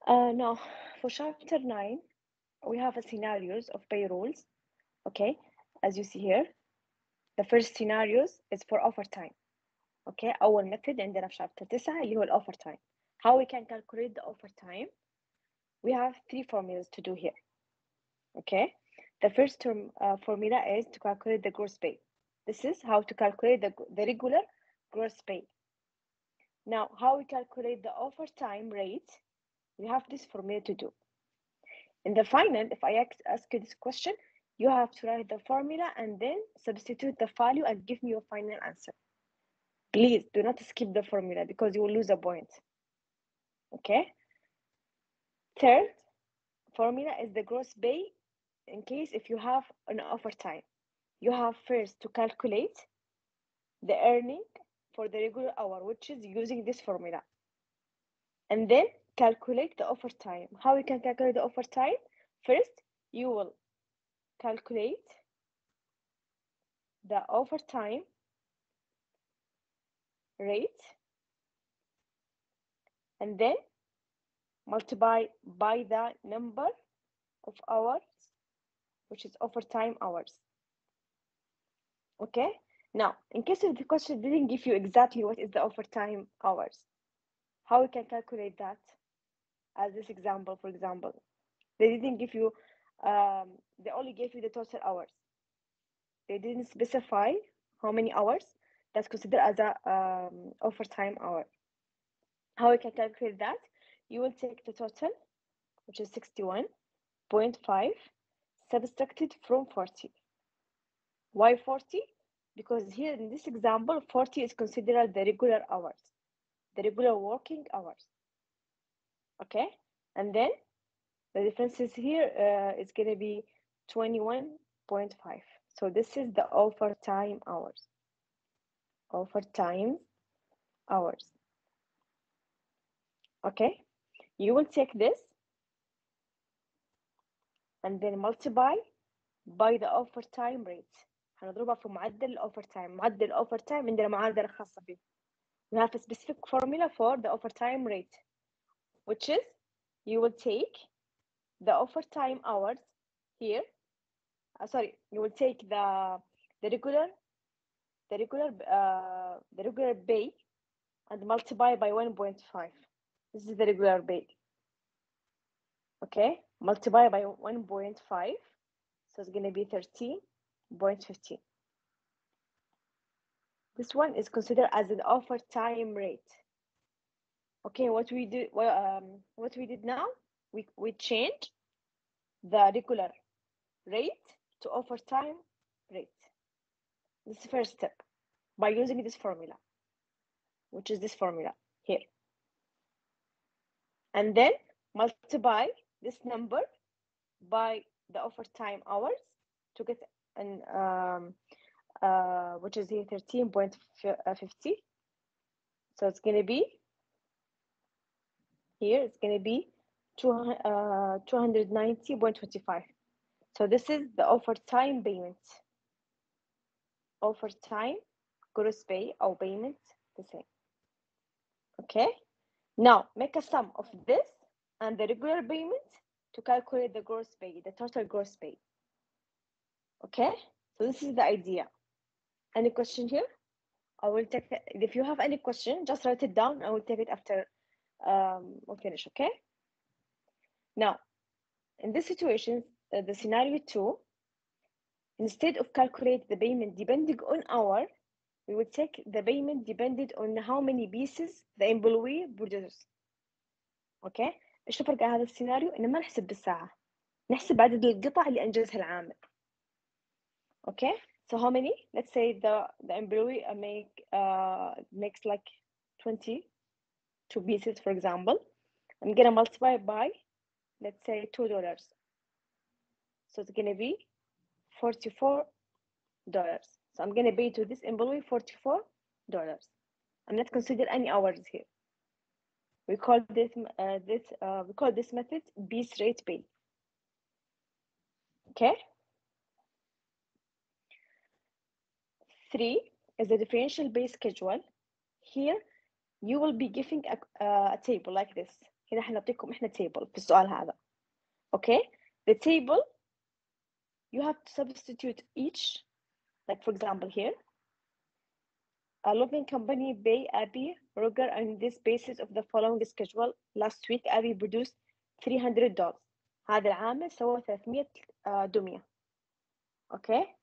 No, for chapter 9, we have a scenarios of payrolls. Okay, as you see here, the first scenarios is for overtime. Okay, أول method عندنا في chapter 9 اللي هو overtime. How we can calculate the overtime? We have three formulas to do here. Okay, the first term formula is to calculate the gross pay. This is how to calculate the regular gross pay. Now, how we calculate the overtime rate? We have this formula to do. In the final, if I ask you this question, you have to write the formula and then substitute the value and give me your final answer. Please do not skip the formula because you will lose a point. Okay? Third formula is the gross pay in case if you have an overtime. You have first to calculate the earning for the regular hour, which is using this formula. And then calculate the overtime. How we can calculate the overtime? First, you will calculate the overtime rate and then multiply by the number of hours, which is overtime hours. Okay, now in case of the question didn't give you exactly what is the overtime hours, how we can calculate that? As this example, for example, they didn't give you they only gave you the total hours. They didn't specify how many hours that's considered as a overtime hour. How we can calculate that? You will take the total, which is 61.5, subtracted from 40. Why 40? Because here in this example, 40 is considered the regular hours, the regular working hours. Okay, and then the differences here is going to be 21.5. So this is the overtime hours. Overtime hours. Okay, you will take this and then multiply by the overtime rate. هنضربها في معدل الأوفرتايم. معدل الأوفرتايم عندنا معادلة خاصة فيه. We have a specific formula for the overtime rate, which is you will take the overtime hours here. You will take the regular pay and multiply by 1.5. This is the regular pay. Okay, multiply by 1.5, so it's going to be 13.15. This one is considered as an overtime rate. Okay, what we did now, we changed the regular rate to overtime rate. This is the first step by using this formula, which is this formula here. And then multiply this number by the overtime hours to get an which is here 13.50. So it's going to be here, it's going to be 290.25. So this is the overtime payment. Overtime gross pay or payment, the same. Okay, now make a sum of this and the regular payment to calculate the gross pay, the total gross pay. Okay, so this is the idea. Any question here? I will take it. If you have any question, just write it down. I will take it after we finish. Okay. Now, in this situation, the scenario 2, instead of calculate the payment depending on hour, we would take the payment depended on how many pieces the employee produces. Okay. ايش الفرق على هذا السيناريو؟ إنه ما نحسب بالساعة، نحسب عدد القطع اللي أنجزها العامل. Okay. So how many? Let's say the employee makes like 22 pieces, for example. I'm gonna multiply by, let's say, $2. So it's gonna be $44. So I'm gonna pay to this employee $44. I'm not consider any hours here. We call this method piece rate pay. Okay. 3 is the differential pay schedule. Here you will be giving a table like this. هنا حنعطيكم إحنا table في السؤال هذا. Okay, the table you have to substitute each, like for example here, a Logan company pay Abby Ruger on this basis of the following schedule. Last week Abby produced $300. هذا العامل سوى 300 دمية. Okay,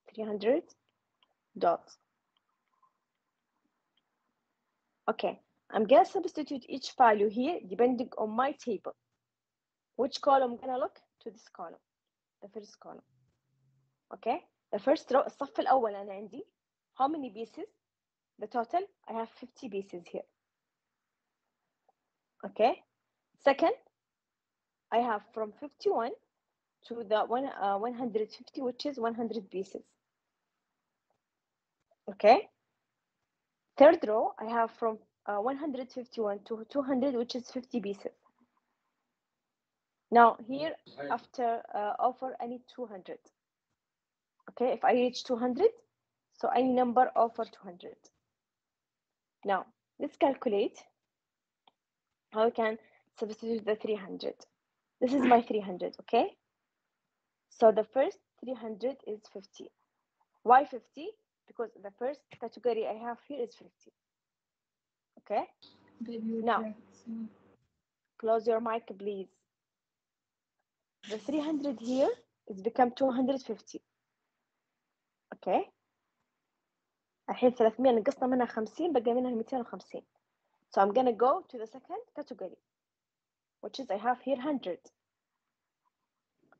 $300. Okay, I'm gonna substitute each value here depending on my table. Which column I'm gonna look? To this column, the first column. Okay, the first row الصف الأول أنا عندي how many pieces? The total, I have 50 pieces here. Okay, second, I have from 51 to the 150, which is 100 pieces. Okay, third row, I have from 151 to 200, which is 50 pieces. Now here, after offer, I need 200. Okay, if I reach 200, so any number offer 200. Now, let's calculate how we can substitute the 300. This is my 300, okay? So the first 300 is 50. Why 50? Because the first category I have here is 50. Okay? Now, close your mic, please. The 300 here is become 250. Okay? الحين 300 نقصنا منها 50 بقى منها 250. So I'm gonna go to the second category, which is I have here 100.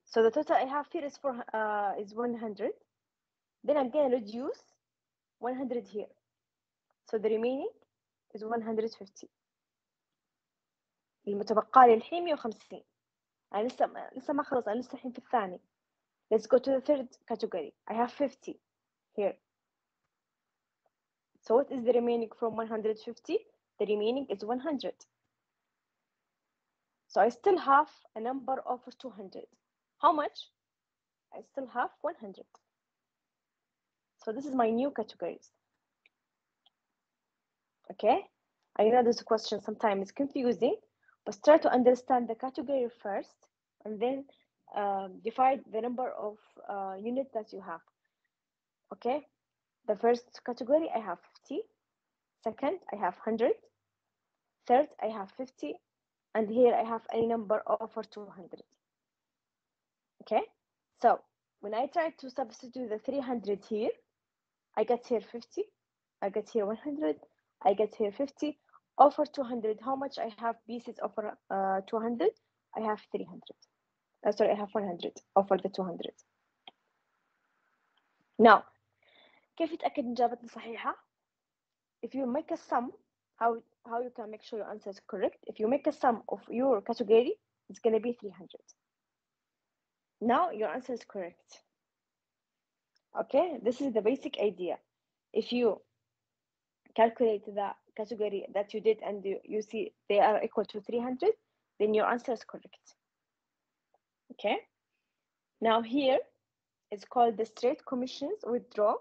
So the total I have here is 100. Then I'm gonna reduce 100 here. So the remaining is 150. المتبقى لي الحين 150. أنا لسه ما خلص، أنا لسه الحين في الثاني. Let's go to the third category. I have 50 here. So what is the remaining from 150? The remaining is 100. So I still have a number of 200. How much? I still have 100. So this is my new categories. Okay? I know this question sometimes is confusing, but try to understand the category first and then divide the number of units that you have. Okay? The first category, I have 50. Second, I have 100. Third, I have 50. And here I have any number over 200. Okay? So when I try to substitute the 300 here, I get here 50. I get here 100. I get here 50. Over 200, how much I have pieces over 200? I have 300. Sorry, I have 100 over the 200. Now, كيف تأكد إن إجابتنا صحيحة? If you make a sum, how you can make sure your answer is correct? If you make a sum of your category, it's going to be 300. Now your answer is correct. Okay, this is the basic idea. If you calculate the category that you did and you see they are equal to 300, then your answer is correct. Okay, now here it's called the straight commissions withdraw.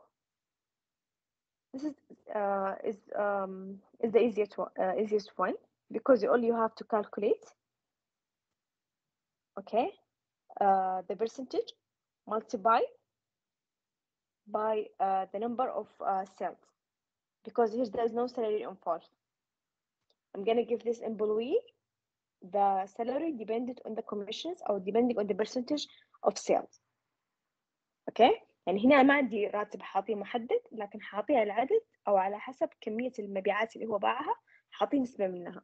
This is the easiest one because all you have to calculate, okay, the percentage multiplied by the number of cells, because here there's no salary involved. I'm gonna give this employee the salary dependent on the commissions or depending on the percentage of sales. okay, يعني هنا ما عندي راتب حاطيه محدد، لكن حاطيه على العدد او على حسب كميه المبيعات اللي هو باعها، حاطيه نسبه منها.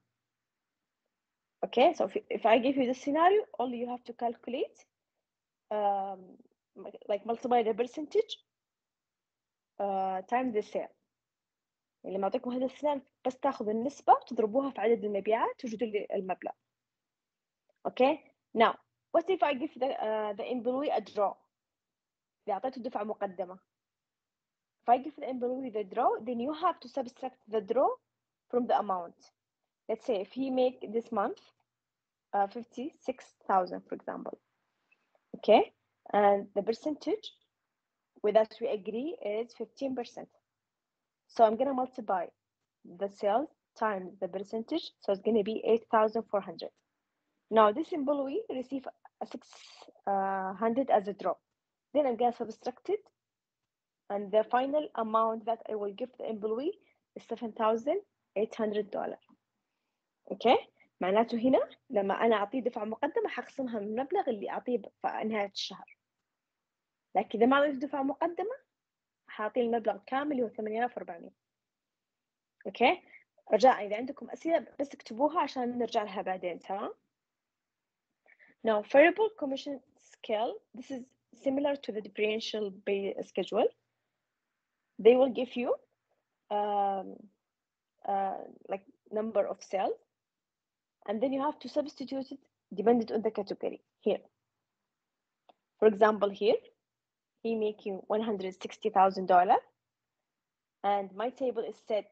okay, so if I give you this scenario, all you have to calculate like multiply the percentage times the sale. اللي معطيكم هذا السيناريو بس تاخذ النسبة وتضربوها في عدد المبيعات توجدوا لي المبلغ. okay, now what if I give the employee a draw؟ إذا أعطيته دفعة مقدمة. if I give the employee the draw, then you have to subtract the draw from the amount. Let's say if he make this month 56,000 for example, okay, and the percentage with that we agree is 15%. So I'm gonna multiply the sales times the percentage, so it's going to be 8,400. Now this employee receive a 600 as a drop. Then I'm going to subtract it, and the final amount that I will give the employee is $7,800. اوكي، معناته هنا لما انا اعطيه دفعه مقدمه حخصمها من المبلغ اللي اعطيه في نهايه الشهر، لكن اذا ما اعطيته دفعه مقدمه حاعطيه المبلغ كامل اللي هو 8,400. اوكي، رجاء اذا عندكم اسئله بس اكتبوها عشان نرجع لها بعدين. تمام. Now variable commission scale, this is similar to the differential pay schedule. They will give you like number of sales, and then you have to substitute it depending on the category. Here, for example, here he make you $160,000, and my table is set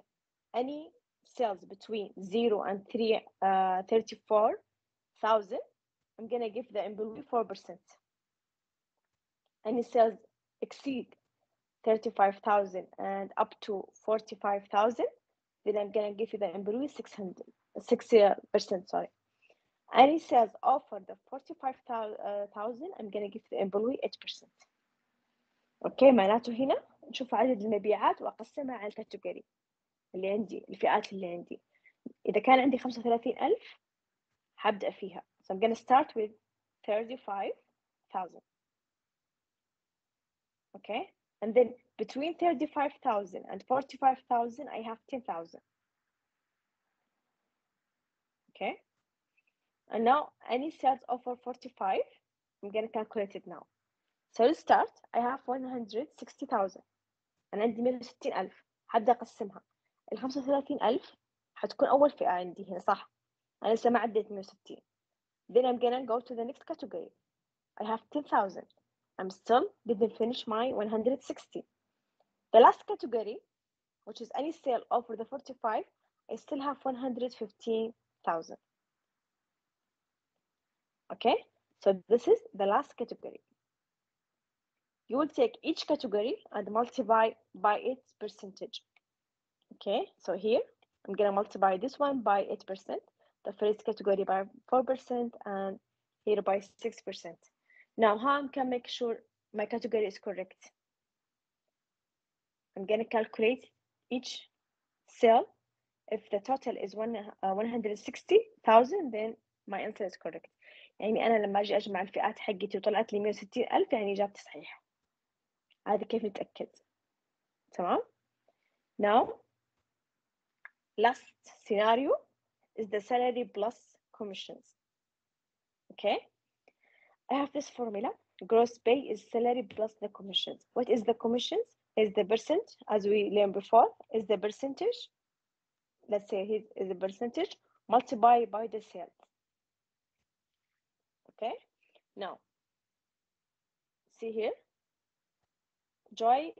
any sales between 0 and 34,000. I'm gonna give the employee 4%. Any sales exceed 35,000 and up to 45,000, then I'm gonna give you the employee 6%. Sorry. Any sales over the 45,000, I'm gonna give the employee 8%. اوكي، معناته هنا نشوف عدد المبيعات واقسمها على الكاتيجوري اللي عندي، الفئات اللي عندي. اذا كان عندي 35,000 حبدأ فيها. So I'm gonna start with 35,000. Okay, and then between 35,000 and 45,000 I have 10,000. Okay, and now any sales over 45, I'm gonna calculate it now. So let's start. I have 160,000 أنا عندي 160,000. حبدأ أقسمها. ال 35,000 حتكون أول فئة عندي هنا، صح؟ أنا لسه ما عديت 160. Then I'm gonna go to the next category. I have 10,000. I'm still didn't finish my 160. The last category, which is any sale over the 45, I still have 115,000. Okay, so this is the last category. You will take each category and multiply by its percentage. Okay, so here I'm gonna multiply this one by 8%, the first category by 4%, and here by 6%. Now, how I can make sure my category is correct? I'm gonna calculate each sale. If the total is 160,000, then my answer is correct. يعني أنا لما أجي أجمع الفئات حقتي وطلعت لي 160,000 يعني إجابتي صحيحة. هذا كيف نتأكد؟ تمام؟ Now, last scenario is the salary plus commissions. Okay, I have this formula. Gross pay is salary plus the commissions. What is the commissions? Is the percent, as we learned before, is the percentage. Let's say here is the percentage multiplied by the sales. Okay, now see here, Joy,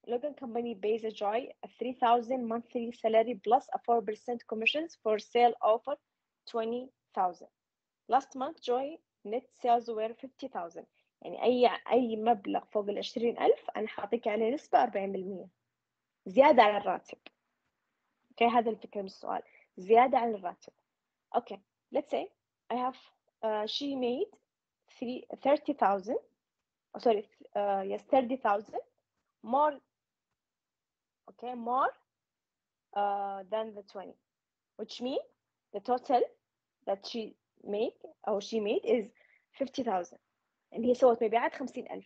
Logan Company pays a Joy a 3,000 monthly salary plus a 4% commissions for sale offer 20,000. Last month Joy net sales were 50,000. يعني أي مبلغ فوق 20,000 أنا حاعطيك عليه نسبة 40% زيادة على الراتب. اوكي، هذا الفكرة من السؤال، زيادة عن الراتب. Okay, let's say I have she made 30,000. Sorry, yes, 30,000 more. Okay, more than the 20, which means the total that she made is 50,000. and هي سوت مبيعات 50,000.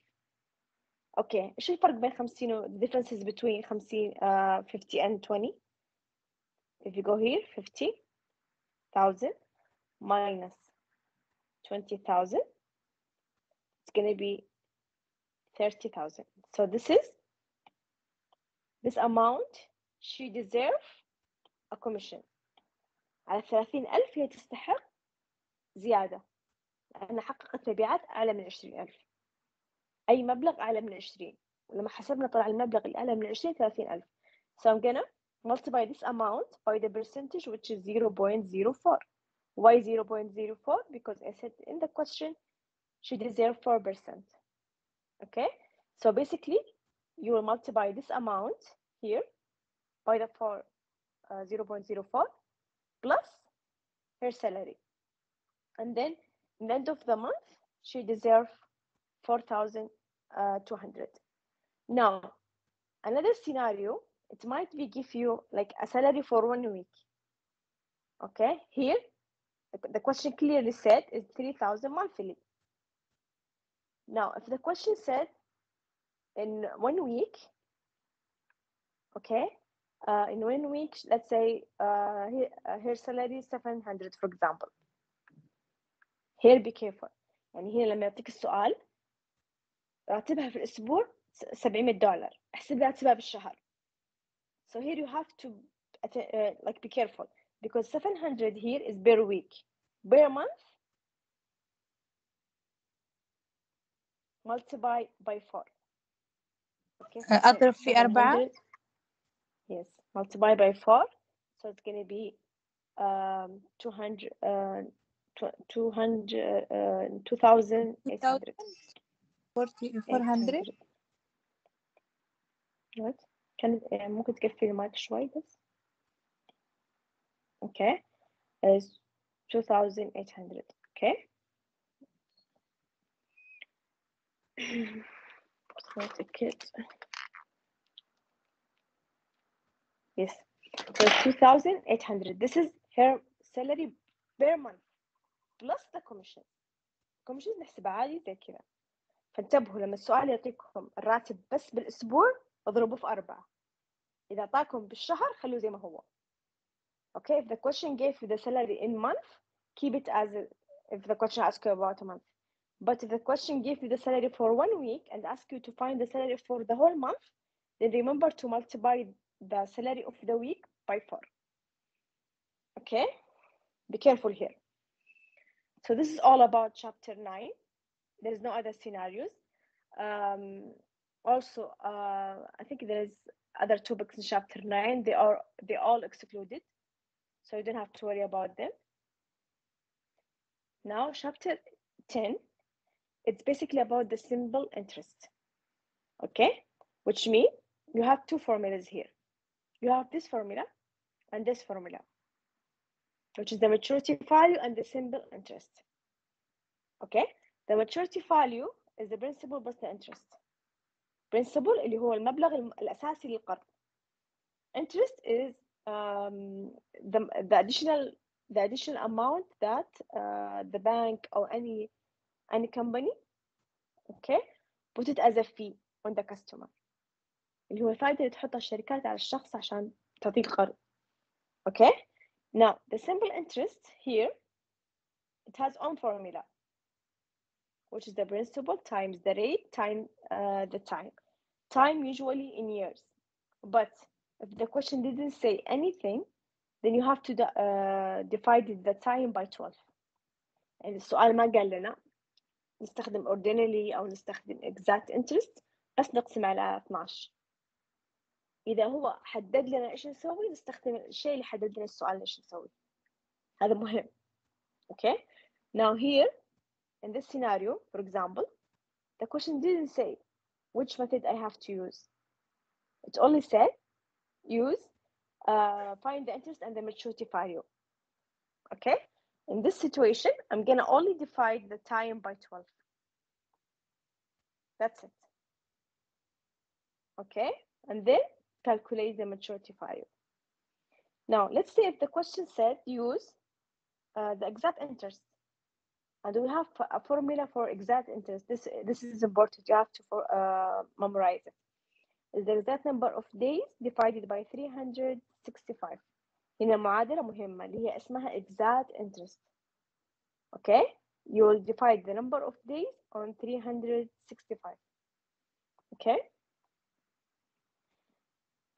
اوكي، ايش الفرق بين 50 و the differences between 50 and 20? If you go here, 50,000 minus 20,000, it's going to be 30,000. So this amount she deserve a commission. على 30,000 هي تستحق زيادة لأنها حققت مبيعات أعلى من 20,000. أي مبلغ أعلى من 20. ولما حسبنا طلع المبلغ الأعلى من 20 30,000. So I'm gonna multiply this amount by the percentage, which is 0.04. Why 0.04? Because I said in the question she deserves 4%. Okay, so basically you will multiply this amount here by the 0.04 plus her salary. And then in the end of the month, she deserves 4,200. Now, another scenario, it might be give you like a salary for 1 week. Okay, here the question clearly said is 3,000 monthly. Now, if the question said in 1 week, okay, in 1 week, let's say her salary is 700 for example. Here be careful. يعني هنا لما يعطيك السؤال راتبها في الأسبوع $700 احسب راتبها بالشهر. So here you have to like be careful because 700 here is per week. Per month multiply by 4. Okay. أضرب في 4. Yes, multiply by 4. So it's going to be 2,800. What? كان ممكن تقفل المايك شوي بس. Okay. Is 2,800. Okay. Yes. So 2,800. This is her salary per month plus the commission. commission نحسبها عادي زي كذا. فانتبهوا لما السؤال يعطيكم الراتب بس بالأسبوع اضربوه في 4. إذا أعطاكم بالشهر خلوه زي ما هو. Okay, if the question gave you the salary in month, keep it as if the question asked you about a month. But if the question gave you the salary for 1 week and asked you to find the salary for the whole month, then remember to multiply the salary of the week by 4. Okay, be careful here. So this is all about chapter 9. There's no other scenarios. Also, I think there is other topics in chapter 9. They all excluded, so you don't have to worry about them. Now, chapter 10, it's basically about the simple interest. Okay, which means you have 2 formulas here. You have this formula and this formula, which is the maturity value and the simple interest. Okay, the maturity value is the principal plus the interest. Principal اللي هو المبلغ الأساسي للقرض. Interest is the additional amount that the bank or any company, okay, put it as a fee on the customer. اللي هو الفائدة اللي تحطها الشركات على الشخص عشان تعطيك قرض. Okay, now the simple interest here, it has own formula, which is the principal times the rate times the time. Time usually in years, but if the question didn't say anything, then you have to divide the time by 12. يعني السؤال ما قال لنا نستخدم ordinary أو نستخدم exact interest، بس نقسم على 12. إذا هو حدد لنا إيش نسوي نستخدم الشيء اللي حدد لنا السؤال إيش نسوي. هذا مهم. Okay. Now here in this scenario, for example, the question didn't say which method I have to use. It only said use find the interest and the maturity value. Okay. In this situation, I'm gonna only divide the time by 12. That's it. Okay. And then calculate the maturity value. Now, let's say if the question said use the exact interest, and we have a formula for exact interest. This is important. You have to memorize it. Is the exact number of days divided by 365. هنا معادلة مهمة اللي هي اسمها exact interest. Okay, you will divide the number of days on 365. Okay.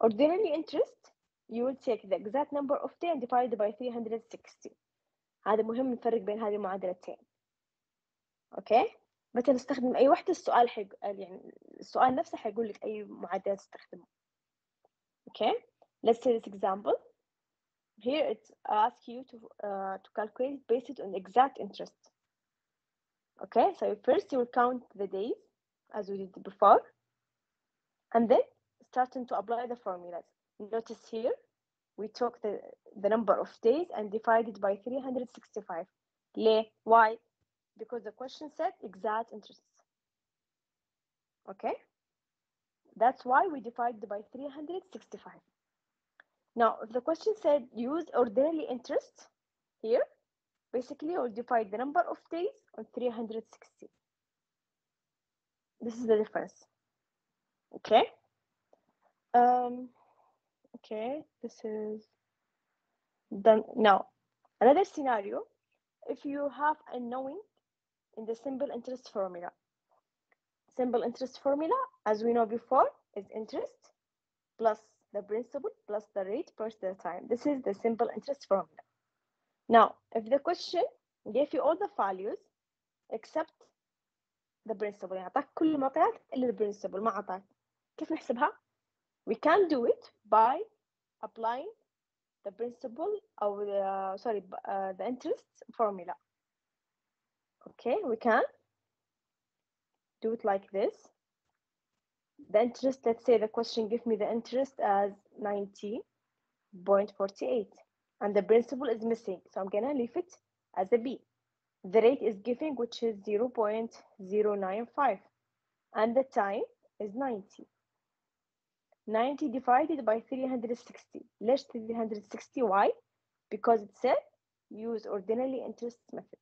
Ordinary interest, you will take the exact number of days and divide by 360. هذا مهم نفرق بين هذه المعادلتين. اوكي، متى نستخدم اي وحده السؤال يعني السؤال نفسه حيقول لك اي معادله تستخدمه. Okay, let's say this example. Here it asks you to calculate based on exact interest. Okay, so first you will count the days as we did before, and then starting to apply the formulas. Notice here we took the number of days and divided by 365. ليه? Why? Because the question said exact interest. Okay? That's why we divided by 365. Now, if the question said use ordinary interest here, basically we'll divide the number of days on 360. This is the difference. Okay? Okay, this is done. Now, another scenario, if you have a knowing in the simple interest formula. Simple interest formula, as we know before, is interest plus the principal plus the rate per the time. This is the simple interest formula. Now, if the question gave you all the values except the principal, يعني أعطاك كل المعطيات إلا البرنسبل ما أعطاك. كيف نحسبها؟ We can do it by applying the principal or the interest formula. Okay, we can do it like this. The interest, let's say the question give me the interest as 90.48 and the principal is missing, so I'm gonna leave it as a B. The rate is giving, which is 0.095 and the time is 90. 90 divided by 360. ليش 360? Why? Because it said use ordinary interest method.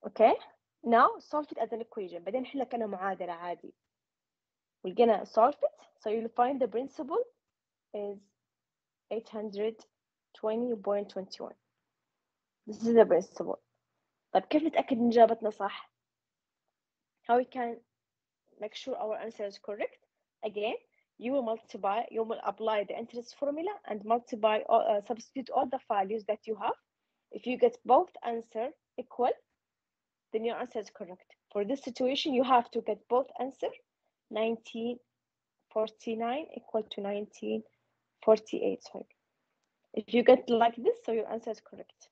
Okay? Now solve it as an equation. بعدين نحلها كأنها معادلة عادي. We're gonna solve it. So you'll find the principal is 820.21. This is the principal. طيب كيف نتأكد إن إجابتنا صح? How we can make sure our answer is correct? Again, you will apply the interest formula and substitute all the values that you have. If you get both answer equal, then your answer is correct. For this situation, you have to get both answer 1949 equal to 1948. Sorry. If you get like this, so your answer is correct.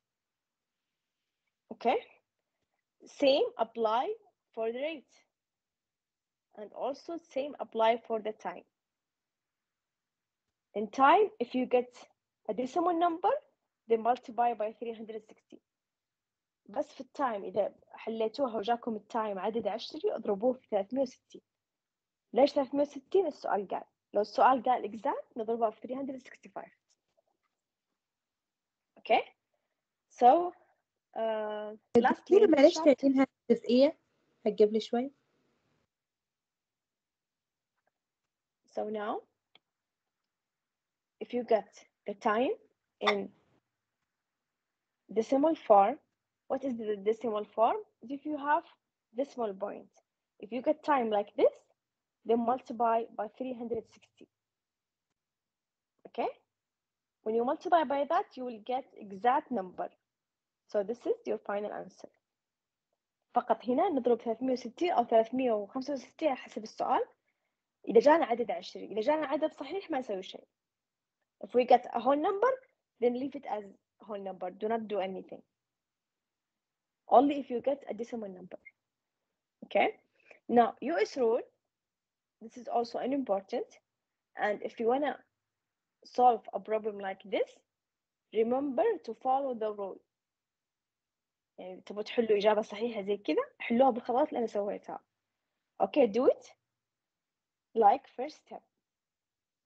Okay. Same apply for the rate. And also same apply for the time. In time, if you get a decimal number, then multiply by 360. بس في التايم إذا حليتوها وجاكم التايم عدد عشري اضربوه في 360. ليش 360؟ السؤال قال. لو السؤال قال exact نضربها في 365. Okay. So lastly معلش تعيدينها جزئية هتجيب لي شوي. So now if you get the time in decimal form, what is the decimal form? If you have decimal point, if you get time like this, then multiply by 360. Okay? When you multiply by that, you will get exact number. So this is your final answer. فقط هنا نضرب 360 أو 365 حسب السؤال. إذا جانا عدد عشري، إذا جانا عدد صحيح ما نسوي شيء. If we get a whole number, then leave it as a whole number. Do not do anything. Only if you get a decimal number. Okay? Now, US rule, this is also an important. And if you want to solve a problem like this, remember to follow the rule. يعني تبغوا تحلوا إجابة صحيحة زي كذا حلوها بالخطوات اللي أنا سويتها. Okay, do it like first step.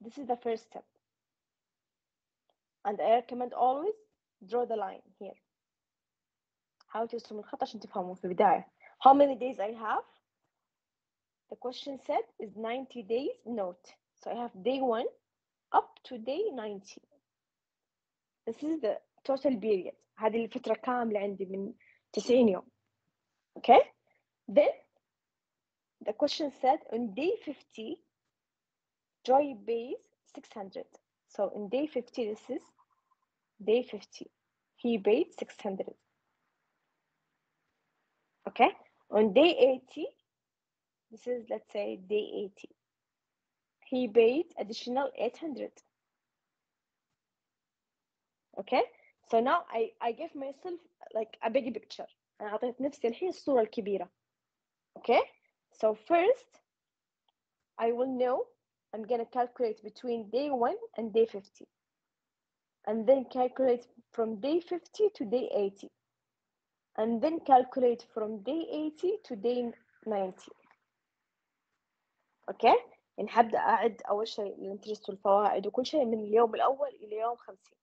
This is the first step. And I recommend always draw the line here. حاولوا ترسموا الخط عشان تفهموا في البداية. How many days I have? The question said is 90 days. Note. So I have day 1 up to day 90. This is the total period. هذه الفترة كاملة عندي من 90 يوم. Okay? Then the question said on day 50, Joy pays 600. So in day 50, this is day 50. He paid 600. Okay? On day 80, this is, let's say, day 80. He paid additional 800. Okay? So now I give myself like a big picture. أنا أعطيت نفسي الحين الصورة الكبيرة. Okay? So first, I will know I'm going to calculate between day 1 and day 50. and then calculate from day 50 to day 80, and then calculate from day 80 to day 90. اوكي، يعني هبدا اعد اول شيء الانترست والفوائد وكل شيء من اليوم الاول الى يوم 50.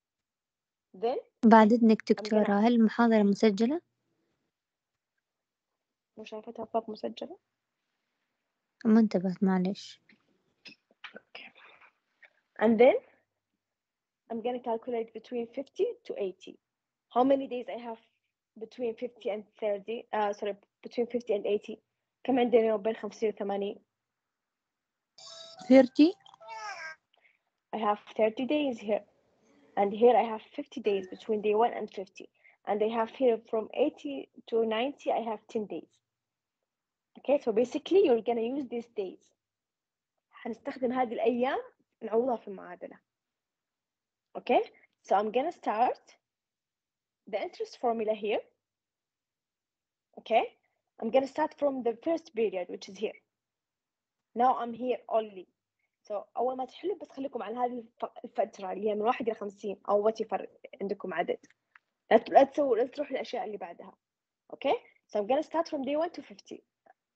then بعد إذنك I'm دكتورة، gonna هل المحاضرة مسجلة؟ مو شايفتها فوق مسجلة. ما انتبهت معلش. and then I'm gonna calculate between 50 to 80. How many days I have between 50 and 30 sorry between 50 and 80؟ كم عندنا يوم بين 50 و 80؟ 30. I have 30 days here, and here I have 50 days between day 1 and 50, and I have here from 80 to 90 I have 10 days. Okay, so basically you're gonna use these days. هنستخدم هذه الأيام نعوضها في المعادلة. Okay, so I'm gonna start the interest formula here. Okay, I'm gonna start from the first period which is here. Now I'm here only. So أول ما تحلوا بس خليكم على هذه الفترة اللي هي من 1 إلى 50 أو whatever عندكم عدد. لا تروحوا الأشياء اللي بعدها. Okay, so I'm gonna start from day 1 to 50.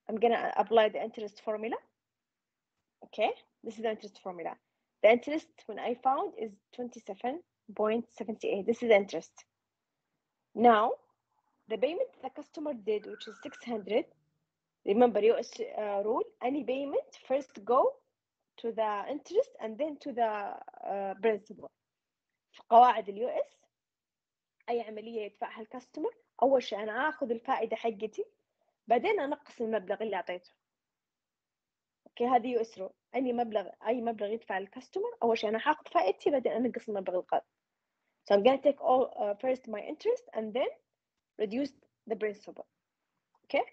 I'm gonna apply the interest formula. Okay, this is the interest formula. The interest when I found is 27.78. This is interest. Now the payment the customer did, which is 600. Remember US rule, any payment first go to the interest and then to the principal. في قواعد اليو اس اي عمليه يدفعها الكاستمر اول شيء انا اخذ الفائده حقتي بعدين انقص المبلغ اللي اعطيته. اوكي، هذه يو اس رول، اي مبلغ يدفع الكاستمر اول شيء انا هاخذ فائدتي بعدين انقص المبلغ القادم. So I'm gonna take all first my interest and then reduce the principal. Okay,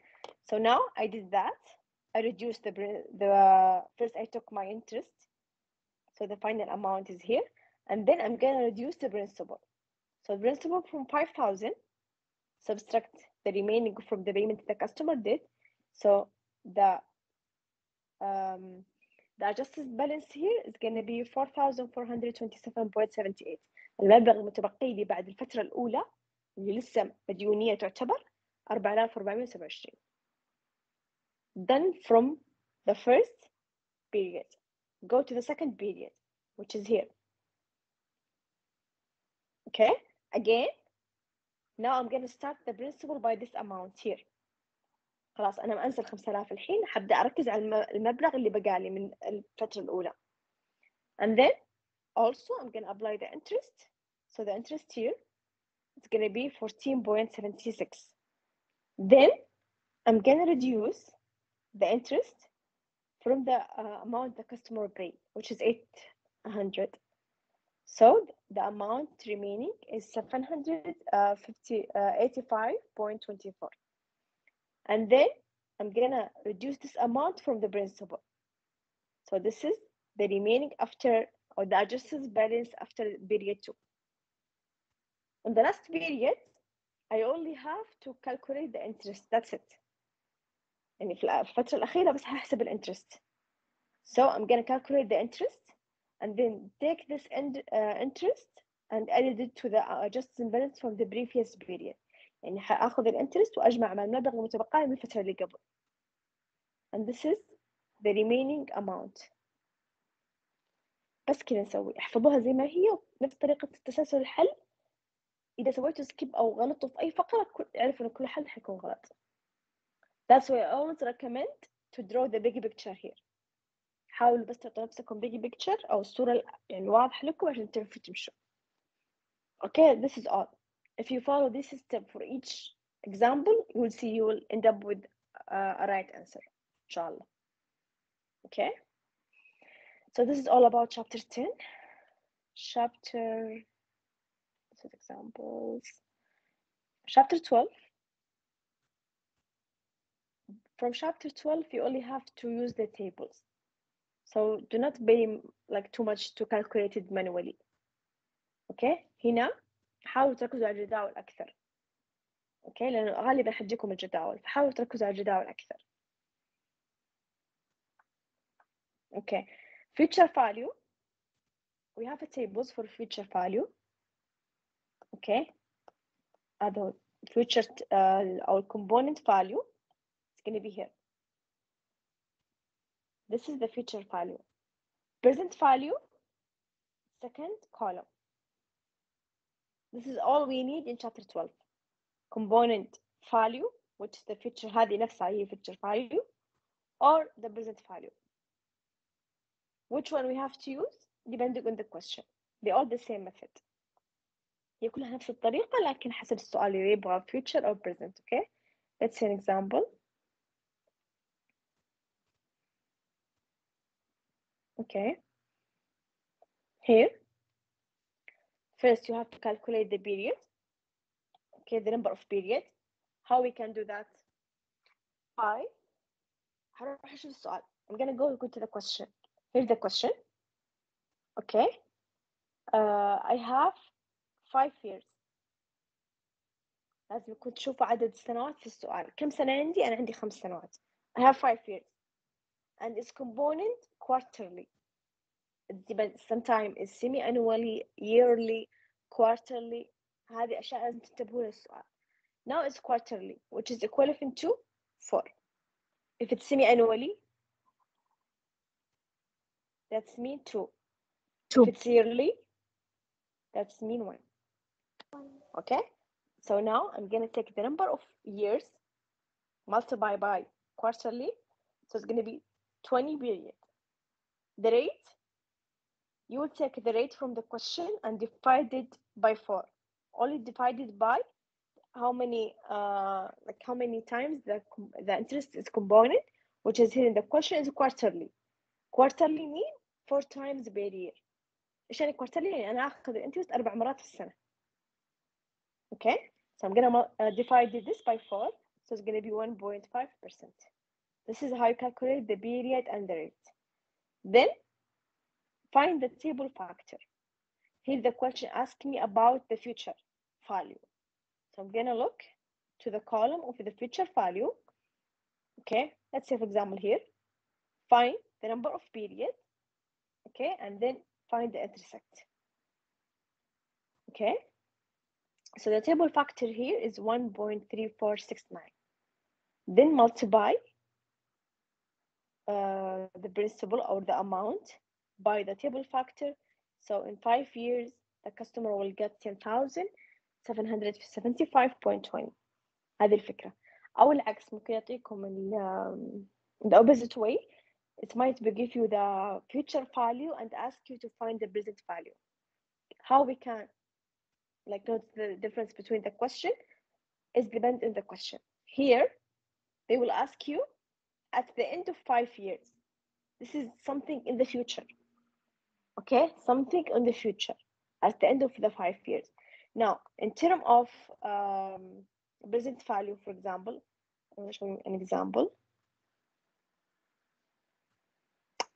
so now I did that. I reduced the first I took my interest, so the final amount is here, and then I'm gonna reduce the principal. So the principal from 5,000, subtract the remaining from the payment the customer did. So the adjusted balance here is going to be 4,427.78. المبلغ المتبقي لي بعد الفترة الأولى اللي لسه مديونية تعتبر 4,427. Then from the first period, go to the second period, which is here. Okay, again, now I'm going to start the principal by this amount here. خلاص أنا ما أنسى 5,000 الحين، حبدأ أركز على المبلغ اللي بقالي من الفترة الأولى. And then also I'm going to apply the interest. So the interest here is going to be 14.76. Then I'm going to reduce the interest from the amount the customer paid, which is 800. So the amount remaining is 785.24. And then I'm gonna reduce this amount from the principal. So this is the remaining after, or the adjusted balance after period 2. In the last period, I only have to calculate the interest. That's it. يعني في الفترة الأخيرة بس هحسب الانترست. So I'm gonna calculate the interest and then take this interest and add it to the adjusted balance from the previous period. يعني هاخذ الانترست واجمع مع المبلغ المتبقي من الفترة اللي قبل. And this is the remaining amount. بس كذا نسوي، احفظوها زي ما هي نفس طريقة تسلسل الحل. إذا سويتوا سكيب أو غلطوا في أي فقرة اعرفوا إن كل حل حيكون غلط. That's why I always recommend to draw the big picture here. حاولوا بس تعطوا نفسكم big picture أو الصورة يعني واضحة لكم عشان تعرفوا تمشوا. Okay, this is all. If you follow this step for each example, you will see you will end up with a right answer, inshallah. Okay, so this is all about chapter 10. This is examples. Chapter 12. From chapter 12, you only have to use the tables. So do not pay like too much to calculate it manually. Okay, هنا حاولوا تركزوا على الجداول أكثر. Okay, لأنه غالبا حجيكم الجداول، فحاولوا تركزوا على الجداول أكثر. Okay, future value. We have a tables for future value. okay هذا future our component value is going to be here. This is the future value. Present value, second column. This is all we need in chapter 12. Component value, which is the future, هذه نفسها هي future value, or the present value. Which one we have to use depending on the question. They all the same method. هي كلها نفس الطريقة لكن حسب السؤال يبغى future or present. Okay, let's see an example. Okay, here first you have to calculate the period. Okay, the number of period. How we can do that? By هروح أشوف السؤال. I'm gonna go to the question. Here's the question. Okay, I have 5 years. لازم يكون تشوفوا عدد السنوات في السؤال. كم سنة عندي؟ أنا عندي 5 سنوات. I have 5 years. And its component quarterly. Sometimes it's semi-annually, yearly, quarterly. هذه أشياء لازم تنتبهوا للسؤال. Now it's quarterly, which is equivalent to 4. If it's semi-annually, that's mean 2. If it's yearly, that's mean 1. Okay? So now I'm going to take the number of years, multiply by quarterly. So it's going to be 20 period. The rate, you will take the rate from the question and divide it by 4. Only divided by how many times the interest is component, which is here in the question, is quarterly. Quarterly mean 4 times per year. إيش يعني quarterly؟ يعني أنا أخذ الانترست 4 مرات في السنة. Okay, so I'm gonna divide this by 4, so it's gonna be 1.5%. This is how you calculate the period and the rate. Then find the table factor. Here the question asks me about the future value. So I'm gonna look to the column of the future value. Okay, let's say for example here, find the number of period. Okay, and then find the intersect. Okay, so the table factor here is 1.3469. Then multiply the principal or the amount by the table factor. So in 5 years, the customer will get 10,775.20. هذه الفكرة. أو العكس ممكن يعطيكم the opposite way. It might give you the future value and ask you to find the present value. How we can note the difference between the question is depends on the question. Here, they will ask you at the end of 5 years. This is something in the future. Okay, something in the future at the end of the 5 years. Now, in terms of present value, for example, I'm showing an example.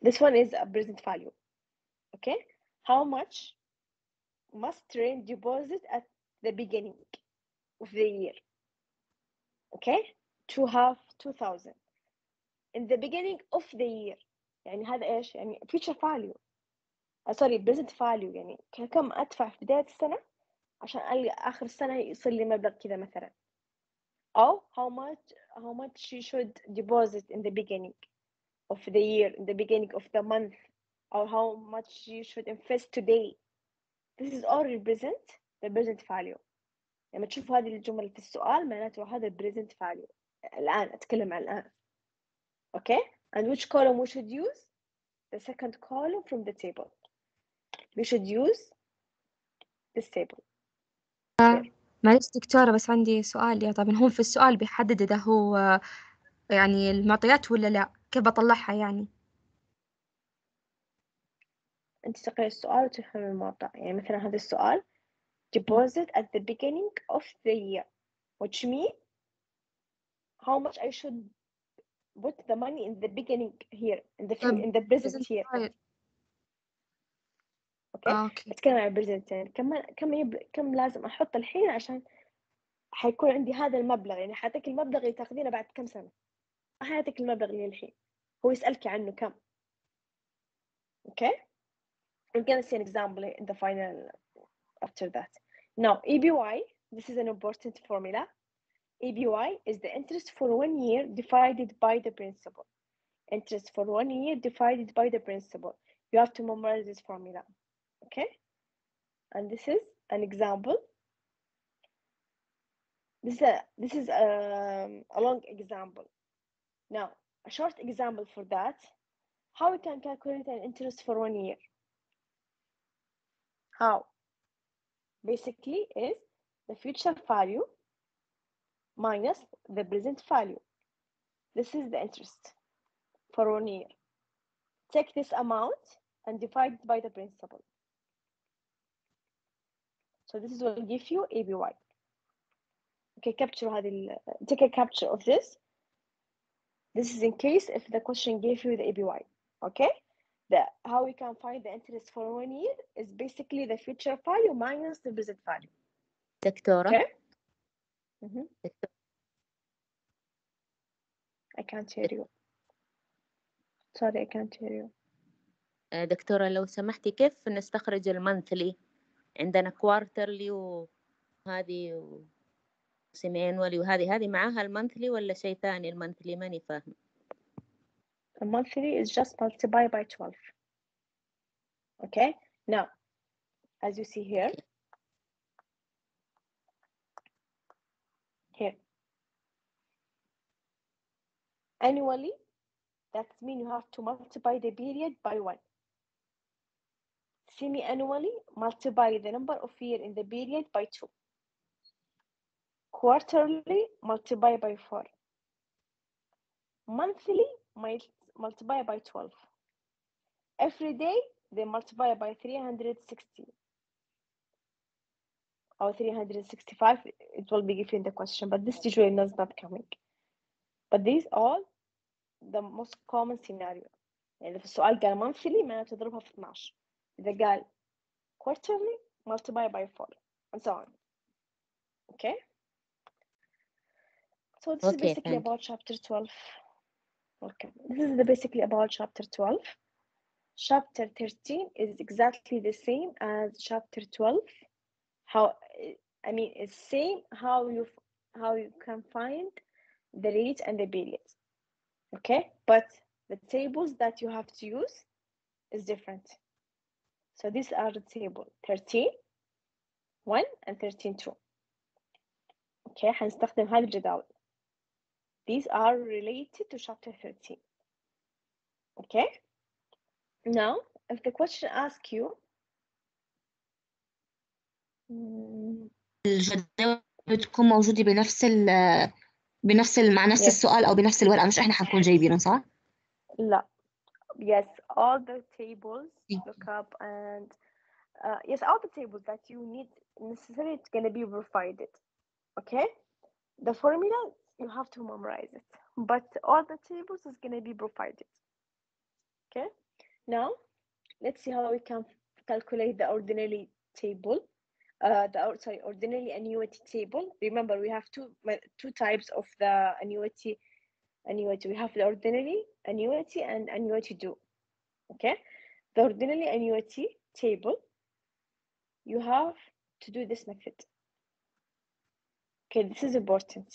This one is a present value. Okay, how much must Rain deposit at the beginning of the year? Okay, to have 2,000 in the beginning of the year. يعني هذا إيش؟ يعني future value. sorry, present value. يعني كم أدفع في بداية السنة عشان آخر السنة يصل لي مبلغ كذا مثلا. أو how much you should deposit in the beginning of the year, in the beginning of the month, or how much you should invest today. This is all represent the present value. لما تشوف هذه الجمل في السؤال معناته هذا present value. الآن أتكلم عن الآن. Okay, and which column we should use? The second column from the table. We should use this table. معلش دكتورة بس عندي سؤال. طبعا هو في السؤال بيحدد إذا هو يعني المعطيات ولا لا، كيف بطلعها يعني؟ أنت تقرأ السؤال وتفهم المعطى. يعني مثلا هذا السؤال deposit at the beginning of the year, which means how much I should put the money in the beginning here, in the present here. اوكي اتكلم عن البريزنت. يعني كم لازم احط الحين عشان حيكون عندي هذا المبلغ. يعني حيعطيك المبلغ اللي تاخذينه بعد كم سنه، ما حيعطيك المبلغ اللي الحين، هو يسالك عنه كم. اوكي I'm gonna see an example in the final after that. Now, ABY, this is an important formula. ABY is the interest for 1 year divided by the principal. Interest for 1 year divided by the principal. You have to memorize this formula, okay? And this is an example. This is a long example. Now, a short example for that, how we can calculate an interest for 1 year. How? Basically is the future value minus the present value. This is the interest for 1 year. Take this amount and divide it by the principal. So this will give you ABY. Okay, take a capture of this. This is in case if the question gave you the ABY. Okay, how we can find the interest for 1 year is basically the future value minus the present value. دكتورة. Okay. I can't hear you. Sorry, I can't hear you. دكتورة لو سمحتي كيف نستخرج المنثلي؟ عندنا كوارترلي وهذه سيمي-annually وهذه معاها المنثلي ولا شيء ثاني المنثلي ماني فاهم. The monthly is just multiplied by 12. Okay, now as you see here, annually, that means you have to multiply the period by 1. Semi-annually, multiply the number of years in the period by 2. Quarterly, multiply by 4. Monthly, multiply by 12. Every day, they multiply by 360 or 365. It will be given in the question, but this usually is not coming. But these are the most common scenario. يعني في السؤال قال monthly معناته تضربها في 12. إذا قال quarterly, multiply by 4, and so on. Okay? So this is basically about chapter 12. Okay. This is basically about chapter 12. Chapter 13 is exactly the same as chapter 12. It's same how you can find the rate and the period. Okay, but the tables that you have to use is different. So these are the table 13.1 and 13.2. Okay, هنستخدم هذه الجداول. These are related to chapter 13. Okay, now if the question asks you الجدول بتكون موجودة مع نفس السؤال أو بنفس الورقة، مش إحنا حنكون جايبينه صح؟ لا. Yes, all the tables look up and yes, all the tables that you need necessarily it's going to be provided. Okay, the formula you have to memorize it, but all the tables is going to be provided. Okay, now let's see how we can calculate the ordinary table. Ordinary annuity table. Remember, we have two types of the annuity. We have the ordinary annuity and annuity due. Okay, the ordinary annuity table, you have to do this method. Okay, this is important.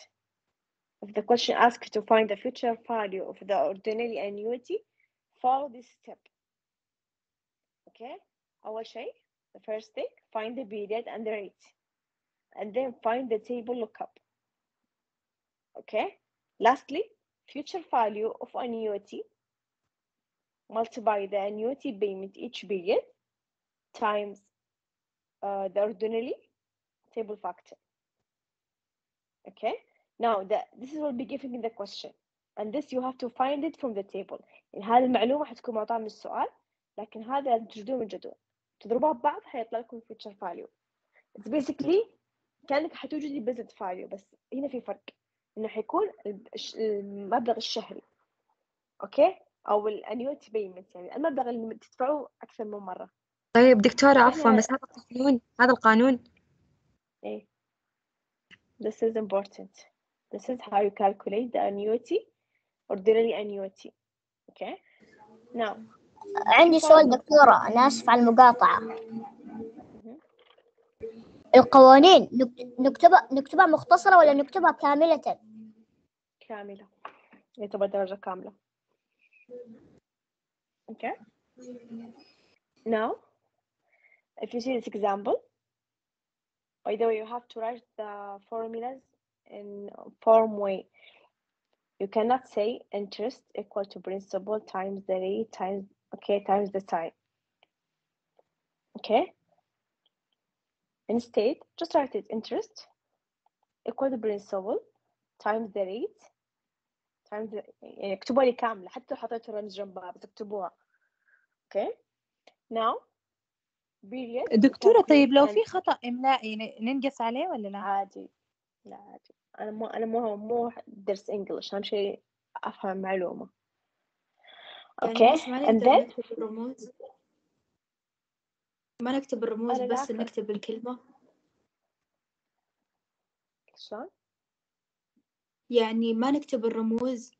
If the question asks to find the future value of the ordinary annuity, follow this step. Okay, أول شيء, the first thing, find the period and the rate, and then find the table lookup. Okay, lastly, future value of annuity, multiply the annuity payment each period times the ordinary table factor. Okay, now this will be given in the question, and this you have to find it from the table. يعني هذه المعلومة حتكون معطاة من السؤال، لكن هذا لازم تجدوه من الجدول، تضربوها ببعض حيطلع لكم future value. It's basically كأنك حتوجدي present value، بس هنا في فرق إنه حيكون المبلغ الشهري. أوكي، أو الانيوتي بيمنت، يعني المبلغ اللي تدفعوه أكثر من مرة. طيب دكتورة عفوا، بس هذا القانون إيه. This is important. This is how you calculate the annuity, ordinary annuity. Okay. Now. عندي سؤال دكتورة، أنا آسف على المقاطعة. القوانين نكتبها مختصرة ولا نكتبها كاملة؟ كاملة، يعتبر درجة كاملة. Okay. Now, if you see this example, by the way, you have to write the formulas in form way. You cannot say interest equal to principal times the rate times the time. Okay. Instead, just write it interest equal to principal times the rate times the يعني اكتبوها لي كاملة حتى لو حطيت الرمز جنبها بس اكتبوها. Okay. Now period. دكتورة طيب لو في خطأ إملائي ننقص عليه ولا لا؟ عادي. لا عادي. أنا مو درس إنجليش، أهم شيء أفهم معلومة. يعني Okay. بس ما And نقدر then نكتب الرموز، ما نكتب الرموز أنا بس لا نكتب الكلمة. شلون؟ يعني ما نكتب الرموز،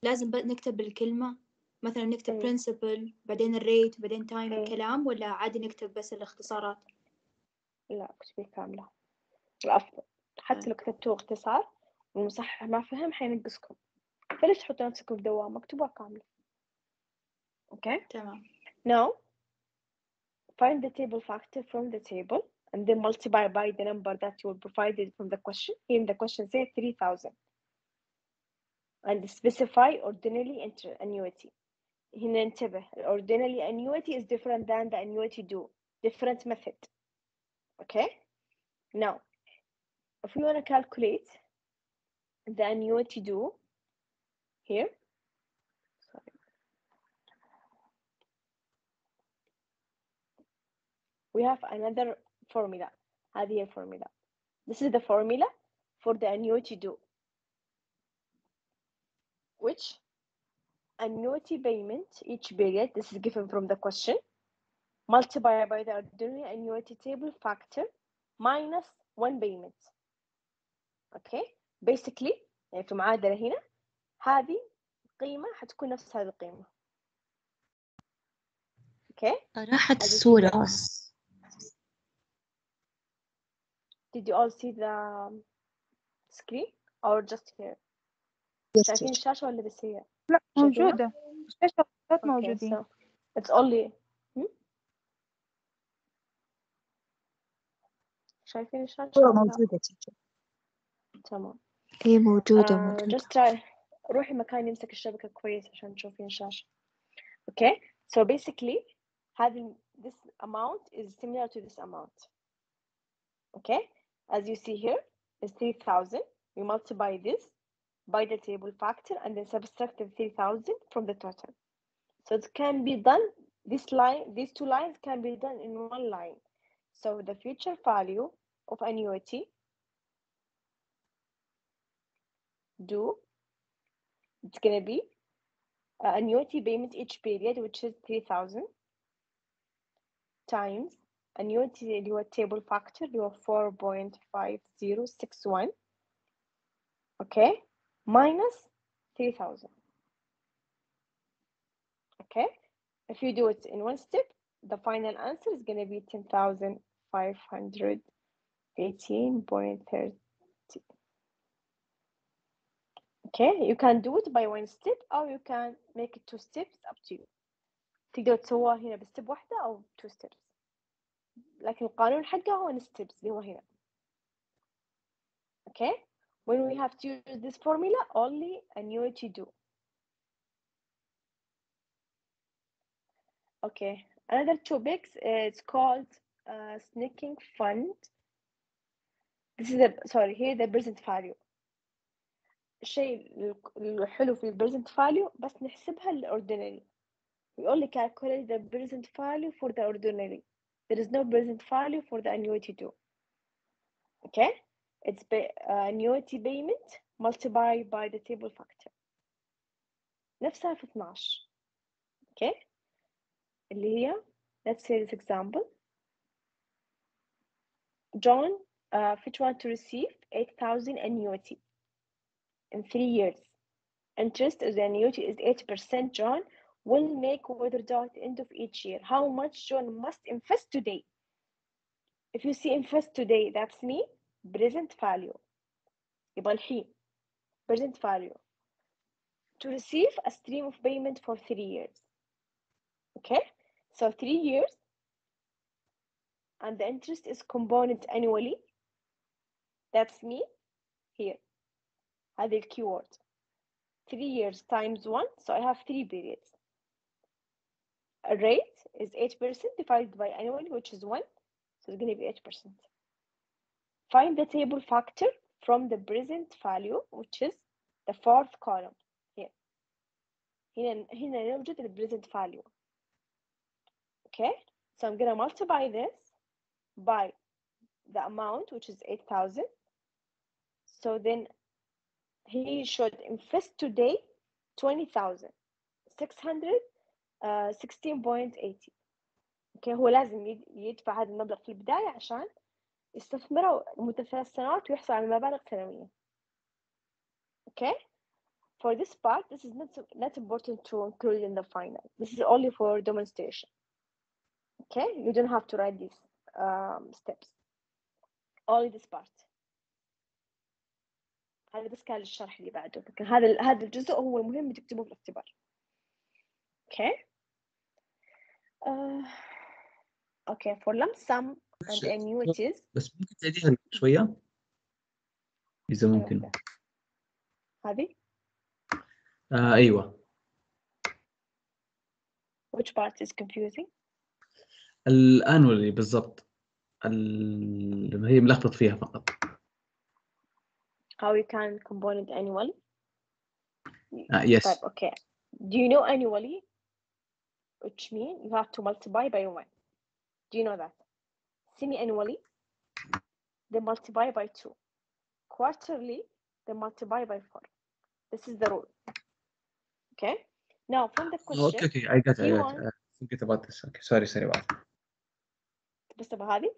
لازم نكتب الكلمة، مثلا نكتب principal بعدين الريت بعدين time الكلام، ولا عادي نكتب بس الاختصارات؟ لا اكتبي كاملة الأفضل، حتى لو كتبتوه اختصار والمصحح ما فهم حينقصكم، فليش تحطوا نفسكم في دوامة؟ اكتبوها كاملة. Okay. تمام. Now find the table factor from the table and then multiply by the number that you will provided from the question. In the question say 3000 and specify ordinary annuity. هنا انتبه, ordinary annuity is different than the annuity due, different method. Okay. Now if you want to calculate the annuity due here, we have another formula. هذه formula. This is the formula for the annuity due, which annuity payment each period, this is given from the question, multiplied by the ordinary annuity table factor minus one payment. Okay. Basically يعني في معادلة هنا هذه قيمة حتكون نفس هذه القيمة. Okay. راحت الصورة بس. Did you all see the screen or just here? شايفين الشاشة ولا بس هي؟ لا موجودة، الشاشة موجودين. So it's only شايفين الشاشة؟ موجودة تمام. ايه موجودة. Just try روحي مكان يمسك الشبكة كويس عشان تشوفين الشاشة. Okay. So basically having this amount is similar to this amount. Okay. As you see here is 3000. We multiply this by the table factor and then subtract the 3000 from the total. So it can be done, these two lines can be done in one line. So the future value of annuity due, it's going to be annuity payment each period, which is 3000 times annuity اللي هو table factor اللي هو 4.5061. Okay, minus 3000. Okay, if you do it in one step, the final answer is going to be 10,518.30. Okay, you can do it by one step or you can make it two steps, up to you. تقدر تسووها هنا بستيب واحدة أو two steps، لكن القانون حقه هو steps اللي هو هنا. Okay, when we have to use this formula, only annuity due. Okay, another topic, it's called sneaking fund. This is here the present value. الشيء الحلو في present value بس نحسبها ordinary. We only calculate the present value for the ordinary. There is no present value for the annuity due. Okay, it's annuity payment multiplied by the table factor. نفسها في 12. Okay, اللي هي let's say this example. John which want to receive 8,000 annuity in 3 years. Interest as the annuity is 8%. John will make withdraw at the end of each year. How much John must invest today? if you see invest today that's me present value يبقى الحين present value to receive a stream of payment for 3 years. Okay, so 3 years and the interest is component annually. That's me here. هذه الكيورد 3 years times 1, so I have 3 periods. A rate is 8% divided by annually, which is 1, so it's going to be 8%. Find the table factor from the present value, which is the 4th column here. هنا نوجد the present value. Okay, so I'm going to multiply this by the amount, which is 8,000. So then he should invest today 20,616.80. اوكي هو لازم يدفع هذا المبلغ في البداية عشان يستثمره لمدة 3 سنوات ويحصل على مبالغ سنوية. Okay, for this part this is not important to include in the final. This is only for demonstration. Okay, you don't have to write these steps, only this part. هذا بس كان الشرح اللي بعده، لكن هذا الجزء هو المهم تكتبوه في الاختبار. Okay. Okay, for lump sum and annuities. بس ممكن تعيديها شوية إذا ممكن. هذه؟ أيوة. Which part is confusing? الأنولي بالضبط. هي ملخبط فيها فقط. How you can component annually? Yes. Type, okay. Do you know annually? Which means you have to multiply by 1. Do you know that? Semi-annually, they multiply by 2. Quarterly, they multiply by 4. This is the rule. Okay. Now from the question. Okay. I got it. Forget about this. Okay. Sorry about it. بس تبغى هذه؟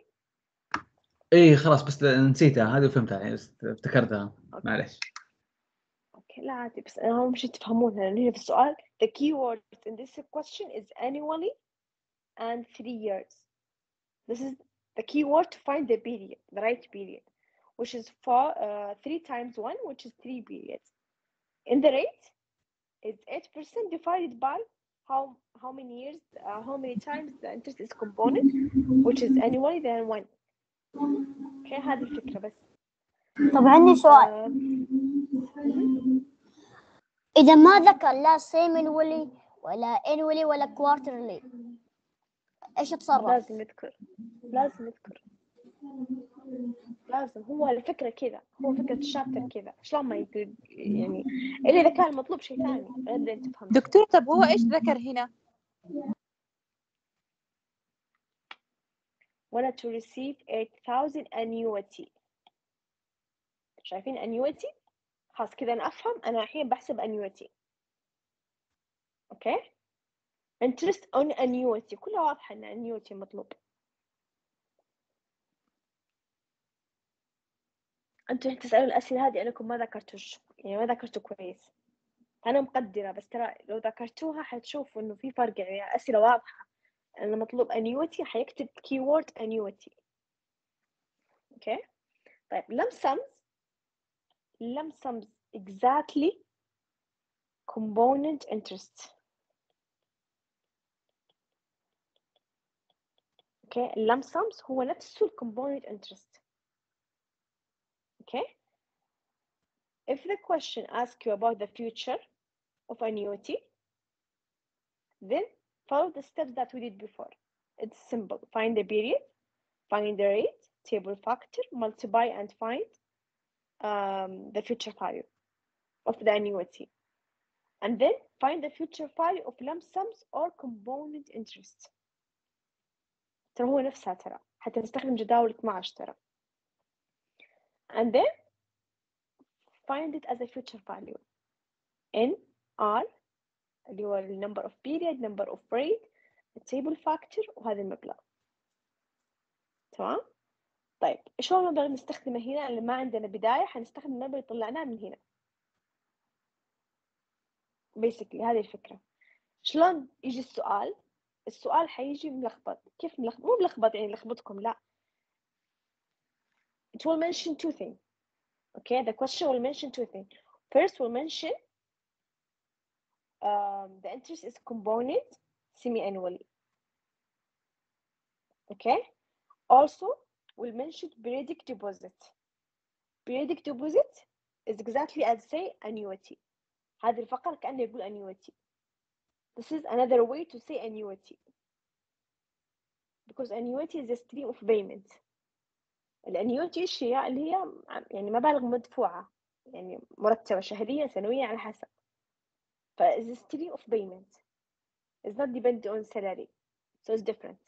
إيه خلاص بس نسيتها هذه وفهمتها يعني افتكرتها معلش. اوكي لا عادي بس هم مش تفهمونها لأن هنا في السؤال the keyword in this question is annually and 3 years. This is the keyword to find the period, the right period, which is 3 times 1, which is 3 periods. In the rate, it's 8% divided by how many years, how many times the interest is component, which is annually then 1. اوكي هذه الفكرة بس. طب عندي سؤال. إذا ما ذكر لا semi-annually ولا annually ولا quarterly إيش اتصرف؟ لازم يذكر. لازم هو الفكرة كذا، هو فكرة الشابتر كذا، شلون ما يقول يعني إلا إذا كان المطلوب شيء ثاني غير أنت تفهم. دكتور طب هو إيش ذكر هنا؟ ولا to receive 8,000 annuity. شايفين annuity؟ خلاص كذا أنا أفهم أنا الحين بحسب annuity. أوكي؟ interest on annuity كلها واضحة إن annuity مطلوب. أنتوا تسألوا الأسئلة هذه أنكم ما ذكرتوش يعني ما ذكرتوا كويس. أنا مقدرة بس ترى لو ذكرتوها حتشوفوا إنه في فرق يعني أسئلة واضحة. أنا مطلوب annuity حيكتب keyword annuity. أوكي؟ طيب lump sums exactly component interest. Okay, lump sums هو نفسه ال component interest. Okay, if the question asks you about the future of annuity, then follow the steps that we did before. It's simple. Find the period, find the rate, table factor, multiply and find the future value of the annuity. And then find the future value of lump sums or component interest. ترى هو نفسها ترى حتى نستخدم جداول 12 ترى. And then find it as a future value. N, R اللي هو number of period, number of rate, table factor وهذا المبلغ. تمام؟ طيب شلون المبلغ نستخدمه هنا اللي ما عندنا بداية حنستخدم المبلغ اللي طلعناه من هنا. basically هذه الفكرة. شلون يجي السؤال حيجي ملخبط. كيف ملخبط؟ مو ملخبط يعني لخبطكم لا. it will mention two things. Okay, the question will mention two things. First, we'll mention the interest is compounded semi-annually. Okay, also we'll mention periodic deposit. Periodic deposit is exactly as say annuity. هذه الفقرة كأنه يقول annuity. This is another way to say annuity, because annuity is a stream of payment. الانيوتي الشيء اللي هي يعني مبالغ مدفوعة، يعني مرتبة شهريا سنويا على حسب. ف is a stream of payment. It's not dependent on salary, so it's different.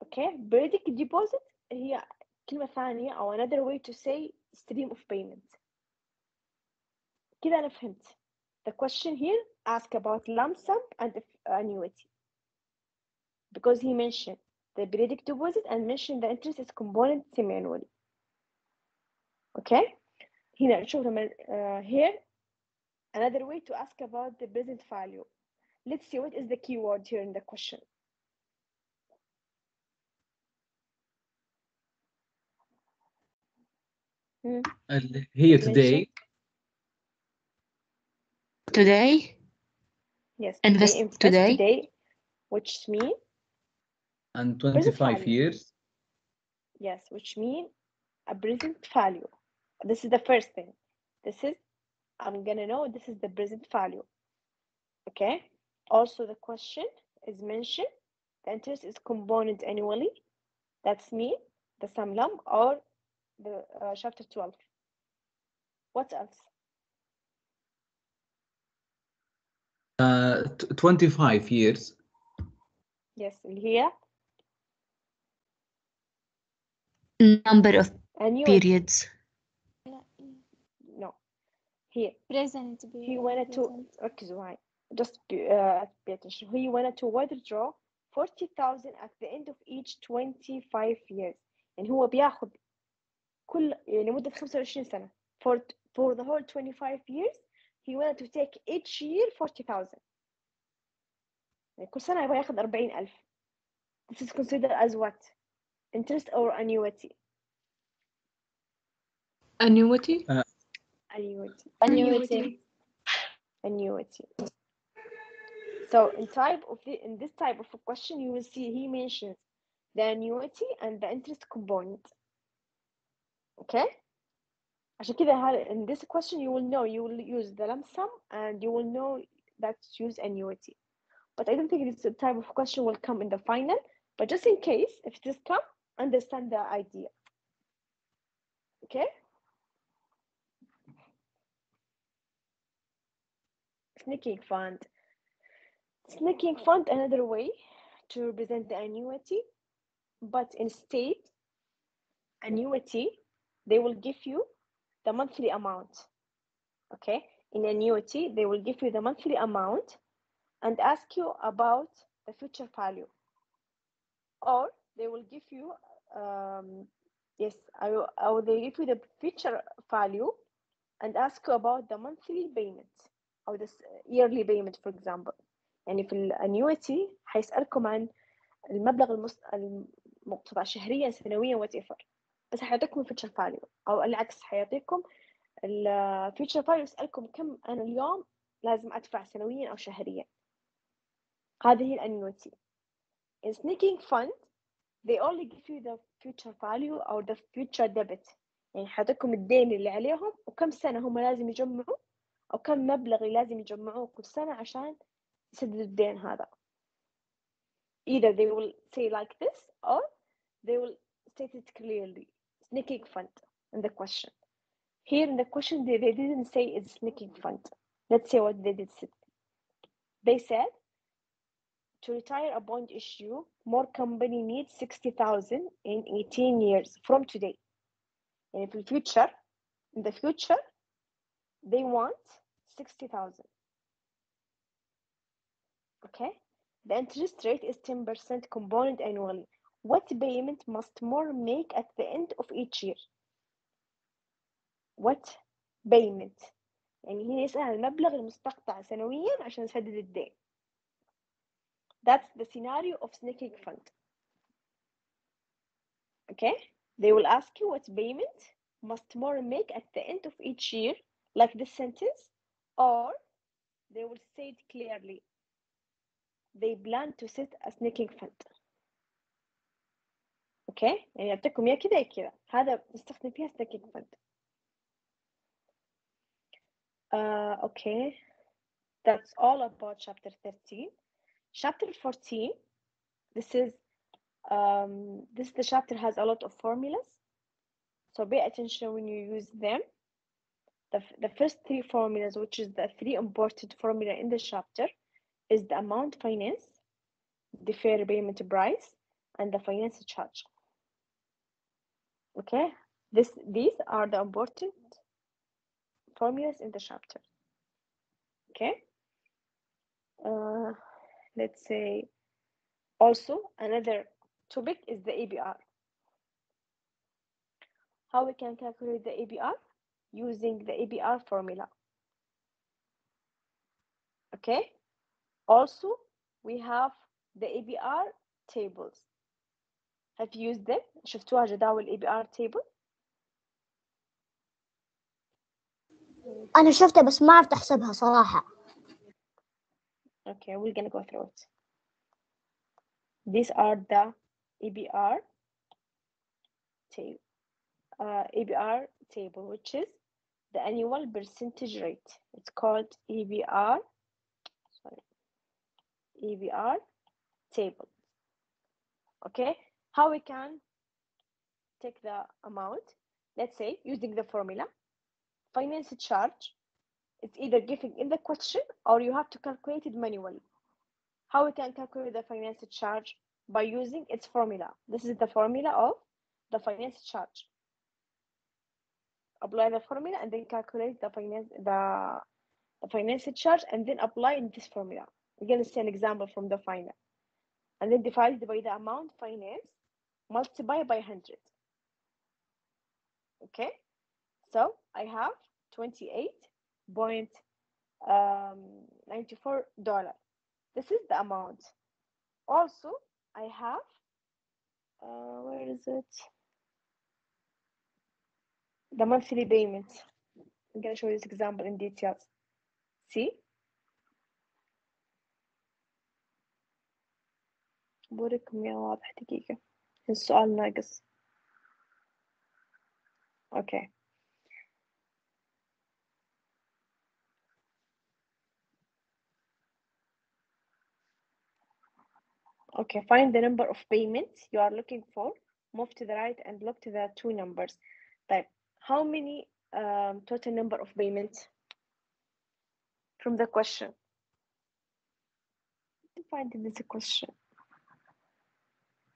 Okay, periodic deposit هي كلمة ثانية أو another way to say stream of payment. كده أنا فهمت. The question here ask about lump sum and annuity, because he mentioned the periodic deposit and mentioned the interest is component semi-annually. Okay, هنا نشوف لما here another way to ask about the present value. Let's see what is the keyword here in the question. هي today. Today. Yes, Invest they invest today. today, which mean And present 25 value. years. Yes, which mean a present value. This is the first thing. This is, I'm gonna know this is the present value. Okay. Also, the question is mentioned. The interest is compounded annually. That's mean the sum lump or the chapter 12. What else? 25 years. Yes, here. Number of Annuity. periods. No. Here. present. He wanted to ركزوا معي. Just pay attention. He wanted to withdraw 40,000 at the end of each 25 years. يعني هو بياخذ كل يعني مدة 25 سنة. For the whole 25 years, he wanted to take each year 40,000. يعني كل سنة يبغى ياخذ 40,000. This is considered as what? Interest or annuity? Annuity. Annuity. Annuity. So in this type of a question, you will see he mentions the annuity and the interest component. Okay? عشان كده in this question you will know, you will use the lump sum and you will know that use annuity. But I don't think this type of question will come in the final, but just in case, if it is come, understand the idea. Okay? Sneaking fund. Sneaking fund, another way to represent the annuity, but instead, annuity, they will give you the monthly amount. Okay? In annuity, they will give you the monthly amount and ask you about the future value. Or they will give you, or they give you the future value and ask you about the monthly payment or the yearly payment, for example. يعني في الانيويتي حيسألكم عن المبلغ المقتطع شهريا سنويا whatever، بس حيعطيكم الفيوتشر فاليو، او العكس حيعطيكم الفيوتشر فاليو يسألكم كم انا اليوم لازم ادفع سنويا او شهريا. هذه هي الانيويتي. In sneaking fund they only give you the future value or the future debit، يعني حيعطيكم الدين اللي عليهم وكم سنة هم لازم يجمعوا او كم مبلغ لازم يجمعوه كل سنة عشان يسددوا الدين هذا. Either they will say like this or they will state it clearly. Sneaking fund in the question. Here in the question they didn't say it's sneaking fund. Let's say what they did say. They said to retire a bond issue, more company needs 60,000 in 18 years from today. And in the future, they want 60,000. Okay? The interest rate is 10% component annually. What payment must more make at the end of each year? What payment? يعني هي يسأل المبلغ المستقطع سنويا عشان يسدد الدين. That's the scenario of sneaking fund. Okay? They will ask you what payment must more make at the end of each year, like this sentence, or they will say it clearly. They plan to set a snaking fund. اوكي يعني يعطيكم يا كذا يا كذا، هذا نستخدم فيها snaking fund. Okay, that's all about chapter 13. Chapter 14, this the chapter has a lot of formulas, so pay attention when you use them. The first three formulas, which is the three important formula in the chapter, is the amount finance, the fair payment price, and the finance charge. Okay, these are the important formulas in the chapter. Okay, let's say also another topic is the APR. How we can calculate the APR? Using the APR formula. Okay, also we have the APR tables. Have you used them? شفتوها جداول APR table? أنا شفتها بس ما عرفت أحسبها صراحة. Okay, we're gonna go through it. These are the APR table, which is the annual percentage rate. It's called APR table. Okay, how we can take the amount? Let's say using the formula, finance charge, it's either given in the question or you have to calculate it manually. How we can calculate the finance charge? By using its formula. This is the formula of the finance charge. Apply the formula and then calculate the finance charge and then apply in this formula. We're going to see an example from the final. And then divide by the amount finance, multiply by 100. Okay, so I have $28.94. This is the amount. Also, I have, where is it? The monthly payment. I'm going to show you this example in details. See? بوريكم يا واضح دقيقة. السؤال ناقص. Okay. Okay, find the number of payments you are looking for. Move to the right and look to the two numbers. Like, how many total number of payments from the question? Find it in the question.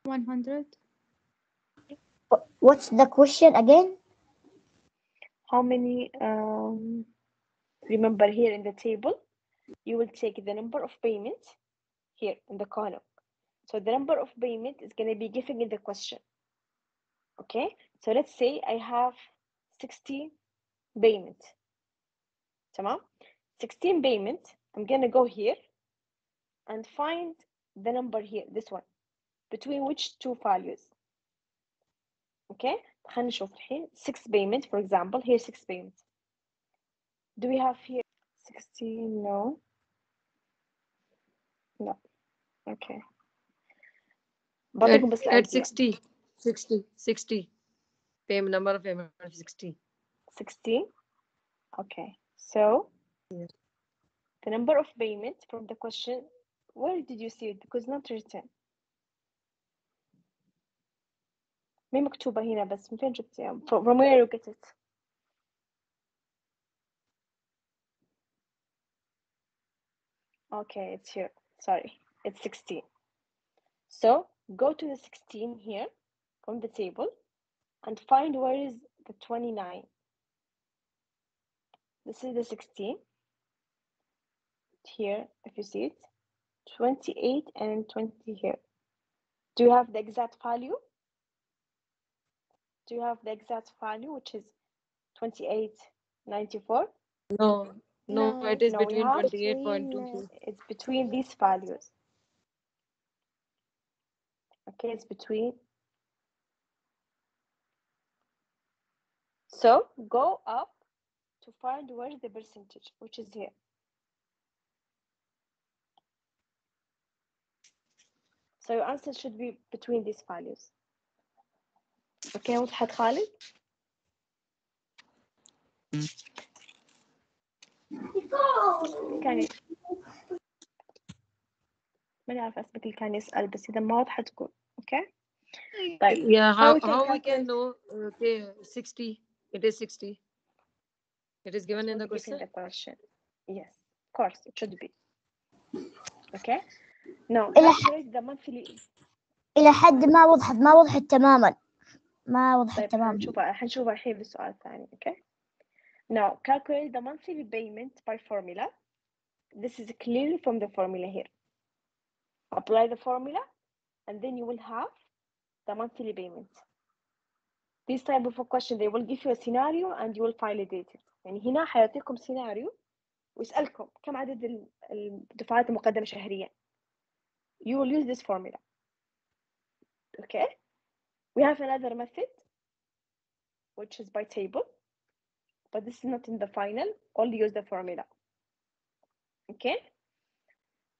100. What's the question again? How many, remember here in the table, you will take the number of payments here in the column. So the number of payment is going to be given in the question. Okay, so let's say I have 16 payments. Tamam? 16 payments. I'm going to go here and find the number here, this one, between which two values. Okay, خلينا نشوف الحين 6 payments, for example, here 6 payments. Do we have here 16? No. No. Okay. بعطيكم بس At idea. 60. Payment number of payment 60. 16. Okay. So Yeah. the number of payments from the question, where did you see it? Because not written. ما مكتوبة هنا بس من فين جبتيها؟ From where you get it? Okay, it's here. Sorry, it's 16. So go to the 16 here from the table and find where is the 29. This is the 16. Here, if you see it, 28 and 20 here. Do you have the exact value? Do you have the exact value, which is 28.94? No, it is No, between you have 28.22. It's between these values. Okay, it's between So go up to find where's the percentage, which is here. So your answer should be between these values. Okay, وضحت خالد؟ كان ما نعرف أثبت اللي كان يسأل، بس إذا ما واضحة تقول. Okay. طيب. Yeah, how how we calculate? can know? Okay, 60. It is 60. It is given in the Given question. the question. Yes, of course it should be. Okay. Now إلى calculate the monthly. إلى حد ما وضحت تماما. ما وضحت طيب تماما. حنشوفها الحين بالسؤال الثاني. Okay. Now calculate the monthly payment by formula. This is clearly from the formula here. Apply the formula and then you will have the monthly payment. This type of a question they will give you a scenario and you will validate it. يعني هنا حيعطيكم سيناريو ويسألكم كم عدد الدفعات المقدمة شهريا. You will use this formula. Okay. We have another method which is by table, but this is not in the final. Only use the formula. Okay.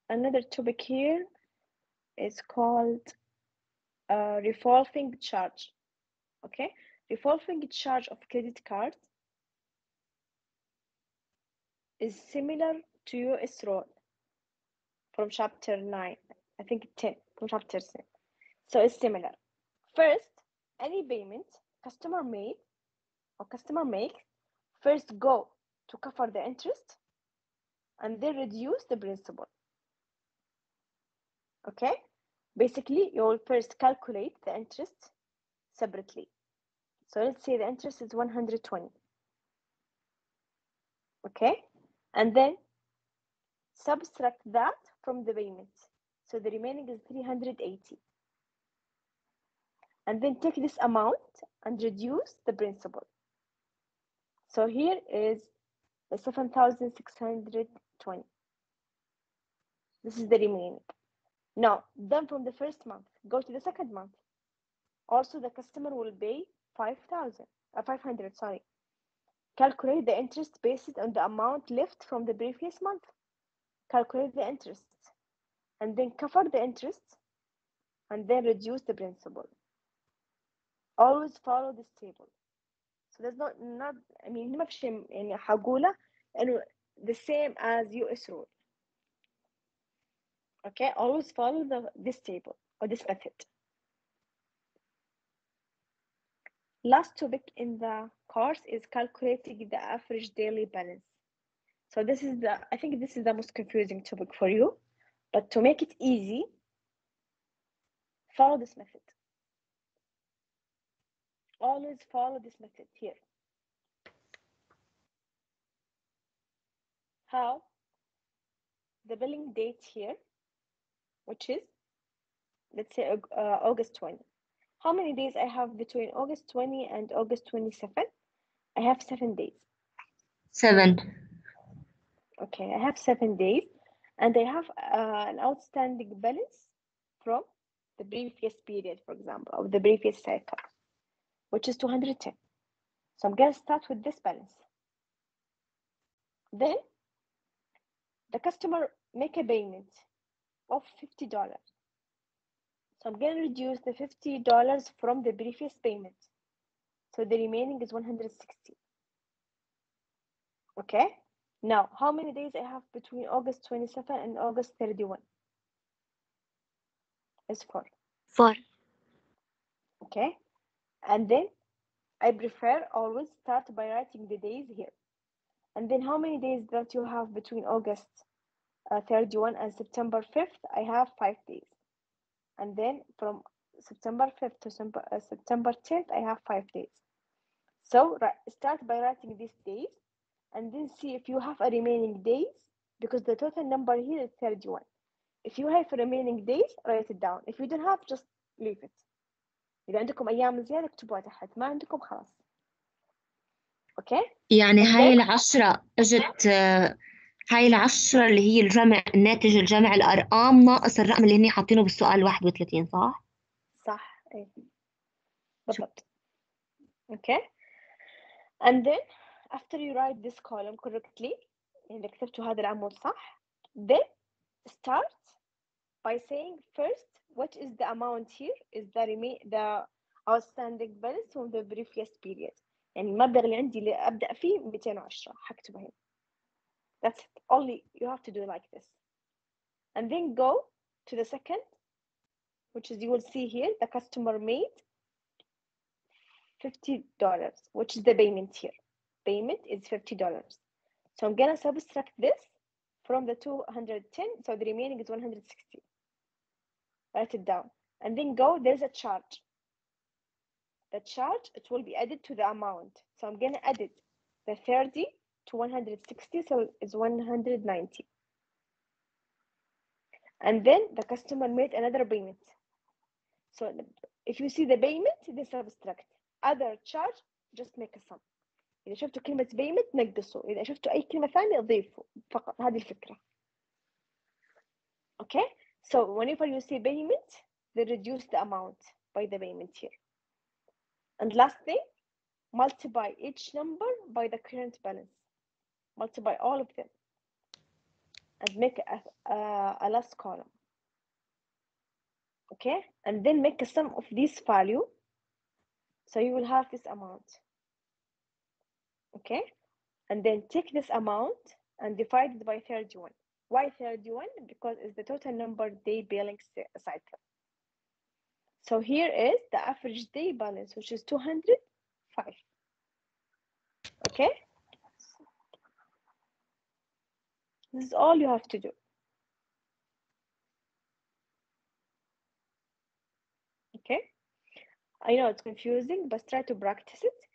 Another topic here is called revolving charge. Okay. Revolving charge of credit card is similar to US rule from chapter 9, I think 10, from chapter 10. So it's similar. First, any payment customer made or customer makes first go to cover the interest and then reduce the principal. Okay. Basically, you will first calculate the interest separately. So let's say the interest is 120. Okay. And then subtract that from the payment. So the remaining is 380. And then take this amount and reduce the principal. So here is 7,620. This is the remaining. Now, then from the first month, go to the second month. Also, the customer will pay 500, sorry. Calculate the interest based on the amount left from the previous month. Calculate the interest and then cover the interest and then reduce the principal. Always follow this table. So there's not I mean ما في شيء يعني حقوله إنه the same as US rule. Okay, always follow this table or this method. Last topic in the course is calculating the average daily balance. So I think this is the most confusing topic for you, but to make it easy, follow this method. Always follow this method here. How? The billing date here, which is, let's say, August 20. How many days I have between August 20 and August 27? I have 7 days. 7. Okay, I have 7 days, and I have an outstanding balance from the previous period, for example, of the previous cycle, which is 210. So I'm going to start with this balance. Then the customer make a payment of $50. So I'm going to reduce the $50 from the previous payment. So the remaining is 160. Okay. Now, how many days I have between August 27 and August 31? It's 4. 4. Okay. And then I prefer always start by writing the days here. And then how many days that you have between August 31 and September 5th? I have 5 days. And then from September 5th to September 10th, I have 5 days. So start by writing these days and then see if you have a remaining days, because the total number here is 31. If you have remaining days, write it down. If you don't have, just leave it. إذا عندكم أيام زيادة اكتبوها تحت، ما عندكم خلاص. Okay. يعني هاي العشرة اجت هاي العشرة اللي هي الجمع الناتج الجمع الأرقام ناقص الرقم اللي هني حاطينه بالسؤال 31 صح؟ صح ايه بالضبط. Okay. and then after you write this column correctly إذا كتبتوا هذا العمود صح then start by saying first what is the amount here is the outstanding balance from the previous period يعني المبلغ اللي عندي اللي أبدأ فيه 210 حكتبه هنا. That's it. Only you have to do like this and then go to the second, which is you will see here the customer made $50, which is the payment here. Payment is $50. So I'm gonna subtract this from the 210, so the remaining is 160. Write it down and then go, there's a charge. The charge, it will be added to the amount. So I'm gonna add it, the 30 to 160, so it's 190. And then the customer made another payment. So if you see the payment, then subtract. Other charge, just make a sum. إذا شفتوا كلمة payment نقصوا، إذا شفتوا أي كلمة ثانية ضيفوا، فقط هذه الفكرة. Okay? So whenever you see payment, they reduce the amount by the payment here. And last thing, multiply each number by the current balance. Multiply all of them and make a last column. Okay? And then make a sum of this value. So you will have this amount. Okay? And then take this amount and divide it by 31. Why 31? Because it's the total number day billing cycle. So here is the average day balance, which is 205. Okay? This is all you have to do. Okay? I know it's confusing, but try to practice it.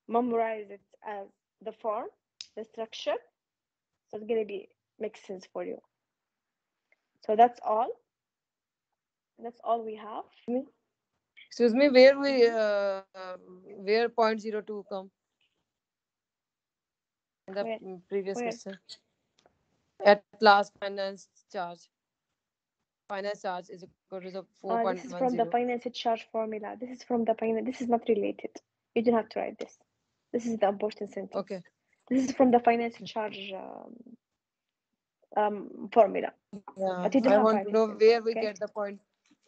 Memorize it as the form, the structure. So it's gonna make sense for you. So that's all. That's all we have. Excuse me, where 0.02 come? In the previous question. At last, finance charge. Finance charge is equal to 4.10. This is from the finance charge formula. This is from the finance. This is not related. You don't have to write this. This is the important sentence. Okay. This is from the finance charge formula. Yeah. But you don't I have want to know where we get the point.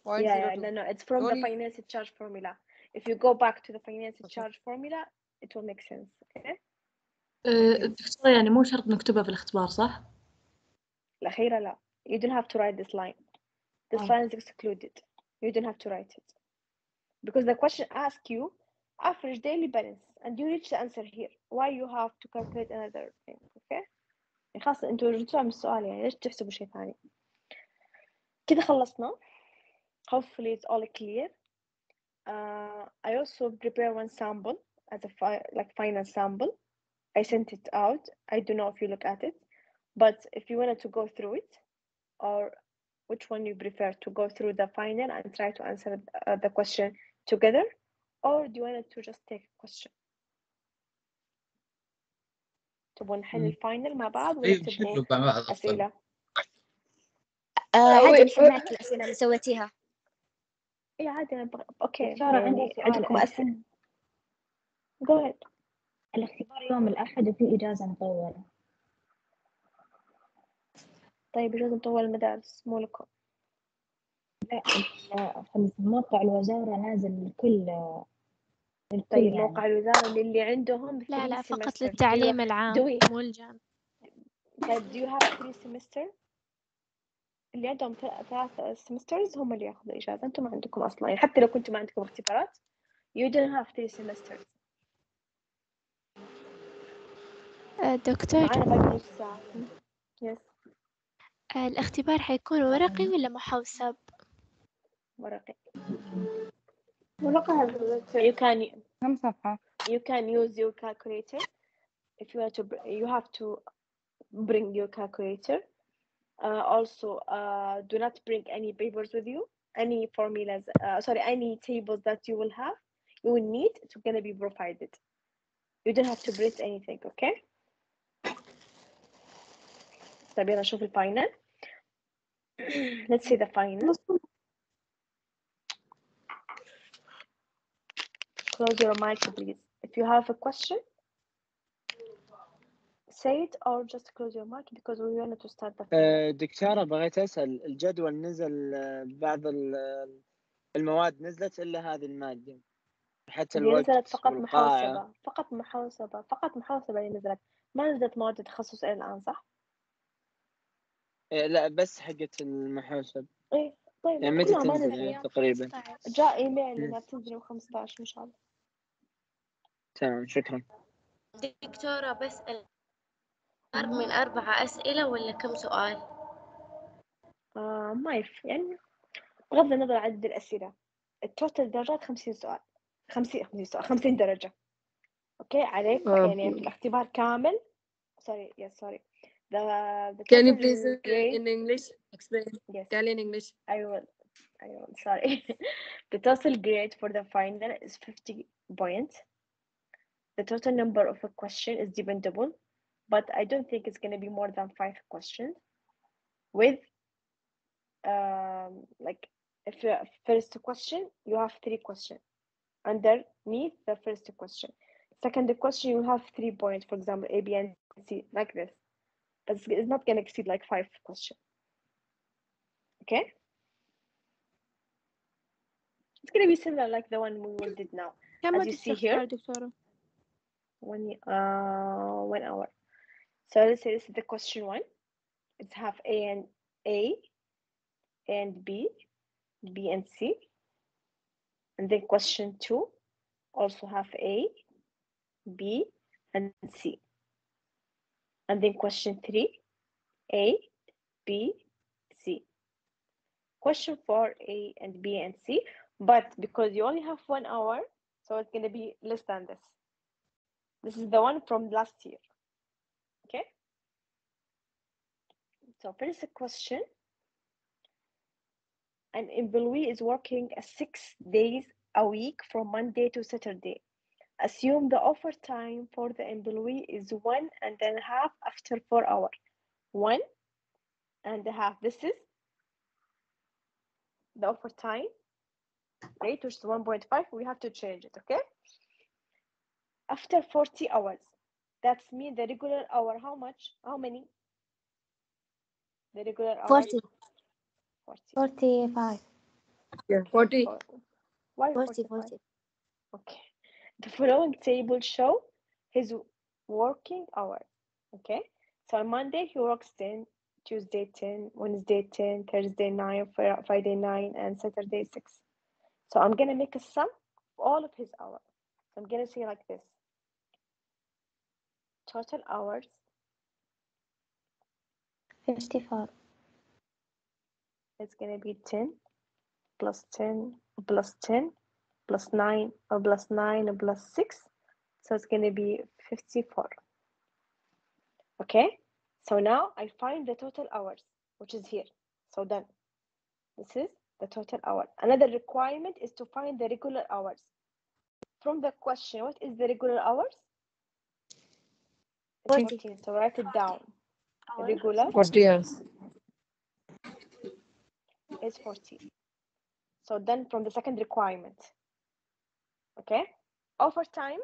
Yeah, no, it's from the finance charge formula. If you go back to the finance charge formula, it will make sense. Okay. دكتورة يعني مو شرط نكتبها في الاختبار صح؟ الأخيرة لا. You don't have to write this line. This line is excluded. You don't have to write it. Because the question asks you average daily balance and you reach the answer here. Why you have to calculate another thing, okay? خاصة انتوا رجعتوا من السؤال يعني ليش تحسبوا شيء ثاني؟ كده خلصنا. Hopefully it's all clear. I also prepare one sample as a final sample. I sent it out. I don't know if you look at it, but if you wanted to go through it, or which one you prefer, to go through the final and try to answer the question together, or do you want to just take a question? تبغى نحل الفاينل مع بعض ولا تبغوا أسئلة؟ عادي نحل الأسئلة اللي سويتيها. إيه عادي أوكي. دكتورة عندي سؤال. عندكم أسئلة؟ Go ahead. الاختبار يوم الأحد وفي إجازة مطولة. طيب إجازة مطولة المدارس مو لكم؟ لا في موقع الوزارة نازل الكل. طيب يعني. موقع الوزارة للي عندهم لا فقط للتعليم العام مو الجامعة. طيب do you have 3 semester؟ اللي عندهم 3 semesters هم اللي ياخذوا إجازة. أنتم ما عندكم أصلا يعني حتى لو كنتم ما عندكم اختبارات you don't have 3 semesters. دكتور معنا باقي نص ساعة. Yes. الاختبار حيكون ورقي ولا محوسب؟ ورقي. ورقي. كم صفحة؟ You can use your calculator. If you want to, you have to bring your calculator. Also, do not bring any papers with you. Any formulas, any tables that you will have, you will need. It's gonna be provided. You don't have to print anything, okay? طيب يلا نشوف الفاينل. Let's see the final. Close your mic, please. If you have a question, say it or just close your mic because we wanted to start the video. دكتورة بغيت أسأل الجدول نزل بعض المواد نزلت إلا هذه المادة حتى اللي نزلت الوقت فقط والقاعة محاسبة فقط محاسبة اللي نزلت، ما نزلت مواد التخصص إلى الآن صح؟ لا بس حقت المحاسب. إيه طيب يعني متى كلها ما تنزل نزل يعني تقريبا؟ جاء إيميل إنها بتنزل يوم 15 إن شاء الله. تمام شكرا. دكتورة بسأل من 4 أسئلة ولا كم سؤال؟ ما يف يعني بغض النظر عن عدد الأسئلة، التوتال درجات 50 سؤال، 50 درجة. أوكي عليك يعني في الاختبار كامل. Sorry. The Can you total please grade. in English explain? Yes. Tell in English. I will. Sorry. The total grade for the final is 50 points. The total number of a question is dependable, but I don't think it's going to be more than 5 questions. With like if you first question, you have 3 questions underneath the first question. Second question, you have 3 points, for example, A, B, and C, like this. But it's not going to exceed like 5 questions. Okay? It's going to be similar like the one we did now. As you see here, 1 hour. So let's say this is the question 1. It's have A and B, B and C. And then question 2 also have A, B, and C. And then question 3, A, B, C. Question 4, A and B and C. But because you only have 1 hour, so it's going to be less than this. This is the one from last year. Okay? So first question. An employee is working 6 days a week from Monday to Saturday. Assume the offer time for the employee is 1.5 after 4 hours. 1.5. This is the offer time rate, which is 1.5. We have to change it, okay? After 40 hours, that's mean the regular hour. How much? How many? The regular hour. 45. Yeah, 40. Why 40? Okay. The following table show his working hours. Okay. So on Monday he works 10, Tuesday 10, Wednesday 10, Thursday 9, Friday 9, and Saturday 6. So I'm gonna make a sum of all of his hours. So I'm gonna say like this. Total hours 54. It's gonna be 10 plus 10 plus 10 plus 9 or plus 9 or plus 6. So it's gonna be 54. Okay, so now I find the total hours, which is here. So done. This is the total hour. Another requirement is to find the regular hours. From the question, what is the regular hours? 14. So write it down. Regular 40 hours. is 40. So then from the second requirement. Okay, overtime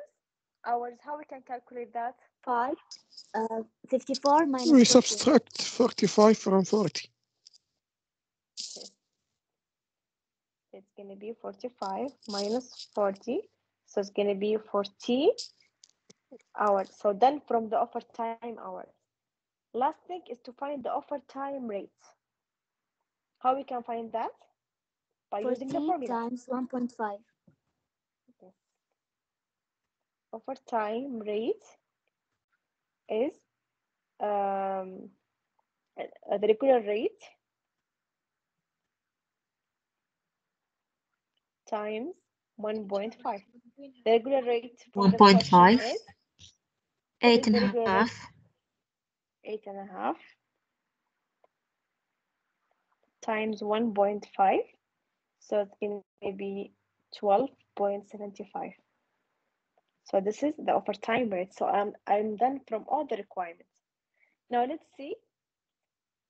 hours, how we can calculate that? 54 minus We 40. subtract 45 from 40. Okay. It's going to be 45 minus 40. So it's going to be 40 hours. So then from the overtime hours. Last thing is to find the overtime rate. How we can find that? By using the formula. Times 1.5. Yes. Overtime rate is the regular rate times 1.5. The regular rate from the question is 8.5. 8.5 times 1.5. So it's going to be 12.75. So this is the overtime rate. So I'm done from all the requirements. Now let's see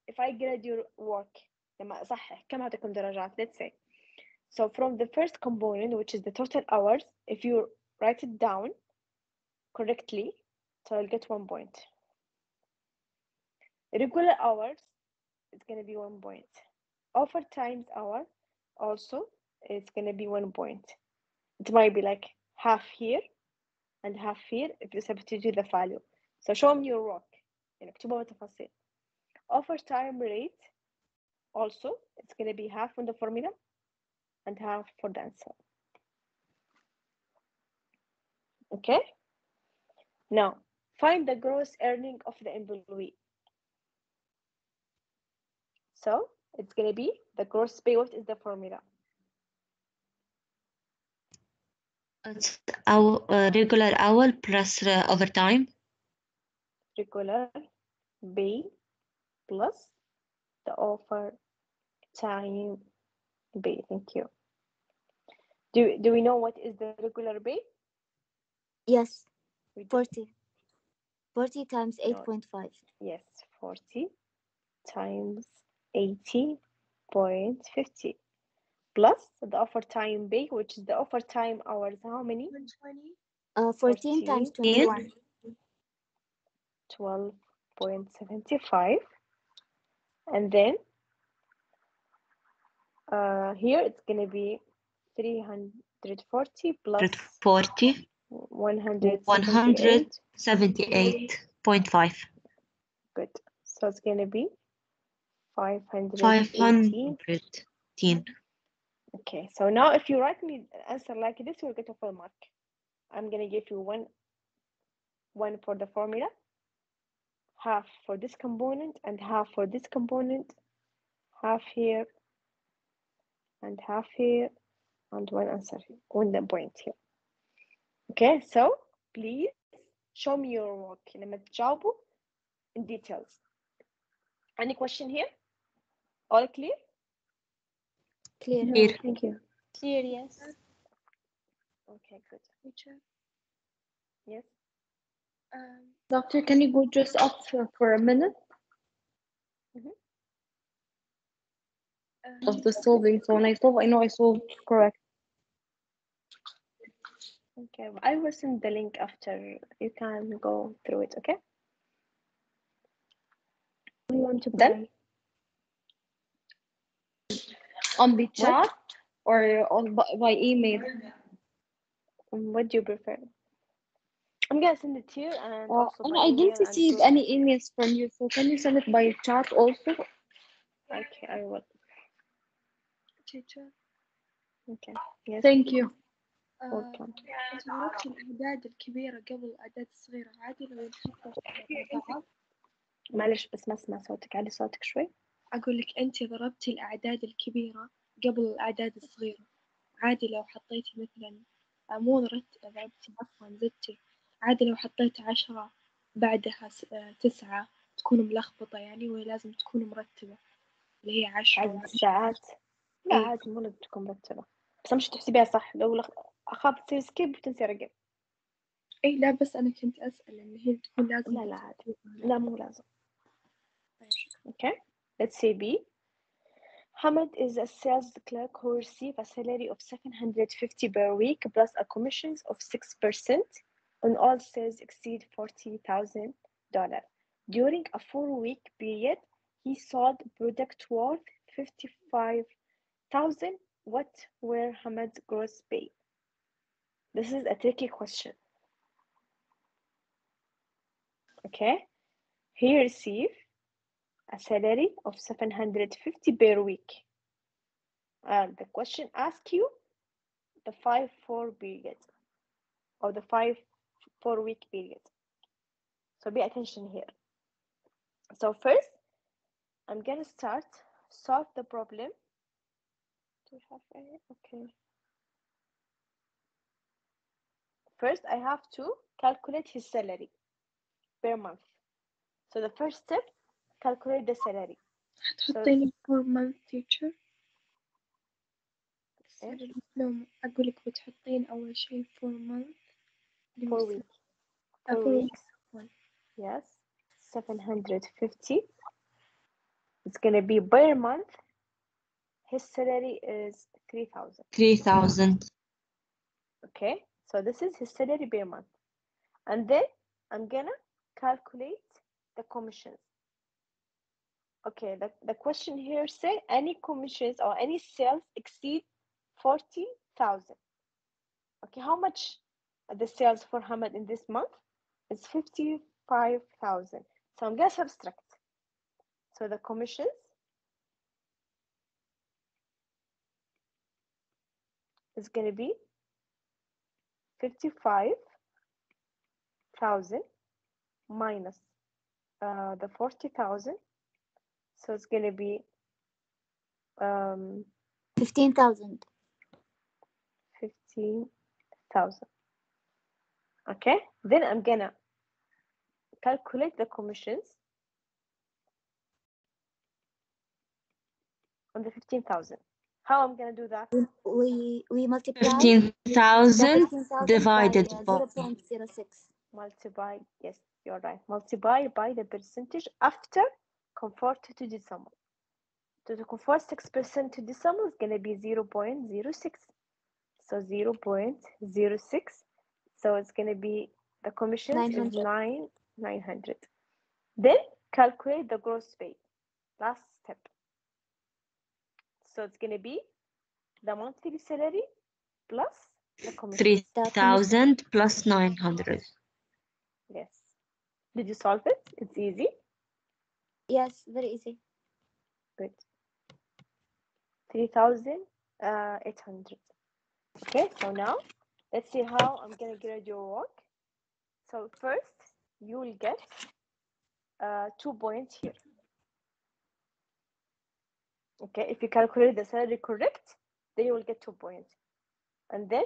if I grade your work. لما أصحح كم هتكون درجات? Let's say. So from the first component, which is the total hours, if you write it down correctly, so I'll get 1 point. Regular hours, it's going to be 1 point. Overtime hour, also, it's going to be 1 point. It might be like half here and half here if you substitute the value. So show me your work. يعني اكتبوها بالتفاصيل. Overtime rate, also, it's going to be half on the formula and half for the answer. Okay? Now, find the gross earning of the employee. So, it's going to be the gross pay. What is the formula? It's our regular hour plus overtime. Regular pay plus the overtime pay. Thank you. Do we know what is the regular pay? Yes, 40. 40 times 8.5. Yes, 40 times 80.50 plus the overtime pay, which is the overtime hours. How many? 14 times 21. 12.75. And then here it's going to be 340 plus 40. 178.5. Good. So it's going to be 518. 518. Okay, so now if you write me an answer like this, you'll get a full mark. I'm going to give you one for the formula, half for this component, and half for this component, half here, and half here, and one answer here, one point here. Okay, so please show me your work لما تجاوبوا in details. Any question here? All clear? Clear. No, thank you. Clear, yes. Okay, good. Teacher? Yes? Doctor, can you go just up for a minute? Of the solving. So when I solve, I know I solved correct. Okay, I will send the link after. You can go through it, okay? We want to Done? On the chat or on by email? What do you prefer? I'm gonna send it to you and also by I email didn't receive and any emails from you, so can you send it by chat also? Okay, I will. Teacher. Okay. Yes. Thank you. Welcome. إذا ضربت الأعداد الكبيرة قبل الأعداد الصغيرة عادي لو ينحطوا مع بعض؟ معلش بس ما اسمع صوتك، علي صوتك شوي. أقول لك أنت ضربتي الأعداد الكبيرة قبل الأعداد الصغيرة، عادي لو حطيتي مثلا مو ضربتي عفوا زدتي، عادي لو حطيت 10 بعدها 9 تكون ملخبطة يعني، ولازم تكون مرتبة اللي هي 10 عدد الساعات. لا إيه. عادي مو لازم تكون مرتبة، بس مش تحسبيها صح. لو أخاف تسوي سكيب وتنسي رقم. إيه لا بس أنا كنت أسأل إن هي تكون لازم. لا عادي، لا مو لازم. Okay, let's say B. Hamad is a sales clerk who receives a salary of $750 per week plus a commissions of 6% on all sales exceed $40,000. During a 4-week period, he sold product worth $55,000. What were Hamad's gross pay? This is a tricky question. Okay, he received a salary of $750 per week. And the question asks you the 5-4 period or the 4-week period. So pay attention here. So first, I'm gonna solve the problem. Do you have any? Okay. First, I have to calculate his salary per month. So the first step, calculate the salary. تحطيني per month teacher. لو أقول لك بتحطين أول شيء for month. 4 weeks. 4 weeks. Yes. 750. It's gonna be per month. His salary is 3,000. 3,000. Okay. So this is his salary per month. And then I'm gonna calculate the commissions. Okay, the question here say any commissions or any sales exceed 40,000. Okay, how much the sales for Hamad in this month is 55,000. So I'm gonna subtract. So the commissions is gonna be 55,000 minus the 40,000. So it's gonna be 15,000. 15,000. Okay, then I'm gonna calculate the commissions on the 15,000. How I'm gonna do that? We multiply 15,000 divided by 0.06. Multiply, yes, you're right. Multiply by the percentage after convert to decimal. So to convert 6% to decimal is gonna be 0.06. So 0.06. So it's gonna be the commissions is 900. Then calculate the gross pay. Last step. So it's gonna be the monthly salary plus the commission. 3,000 plus 900. Yes. Did you solve it? It's easy. Yes, very easy. Good. 3,800. Okay, so now let's see how I'm gonna grade your work. So first you will get 2 points here. Okay, if you calculate the salary correct, then you will get 2 points. And then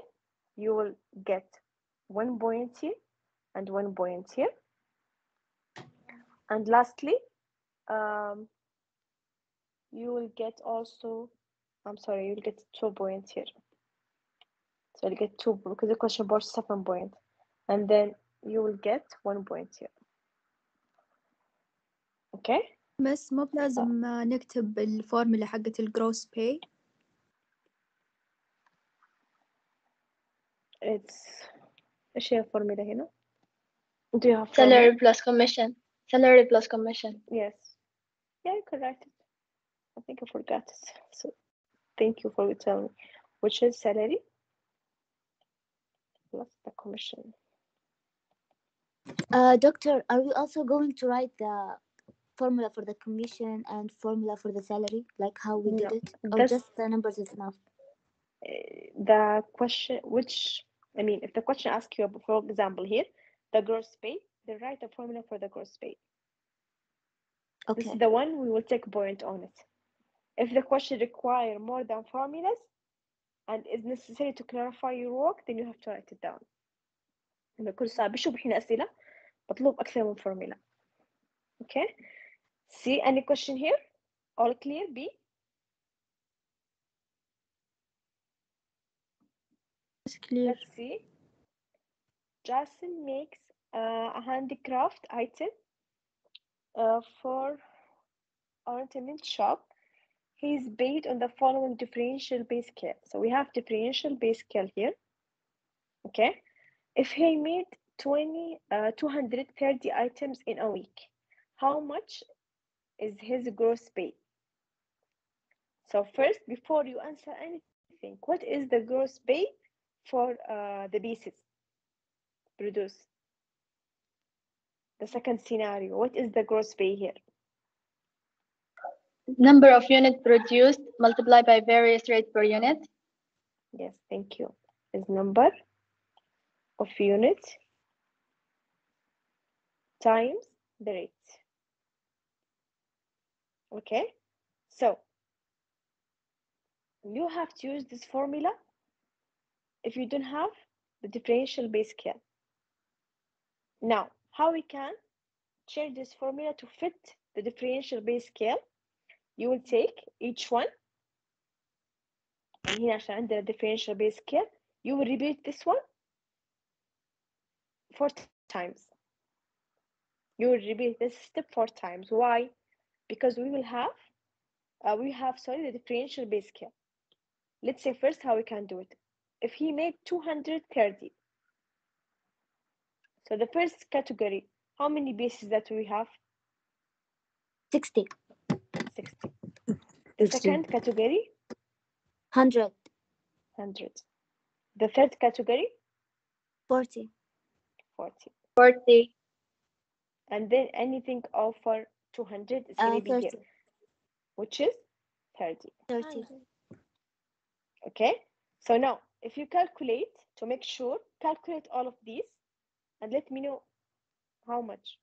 you will get 1 point here and 1 point here. And lastly, you will get also, you'll get 2 points here. So you'll get 2 because the question about 7 points. And then you will get 1 point here. Okay. بس مو بلازم نكتب الفورمولا حقت الجروس باي. ايش هي الفورمولا هنا؟ Do you have salary plus commission. Salary plus commission. Yes. Yeah, you could write it. I think I forgot it. So thank you for telling me. Which is salary plus the commission. Doctor, are we also going to write the formula for the commission and formula for the salary, like how we did it? Or just the numbers is enough? The question, if the question asks you, for example, here, the gross pay, then write the formula for the gross pay. Okay. This is the one we will take point on it. If the question requires more than formulas and is necessary to clarify your work, then you have to write it down. لما يكون صعب بشوف الحين أسئلة مطلوب أكثر من formula. Okay. See any question here? All clear? B? It's clear. Let's see. Jason makes a handicraft item for ornament shop. He's paid on the following differential pay scale. So we have differential pay scale here. Okay. If he made 230 items in a week, how much is his gross pay? So first, before you answer anything, what is the gross pay for the pieces produced? The second scenario, what is the gross pay here? Number of units produced multiplied by various rate per unit. Yes, thank you. Is number of units times the rate. Okay, so you have to use this formula if you don't have the differential pay scale. Now, how we can change this formula to fit the differential pay scale? You will take each one, and here عشان عندنا differential pay scale, you will repeat this one 4 times. You will repeat this step 4 times. Why? Because we have the differential pay scale. Let's say first how we can do it. If he made 230, so the first category, how many pieces that we have? 60. The second category? 100. 100. The third category? 40. 40. 40. And then anything over 200 is going to be 30. here, which is 30. 30. Okay, so now if you calculate, to make sure, calculate all of these and let me know how much.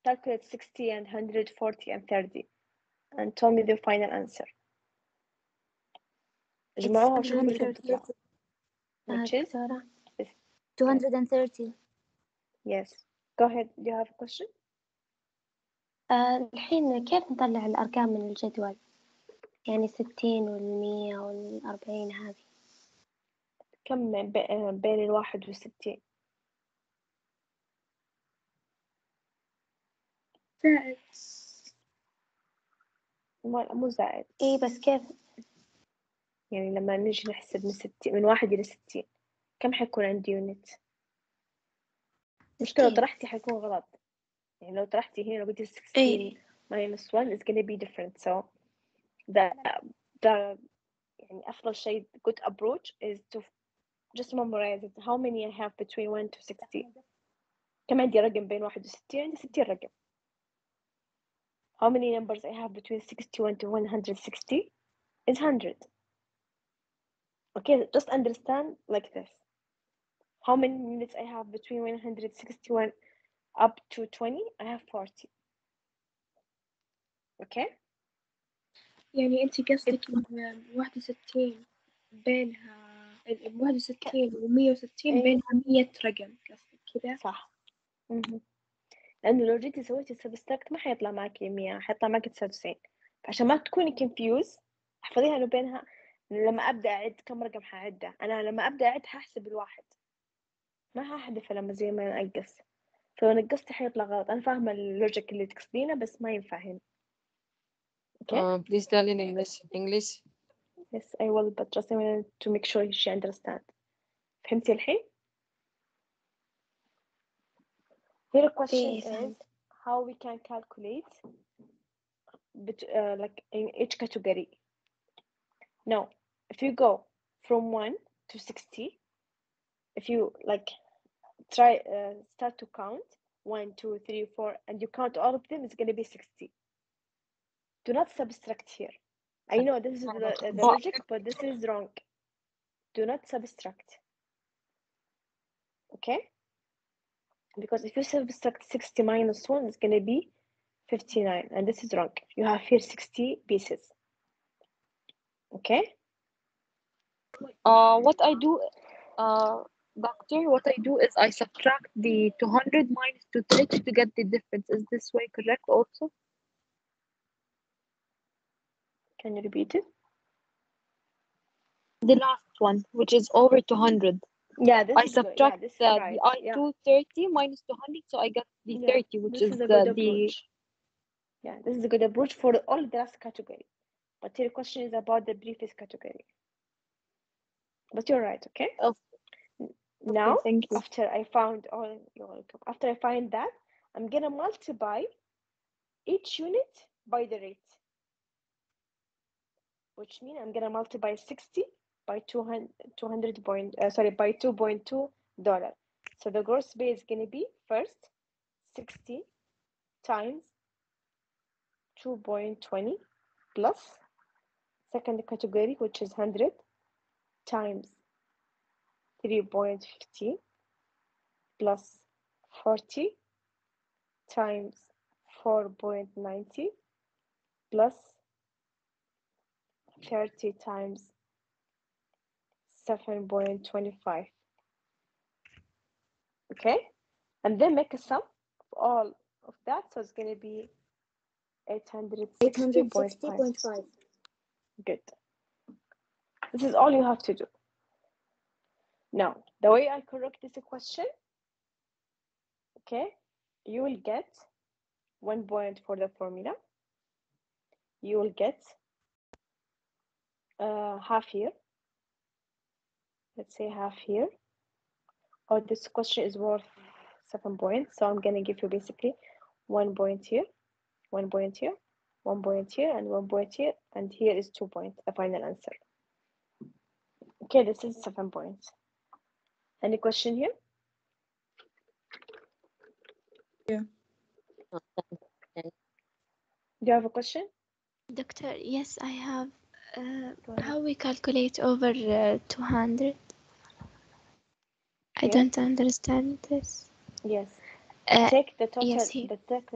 Calculate 60 and 140 and 30 and tell me the final answer. اجمعوها وشوفوا كم تطلع. Which is 230. Yes. Go ahead. Do you have a question? الحين كيف نطلع الأرقام من الجدول؟ يعني 60 وال100 وال40 هذه. كم بين 61؟ زائد. مو زائد. إيه بس كيف؟ يعني لما نجي نحسب من 1 إلى 60 كم حيكون عندي يونت؟ مشكلة لو طرحتي حيكون غلط. يعني لو طرحتي هنا لو قلتي 16 minus 1 is gonna be different. So the يعني أفضل شيء good approach is to just memorize it. How many I have between 1 to 60? كم عندي رقم بين 1 و 60؟ عندي 60 رقم. How many numbers I have between 61 to 160? Is 100. Okay, just understand like this. How many units I have between 161 up to 20? I have 40. Okay? يعني أنت قصدك إن 61 بينها 61 و160 بينها 100 رقم قصدك كذا؟ صح. لأنه لو جيتي سويتي سبستراكت ما حيطلع معك 100 حيطلع معك 99. عشان ما تكوني confused احفظيها إنه بينها لما أبدأ أعد كم رقم حعده. أنا لما أبدأ أعد ححسب الواحد ما هحذفه لما زي ما أنقص. فلو نقصتي حيطلع غلط. أنا فاهمة اللوجيك اللي تقصدينه بس ما ينفع هنا. Okay? Please tell in English. English. Yes, I will, but just I wanted to make sure she understand. فهمتي الحين؟ Here the question is how we can calculate like in each category. Now, if you go from 1 to 60, if you like try start to count 1, 2, 3, 4, and you count all of them, it's going to be 60. Do not subtract here. I know this is the logic, but this is wrong. Do not subtract. Okay? Because if you subtract 60 minus 1, it's going to be 59, and this is wrong. You have here 60 pieces. Okay? What I do, doctor, what I do is I subtract the 200 minus 230 to get the difference. Is this way correct also? Can you repeat it? The last one, which is over 200. Yeah, this I is subtract good. Yeah, this is right. the I230 minus 200, so I get the 30, which this is a good the approach. Yeah, this is a good approach for all the last category. But your question is about the previous category. But you're right, okay? Now, thank you. after I found all, you're welcome. After I find that, I'm gonna multiply each unit by the rate, which means I'm gonna multiply 60 by 200 point. By $2.2. So the gross pay is gonna be first 60 times 2.20 plus second category, which is 100 times 3.50 plus 40 times 4.90 plus 30 times 7.25. Okay, and then make a sum of all of that, so it's going to be 860.5. Good. This is all you have to do. Now, the way I correct this question, okay, you will get 1 point for the formula. You will get half here. Let's say half here. Oh, this question is worth 7 points, so I'm gonna give you basically 1 point here, 1 point here, 1 point here and 1 point here, and here is 2 points, the final answer. Okay, this is 7 points. Any question here? Yeah. Do you have a question? Doctor, yes, I have. How we calculate over 200? I Yes. don't understand this. Yes. Uh, Take the total. yes, he- Take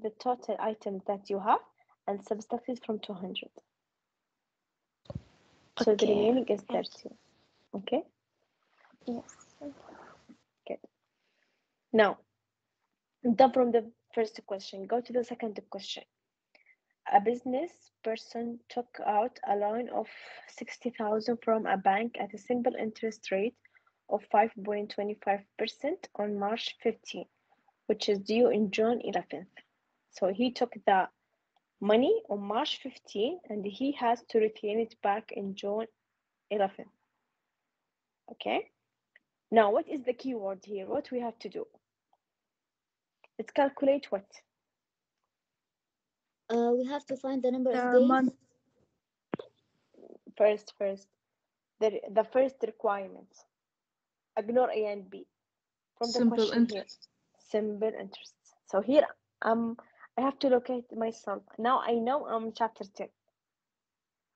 the total items that you have and subtract it from 200. So the Okay. remaining is 30. Okay. Yes. Good. Now, done from the first question. Go to the second question. A business person took out a loan of 60,000 from a bank at a simple interest rate of 5.25% on March 15, which is due in June 11th. So he took the money on March 15 and he has to retain it back in June 11th. Okay. Now, what is the keyword here? What we have to do? Let's calculate what? We have to find the number of The days. month. First, the first requirement. Ignore A and B. From the Simple question interest. here, simple interest. So here, I have to locate myself. Now I know I'm chapter 10.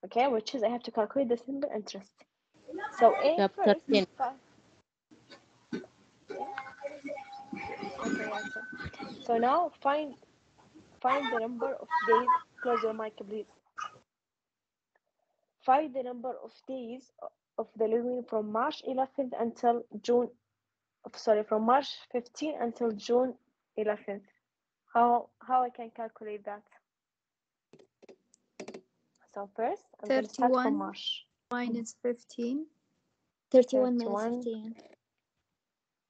Okay, which is I have to calculate the simple interest. So A Chapter first. 10. Okay, answer. So now find the number of days. Close your mic, please. Find the number of days of the loan from March 11th until June. Sorry, from March 15 until June 11th. How I can calculate that? So first, I'm going to start from 31 March. minus 15. 31 minus 31. 15.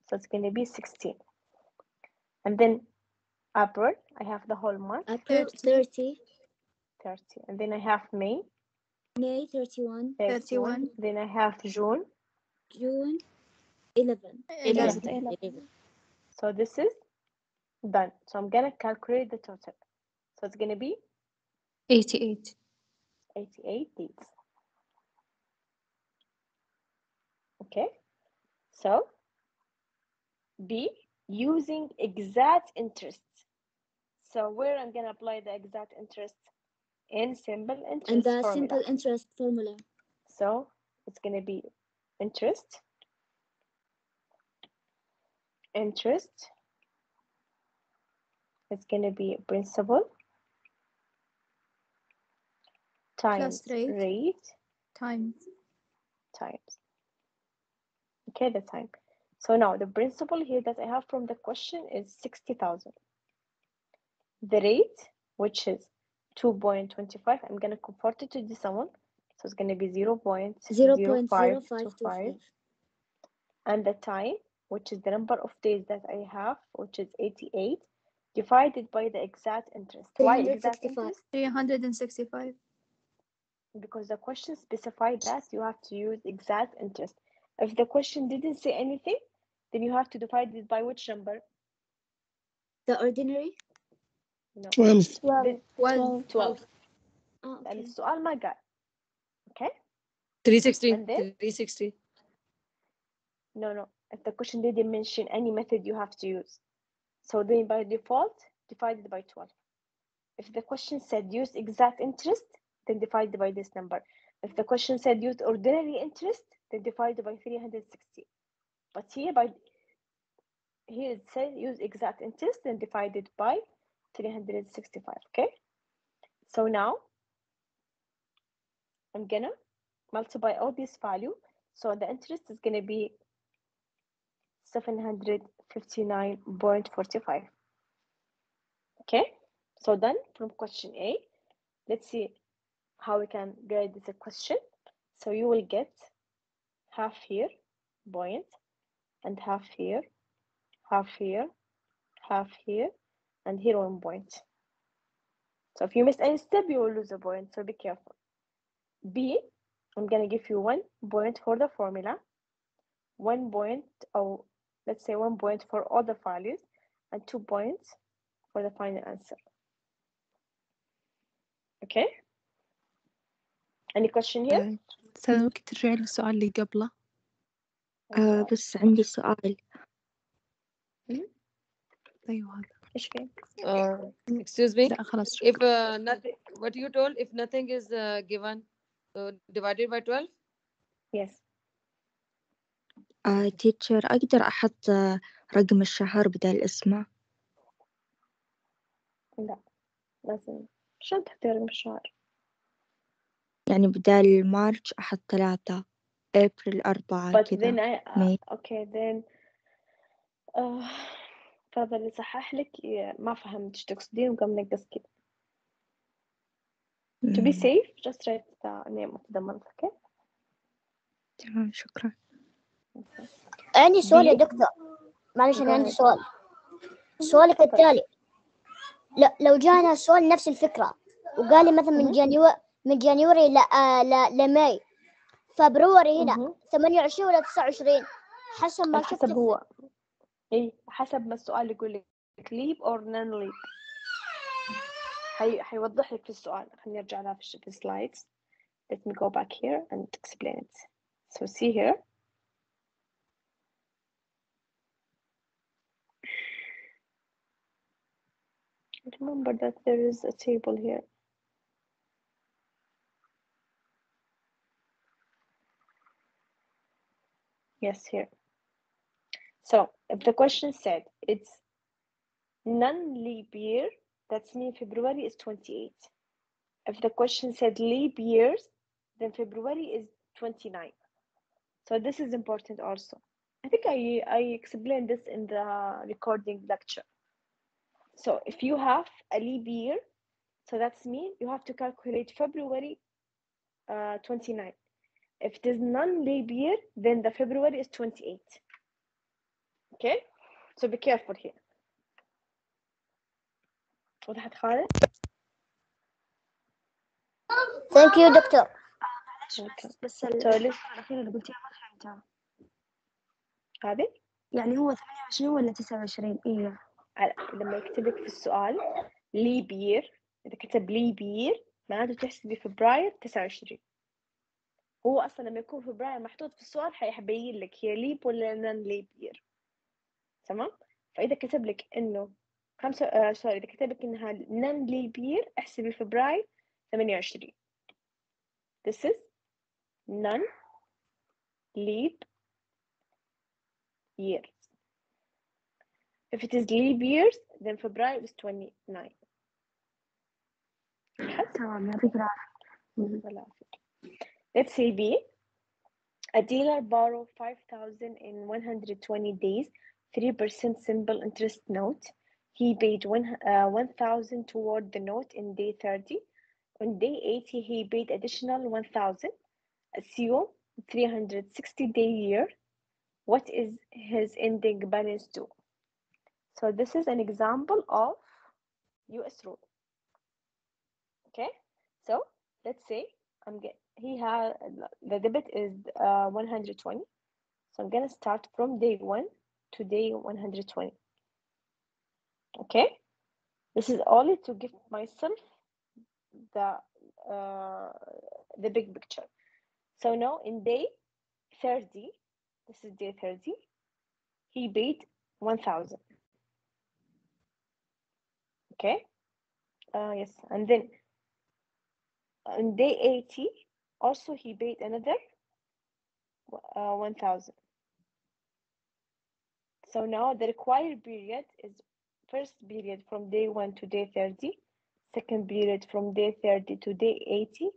So it's going to be 16. And then April, I have the whole month. April 30. 30. And then I have May. May 31. 31. Then I have June. June 11. 11. So this is done. So I'm going to calculate the total. So it's going to be 88. 88 days. Okay. So B, using exact interest. So where I'm going to apply the exact interest? In simple interest And the formula. simple interest formula. So it's going to be interest it's going to be principal times Plus rate. Times. Okay, the time. So now the principal here that I have from the question is 60,000. The rate, which is 2.25, I'm going to convert it to decimal. So it's going to be 0.0525. And the time, which is the number of days that I have, which is 88, divided by the exact interest. Why exact interest? 365. Because the question specified that you have to use exact interest. If the question didn't say anything, then you have to divide it by which number? The ordinary? No. 12. 12. Oh, okay. السؤال ما قال. Okay? 360. And then? 360. No. If the question didn't mention any method you have to use. So then by default, divide it by 12. If the question said use exact interest, then divide by this number. If the question said use ordinary interest, then divide by 360. But here it says use exact interest and divided by 365. Okay? So now I'm gonna multiply all these value. So the interest is gonna be 759.45. Okay? So then from question A, let's see how we can grade this question. So you will get half here, point, and half here, half here, half here, and here 1 point. So if you miss any step, you will lose a point, so be careful. B, I'm gonna give you 1 point for the formula, 1 point, or let's say 1 point for all the values, and 2 points for the final answer. Okay. Any question here? سلام ممكن ترجعي للسؤال اللي قبله؟ بس عندي سؤال. أيوة هذا. إيش فيه؟ Excuse me. لا خلاص If nothing, what you told, if nothing is given, so divided by 12. Yes. تيتشر أقدر أحط رقم الشهر بدل اسمه؟ لا لازم. شلون تحطي رقم الشهر؟ يعني بدل مارش أحط 3، أبريل 4 But كذا. then ماي. okay then فهذا اللي صحح لك ما فهمت ايش تقصدين وقام نقص كذا. To be safe just write the name of the month. Okay. تمام شكرا. عندي سؤال يا دكتور، معلش أنا عندي سؤال. سؤالك التالي، لو جانا سؤال نفس الفكرة وقال لي مثلا من جانيوري لماي، فبروري هنا 28 ولا 29 حسب ما شفت. حسب هو اي حسب ما السؤال يقول لك leap or non leap. حيوضح لك في السؤال. خليني ارجع لها في السلايدز. Let me go back here and explain it. So see here. Remember that there is a table here. Yes, here. So if the question said it's non-leap year, that means February is 28. If the question said leap years, then February is 29. So this is important also. I think I explained this in the recording lecture. So if you have a leap year, so that's mean you have to calculate February 29. If it is non-leap year, then the February is 28. Okay, so be careful here. وضحت خالد؟ Thank you دكتور. بس الأخيرة اللي قلتيها ما فهمتها. هذه؟ يعني هو 28 ولا 29؟ إيه. لما يكتب لك في السؤال leap year، إذا كتب leap year معناته تحسبي فبراير 29. هو أصلا لما يكون فبراير محطوط في السؤال حيبين لك هي leap ولا non leap year. تمام؟ فإذا كتب لك إنه إذا كتب لك إنها non leap year احسبي فبراير 28. This is non leap years. If it is leap years, then February is 29. تمام يعطيك العافية. Let's say B. A dealer borrowed 5,000 in 120 days, 3% simple interest note. He paid 1,000 toward the note in day 30. On day 80, he paid additional 1,000. Assume 360-day year. What is his ending balance due? So this is an example of US rule. Okay, so let's say the debit is 120. So I'm gonna start from day 1 to day 120. Okay, this is only to give myself the big picture. So now in day 30, this is day 30, he paid 1,000. Okay, yes, and then on day 80, also he paid another 1,000. So now the required period is first period from day 1 to day 30, second period from day 30 to day 80,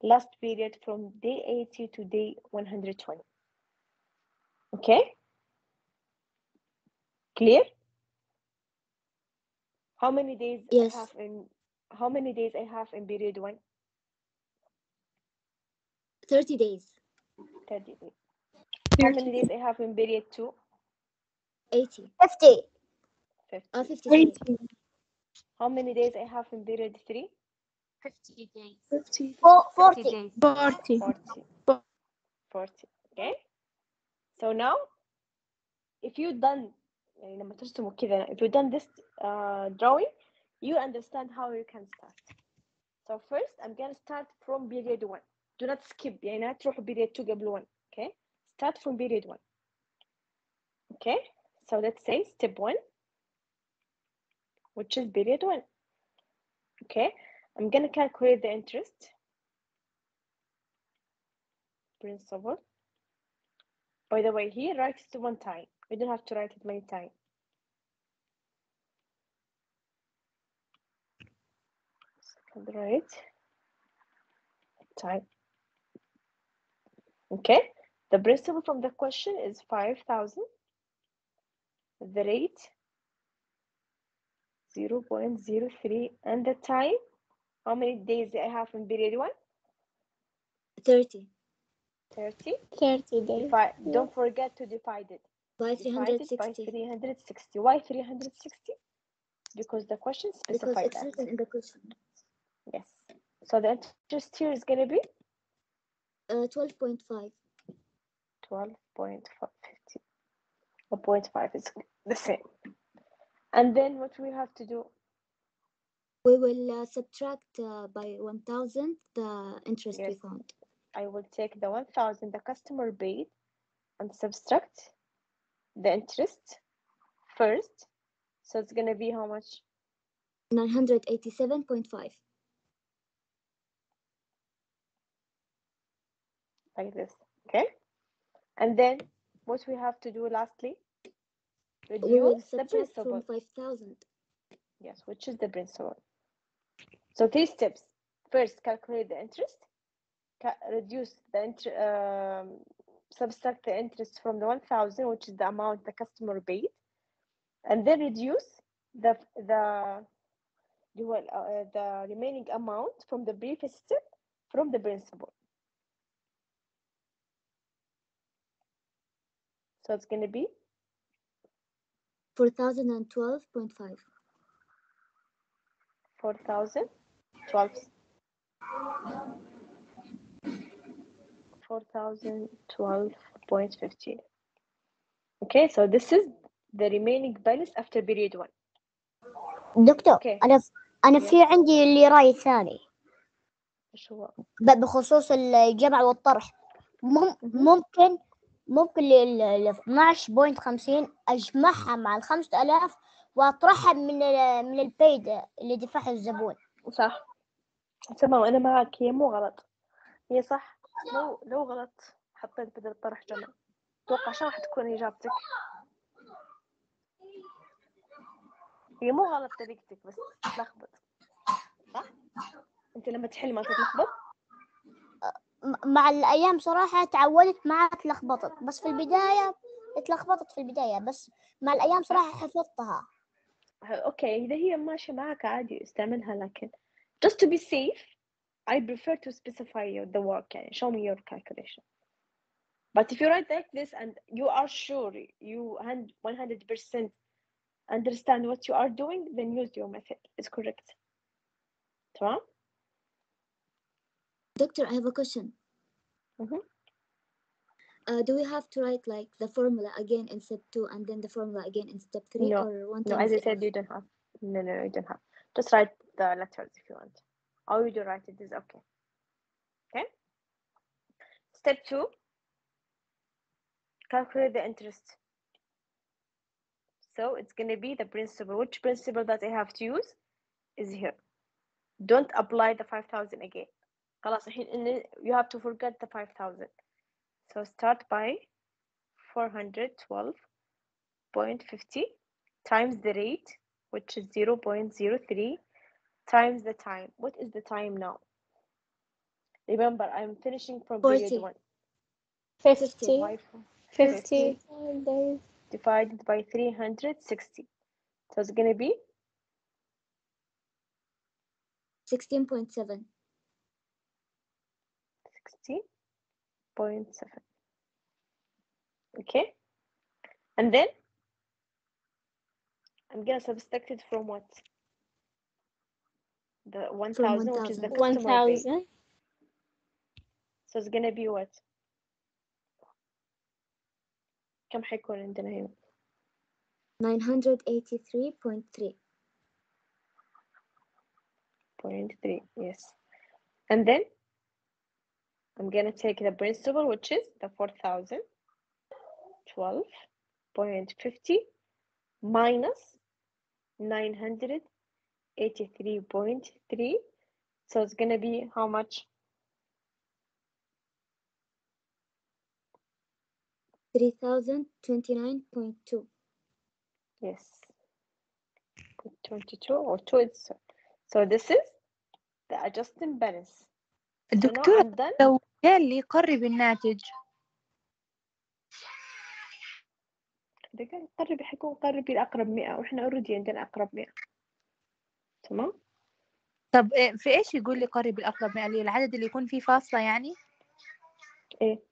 last period from day 80 to day 120. Okay? Clear? How many days Yes. how many days I have in period 1? 30 days. 30 days. How many days I have in period 2? 80. 50. 50. 50. How many days I have in period 3? 50 days. 40. 40. Okay? So now, if you done لما ترسموا كذا, if you done this drawing, you understand how you can start. So first I'm gonna start from period 1. Do not skip يعني لا تروح period 2 قبل 1. Okay, start from period 1. Okay, so let's say step 1, which is period 1. Okay, I'm gonna calculate the interest principal. By the way, here write it one time. You don't have to write it many times. Second, right time. Okay, the principal from the question is 5,000. The rate 0.03, and the time, how many days do I have in period 1? 30. 30. 30 days. Don't forget to divide it. By Divide it by 360. 360. Why 360? Because the question Because specified it's that. written in the question. Yes. So the interest here is going to be 12.5. 12.50. 0.5 is the same. And then what we have to do? We will subtract by 1,000 the interest we Yes. found. I will take the 1,000 the customer paid and subtract the interest first. So it's going to be how much? 987.5. Like this. Okay. And then what we have to do lastly? We will Reduce the subtract principal. from 5,000. Yes, which is the principal. So 3 steps. First, calculate the interest. Reduce the subtract the interest from the 1,000, which is the amount the customer paid, and then reduce the remaining amount from the previous step from the principal. So it's going to be 4,012.5. 4,012. 4,012.50. Okay, so this is the remaining balance after period 1. دكتور Okay. أنا في عندي اللي رأي ثاني ايش هو؟ بخصوص الجمع والطرح. ممكن ال 12.50 أجمعها مع 5,000 وأطرحها من البيد اللي دفعها الزبون. صح تمام، أنا معك، هي مو غلط، هي صح. لو غلط حطيت بدل الطرح جمع، أتوقع شو راح تكون إجابتك؟ هي مو غلط طريقتك، بس تلخبط، صح؟ أنت لما تحل ما تتلخبط؟ مع الأيام صراحة تعودت معها تلخبطت، بس في البداية اتلخبطت في البداية، بس مع الأيام صراحة حفظتها. أوكي، إذا هي ماشية معك عادي استعملها، لكن just to be safe I prefer to specify the work. يعني show me your calculation. But if you write like this and you are sure you 100% understand what you are doing, then use your method. It's correct. تمام? Doctor, I have a question. Do we have to write like the formula again in step 2 and then the formula again in step 3, No, or one no, time as I said, you don't have. No, you don't have. Just write the letters if you want. Or you do write it is okay. Okay? Step 2, calculate the interest. So it's going to be the principal. Which principal that I have to use is here. Don't apply the 5,000 again. خلاص الحين you have to forget the 5,000. So start by 412.50 times the rate, which is 0.03, times the time. What is the time now? Remember, I'm finishing from 40. period 1. 50. 50 days. divided by 360. So it's going to be 16.7. 16.7. Okay? And then I'm going to subtract it from what? The 1,000, which is the customer pay. 1,000. So it's going to be what? كم حيكون عندنا هنا؟ 983.3. 0.3. Yes. And then I'm gonna take the principal, which is the 4,012.50 minus 983.3. So it's gonna be how much? 3,029.2. Yes. 22 or 2. So this is the adjusting balance. So now دكتورة I'm done. لو قال لي قربي الناتج دقيقة قربي، حيكون قربي الأقرب 100 وإحنا أوريدي عندنا أقرب 100. تمام. طب في إيش يقول لي قربي الأقرب من العدد اللي يكون فيه فاصلة يعني؟ إيه،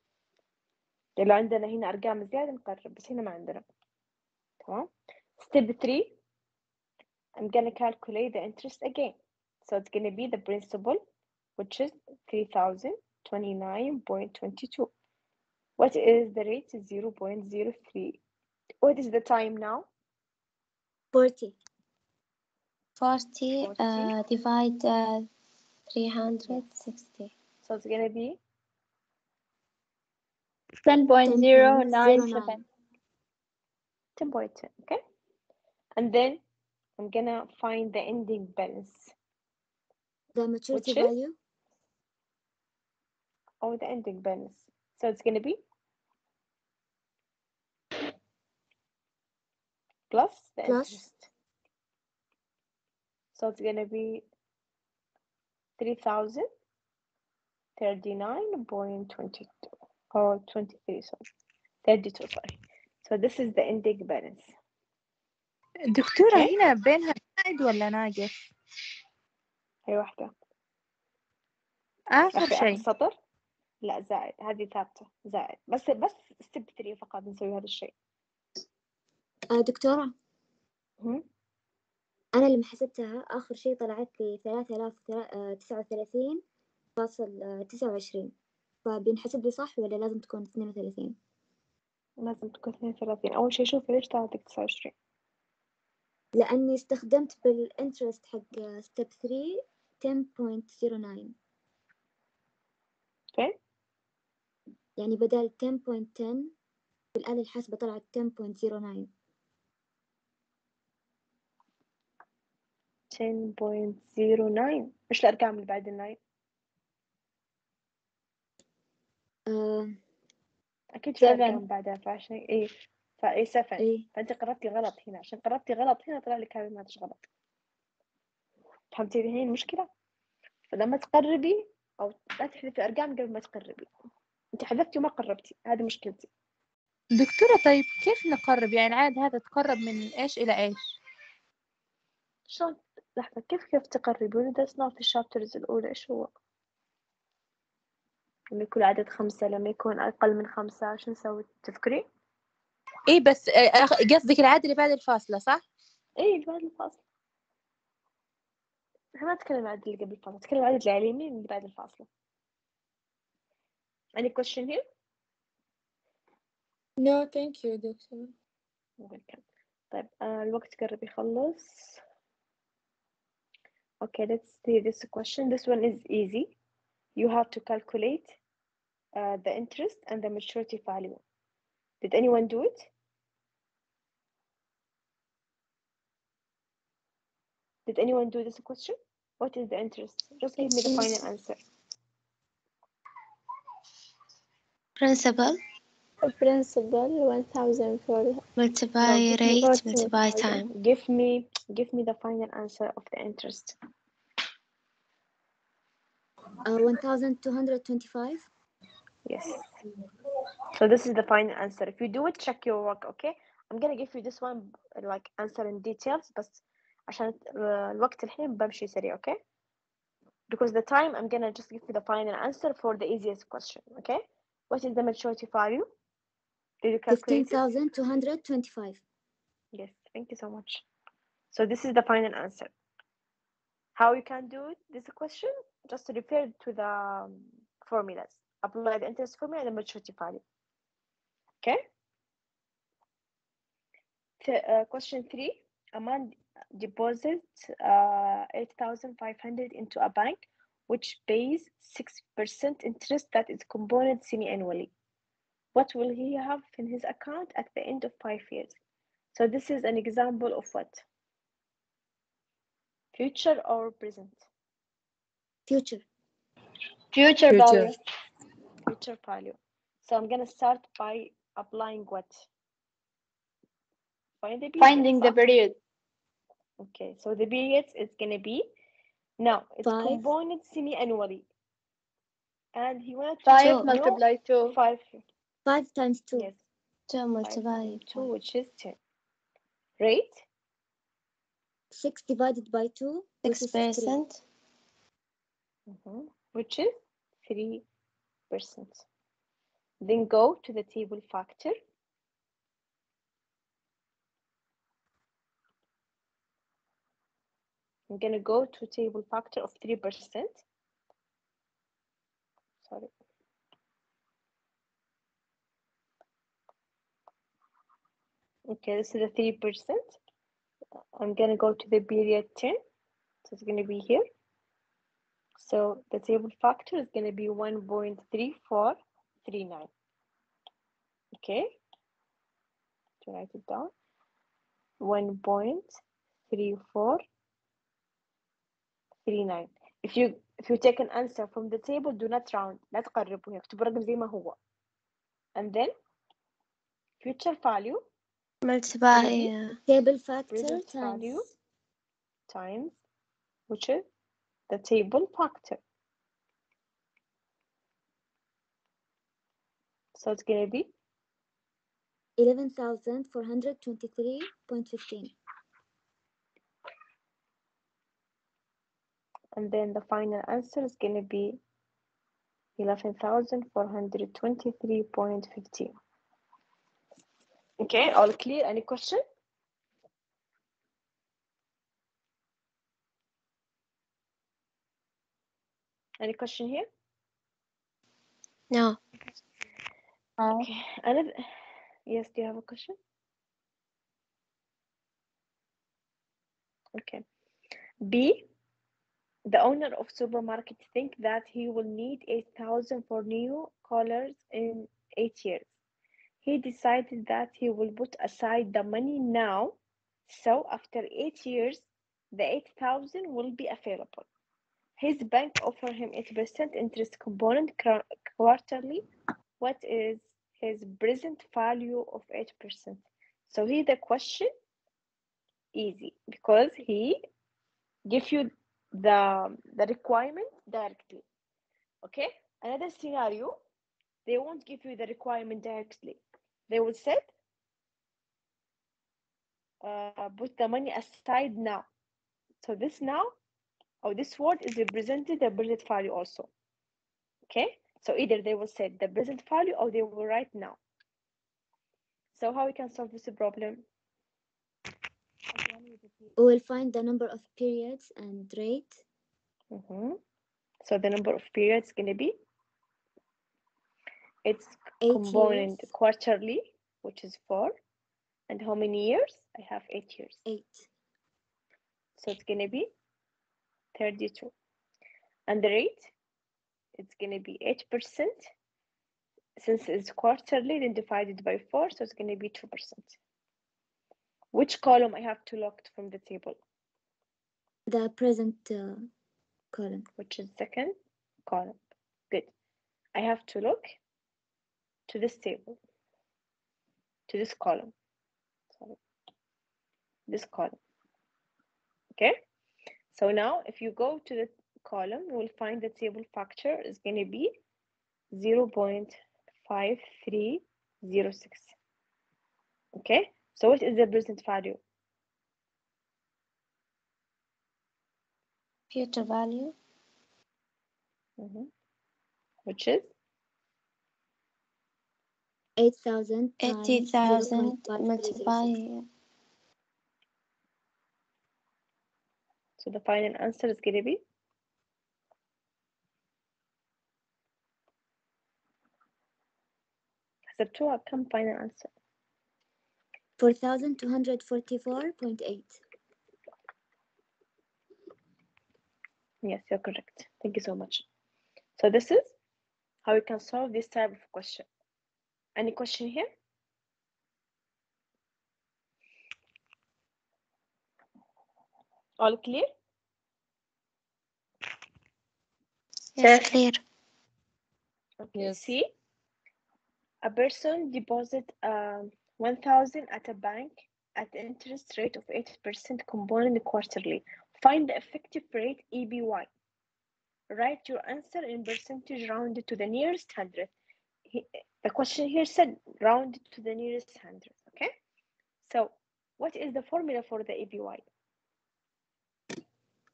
لو عندنا هنا أرقام زيادة نقرب، بس هنا ما عندنا. تمام. Step 3 I'm gonna calculate the interest again. So it's gonna be the principal, which is 3,029.22. What is the rate? 0.03. What is the time now? 40. 40 divide 360. So it's gonna be 10.097. 10.10. Okay. And then I'm gonna find the ending balance. The maturity which is, value? or the ending balance. So it's gonna be plus the interest. So it's gonna be 3,039.22 or 23, sorry, 32, sorry. So this is the ending balance. دكتورة هنا بينها زائد ولا ناقص؟ هي واحدة. آخر آخر شيء. سطر. لا زائد، هذه ثابتة زائد، بس ستيب 3 فقط نسوي هذا الشيء. دكتورة أنا لما حسبتها آخر شيء طلعت لي 3,039.29، فبينحسب لي صح ولا لازم تكون 32؟ لازم تكون 32. أول شيء شوفي ليش طلعتك 29. لأني استخدمت بالانترست حق ستيب 3 10.09. فين؟ يعني بدل 10.10 بالآلة الحاسبة طلعت 10.09. 10.09. إيش الأرقام اللي بعد الناين؟ أكيد في أرقام بعدها فعشان إيه فإيه 7. فأنت قربتي غلط هنا، عشان قربتي غلط هنا طلع لك هذا الناتج غلط. فهمتي هي المشكلة؟ فلما تقربي أو لا تحذفي أرقام قبل ما تقربي. أنت حذفتي وما قربتي، هذه مشكلتي. دكتورة طيب كيف نقرب؟ يعني العدد هذا تقرب من إيش إلى إيش؟ شلون؟ لحظة، كيف تقربي؟ ودرسناه في الشابترز الأولى. إيش هو؟ لما يكون عدد 5، لما يكون أقل من 5 شو نسوي؟ تفكري؟ إيه بس قصدك العدد اللي بعد الفاصلة صح؟ إيه اللي بعد الفاصلة. إحنا ما نتكلم عن العدد اللي قبل الفاصلة، نتكلم عن العدد اللي على اليمين اللي بعد الفاصلة. Any question here? No, thank you, doctor. Welcome. طيب الوقت قرب يخلص. Okay, let's see this question. This one is easy. You have to calculate the interest and the maturity value. Did anyone do it? Did anyone do this question? What is the interest? Just give me the final answer. Principal. Principal 1,000 for multiply rate multiply time. Give me the final answer of the interest. 1,225. Yes. So this is the final answer. If you do it, check your work. Okay. I'm gonna give you this one like answer in details, بس عشان الوقت الحين بمشي سريع. Okay. Because the time I'm gonna just give you the final answer for the easiest question. Okay. What is the maturity value? Did you calculate 15,225. Yes. Thank you so much. So this is the final answer. How you can do it, this question, just refer to the formulas. Apply the interest formula and the maturity value. Okay. Question 3. deposits 8,500 into a bank which pays 6% interest that is compounded semi-annually. What will he have in his account at the end of 5 years? So this is an example of what? Future or present? Future. Future value. Future value. So I'm gonna start by applying what? Finding the period. Okay, so the periods is gonna be, now it's 5. compounded semi-annually. And he wanted to 5 know multiplied 2. 5 times 2. Yes. 2 multiplied 2, which is 10. Rate? 6 divided by 2, which is 3. 6%. Which is 3%. Then go to the table factor. I'm gonna go to table factor of 3%. Sorry. Okay, this is the 3%. I'm gonna go to the period 10. So it's gonna be here. So the table factor is gonna be 1.3439. Okay, to write it down. 1.3439. If you take an answer from the table, do not round. لا تقربوا، اكتبوا الرقم زي ما هو. And then future value multiply table factor present times value times, which is the table factor. So it's gonna be 11,423.15. And then the final answer is gonna be 11,423.15. Okay, all clear? Any question? Any question here? No. Okay. Another. Yes, do you have a question? Okay. B. The owner of supermarket think that he will need 8,000 for new collars in 8 years. He decided that he will put aside the money now, so after 8 years, the 8,000 will be available. His bank offer him 8% interest component quarterly. What is his present value of 8%? So here the question, easy, because he give you the requirement directly. Okay, another scenario, they won't give you the requirement directly. They will say put the money aside now. So this now, or this word is represented the present value also. Okay, so either they will say the present value or they will write now. So how we can solve this problem? We will find the number of periods and rate. So the number of periods is going to be, it's 8 component years. quarterly, which is 4. And how many years? I have 8 years. 8. So it's going to be 32. And the rate, it's going to be 8%. Since it's quarterly, then divided by 4, so it's going to be 2%. Which column I have to look from the table? The present column. Which is second column. Good. I have to look to this table, to this column. Sorry. This column. Okay. So now if you go to the column, you will find the table factor is going to be 0.5306. Okay. So what is the present value? Future value. Which is 8,000 80,000 multiply. So the final answer is going to be حسبتوها كم final answer? 4,244.8. Yes, you're correct. Thank you so much. So this is how you can solve this type of question. Any question here? All clear? Yes, clear. Okay, Yes. see, a person deposit 1,000 at a bank at the interest rate of 8% compounded quarterly. Find the effective rate EBY. Write your answer in percentage rounded to the nearest hundred. The question here said rounded to the nearest hundred. Okay, so what is the formula for the EBY?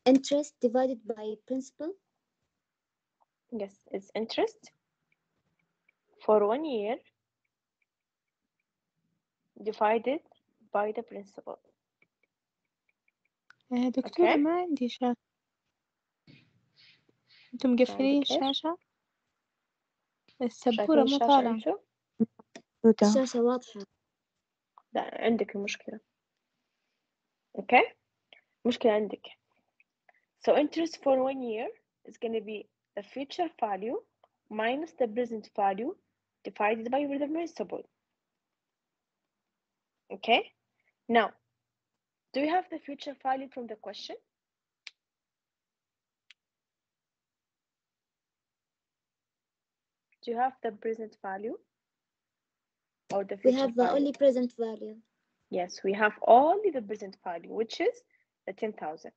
Interest divided by principal. Yes, it's interest for 1 year divided by the principal. دكتورة Okay. ما عندي شاشة. انتم مقفلين الشاشة؟ السبورة مو طالعة. الشاشة واضحة. لا عندك المشكلة. Okay. مشكلة عندك. So interest for 1 year is going to be the future value minus the present value divided by the principal. Okay. Now, do you have the future value from the question? Do you have the present value or the future We have value? only present value. Yes, we have only the present value, which is the 10,000.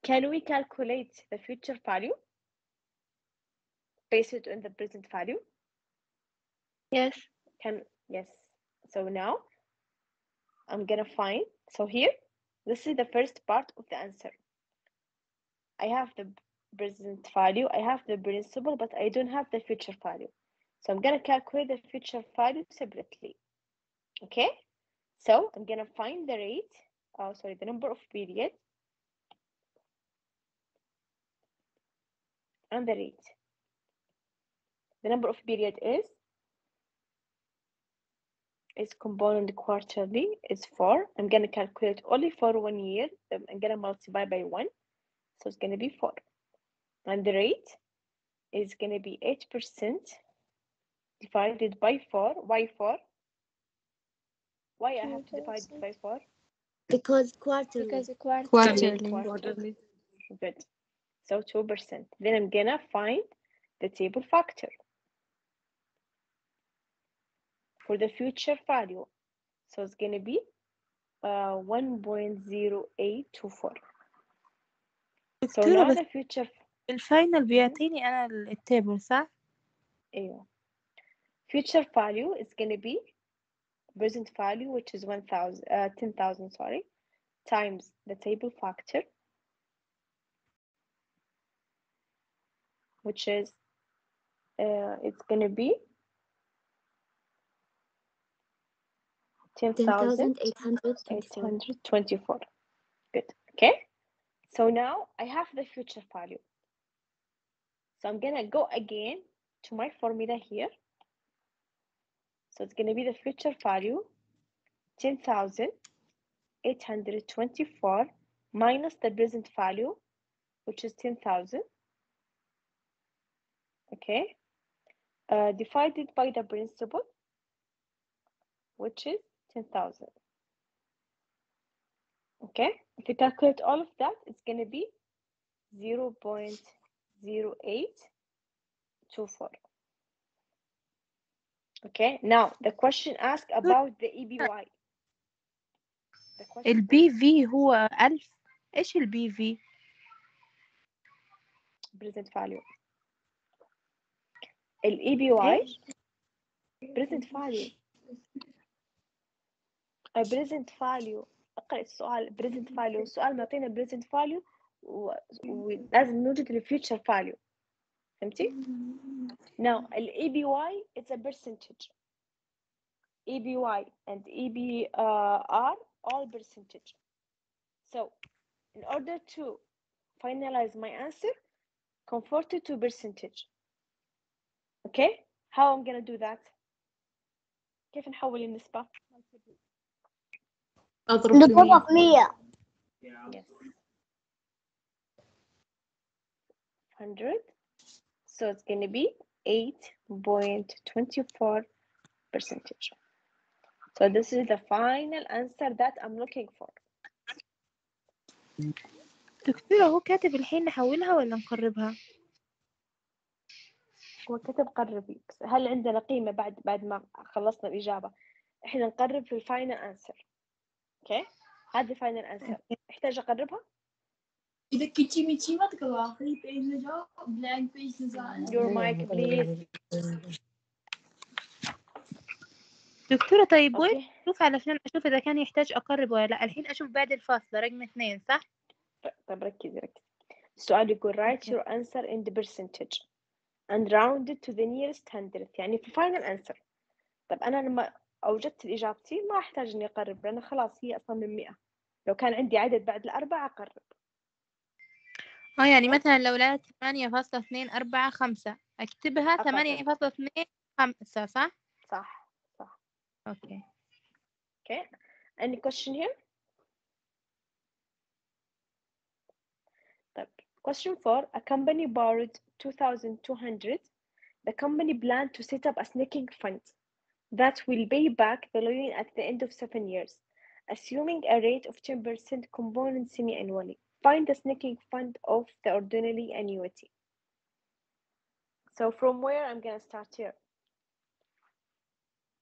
Can we calculate the future value based on the present value? Yes. Yes. So now I'm gonna find. So here, this is the first part of the answer. I have the present value, I have the principal, but I don't have the future value. So I'm gonna calculate the future value separately. Okay. So I'm gonna find the rate. Oh, sorry, the number of periods and the rate. The number of period is compounded quarterly is 4. I'm gonna calculate only for 1 year. I'm gonna multiply by 1, so it's gonna be 4. And the rate is gonna be 8% divided by 4. Why 4? Why I have to divide it by 4? Because quarterly. Because quarterly. Quarterly. Good. So 2%. Then I'm gonna find the table factor for the future value. So it's gonna be 1.0824. So now the future الفاينل بيعطيني أنا التيبل صح؟ أيوه. Future value is gonna be present value, which is 10,000, sorry, times the table factor, which is it's gonna be 10,824. Good. Okay. So now I have the future value. So I'm gonna go again to my formula here. So it's gonna be the future value 10,824 minus the present value, which is 10,000. Okay. Divided by the principal, which is 10,000. Okay, if you calculate all of that, it's going to be 0.0824. Okay, now the question asked about the EBY. البي في هو 1000. إيش البي في؟ present value. EBY present value. present value. اقرأ السؤال present value. السؤال معطينا present value ولازم نوجد ال future value. فهمتي؟ Now EBY it's a percentage. EBY and EBR all percentage. So in order to finalize my answer, convert it to percentage. Okay, how I'm gonna do that? كيف نحول النسبة؟ نضربها في 100. Yes. 100. So it's going to be 8.24%. So this is the final answer that I'm looking for. دكتورة هو كاتب الحين نحولها ولا نقربها؟ هو كتب قربي، بس هل عندنا قيمة بعد ما خلصنا الإجابة؟ إحنا نقرب في الفاينل أنسر. أوكي، هذه الفاينل أنسر. أحتاج أقربها؟ إذا كنتي ميتي ما تقرأ خلي بيج بلانك بيج Your mic please. دكتورة طيب وين أشوف علشان أشوف إذا كان يحتاج أقرب ولا لا؟ الحين أشوف بعد الفاصلة رقم 2 صح؟ طب ركزي. السؤال يقول write your answer in the percentage and round it to the nearest 100. يعني في final answer. طب أنا لما أوجدت إجابتي ما أحتاج إني أقرب، لأن خلاص هي أصلا من 100. لو كان عندي عدد بعد الأربعة أقرب. يعني مثلا لو لقيت 8.245 أكتبها 8.25 صح؟ صح. Okay. Any question here? طيب. Question 4. A company borrowed 2,200. The company planned to set up a sinking fund that will pay back the loan at the end of 7 years, assuming a rate of 10% component semi-annually. Find the sinking fund of the ordinary annuity. So from where I'm going to start here?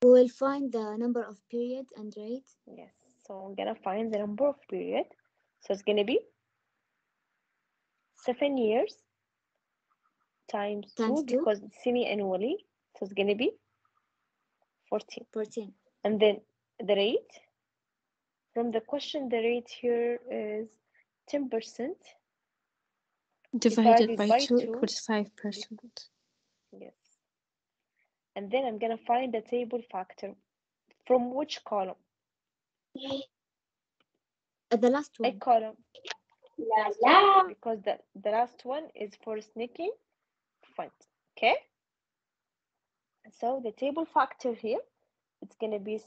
We will find the number of period and rate. Yes, so I'm going to find the number of period. So it's going to be 7 years times 2 because it's semi-annually. So it's going to be 14. And then the rate. From the question, the rate here is 10%. Divided by 2 equals 5%. Yes. And then I'm going to find the table factor. From which column? The last one. A column. Because the last one is for sinking fund. Okay? So the table factor here, it's going to be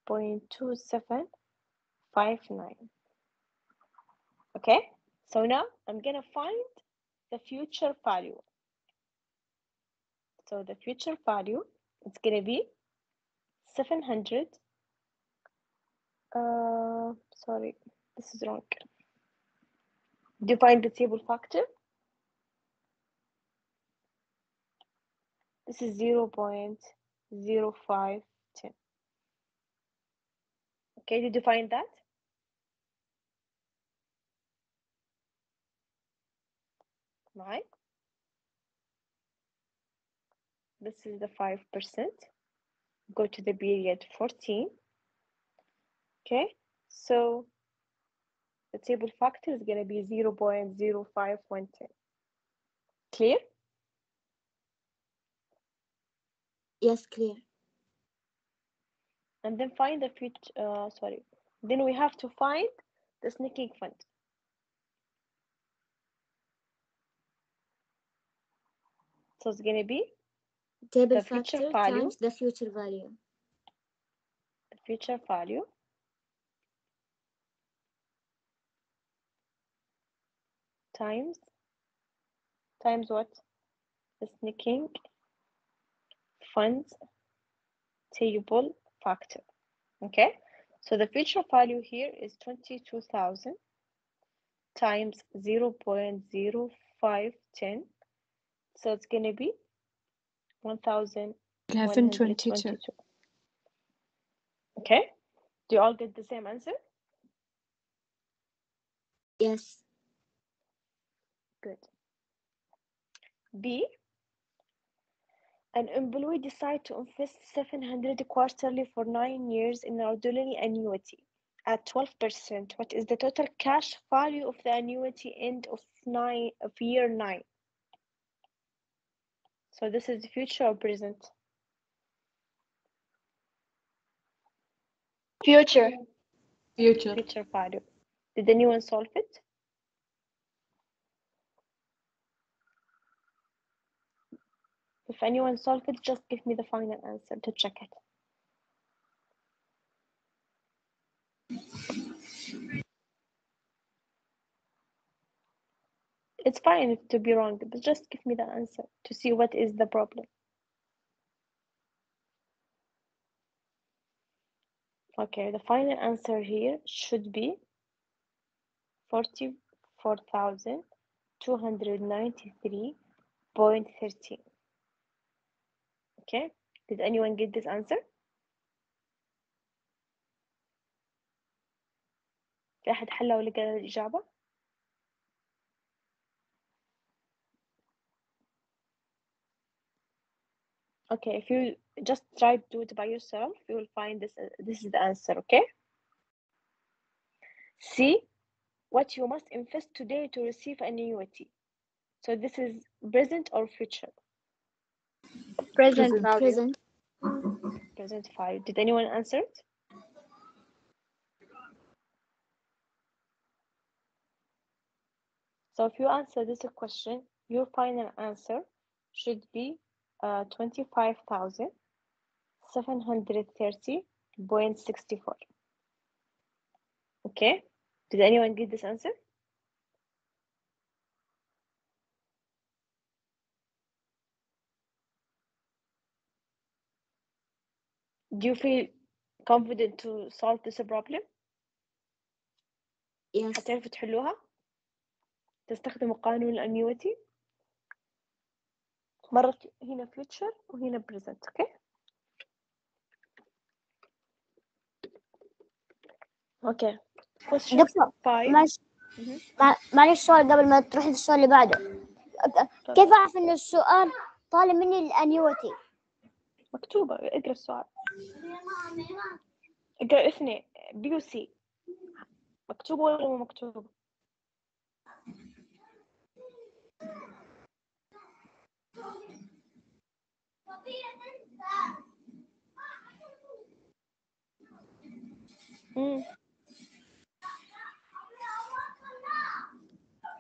63.2759. Okay? So now I'm going to find the future value. So the future value, it's going to be 700. Sorry, this is wrong. Do you find the table factor? This is 0.0510. Okay, did you find that? Right. This is the 5%. Go to the period 14. Okay, so the table factor is going to be 0.0510. Clear? Yes, clear. And then find the future, then we have to find the sinking fund. So it's going to be table the factor future value times the future value. The future value times what? The sinking funds table factor. Okay, so the future value here is 22,000 times 0.0510. So it's going to be 1,122. Okay, do you all get the same answer? Yes. Good. B. An employee decides to invest 700 quarterly for 9 years in an ordinary annuity at 12%. What is the total cash value of the annuity end of year 9? So this is future or present? Future. Future value. Did anyone solve it? If anyone solved it, just give me the final answer to check it. It's fine to be wrong, but just give me the answer to see what is the problem. Okay, the final answer here should be 44,293.13. Okay, did anyone get this answer? في أحد حلها ولا قال الإجابة؟ Okay, if you just try to do it by yourself, you will find this is the answer, okay? C, what you must invest today to receive an annuity. So this is present or future? Present value. Present. Present value. Did anyone answer it? So if you answer this question, your final answer should be 25,730.64. Okay, did anyone get this answer? Do you feel confident to solve this problem? Yes. هتعرفوا تحلوها؟ تستخدموا قانون الأنيوتي؟ مرة هنا future وهنا present، okay? Okay. Question دكتور 5. معلش سؤال قبل ما تروح للسؤال اللي بعده. كيف أعرف إن السؤال طالب مني الأنيوتي؟ مكتوبة، اقرأ السؤال. اقرأ اثنين BUC. مكتوبة ولا مو مكتوبة؟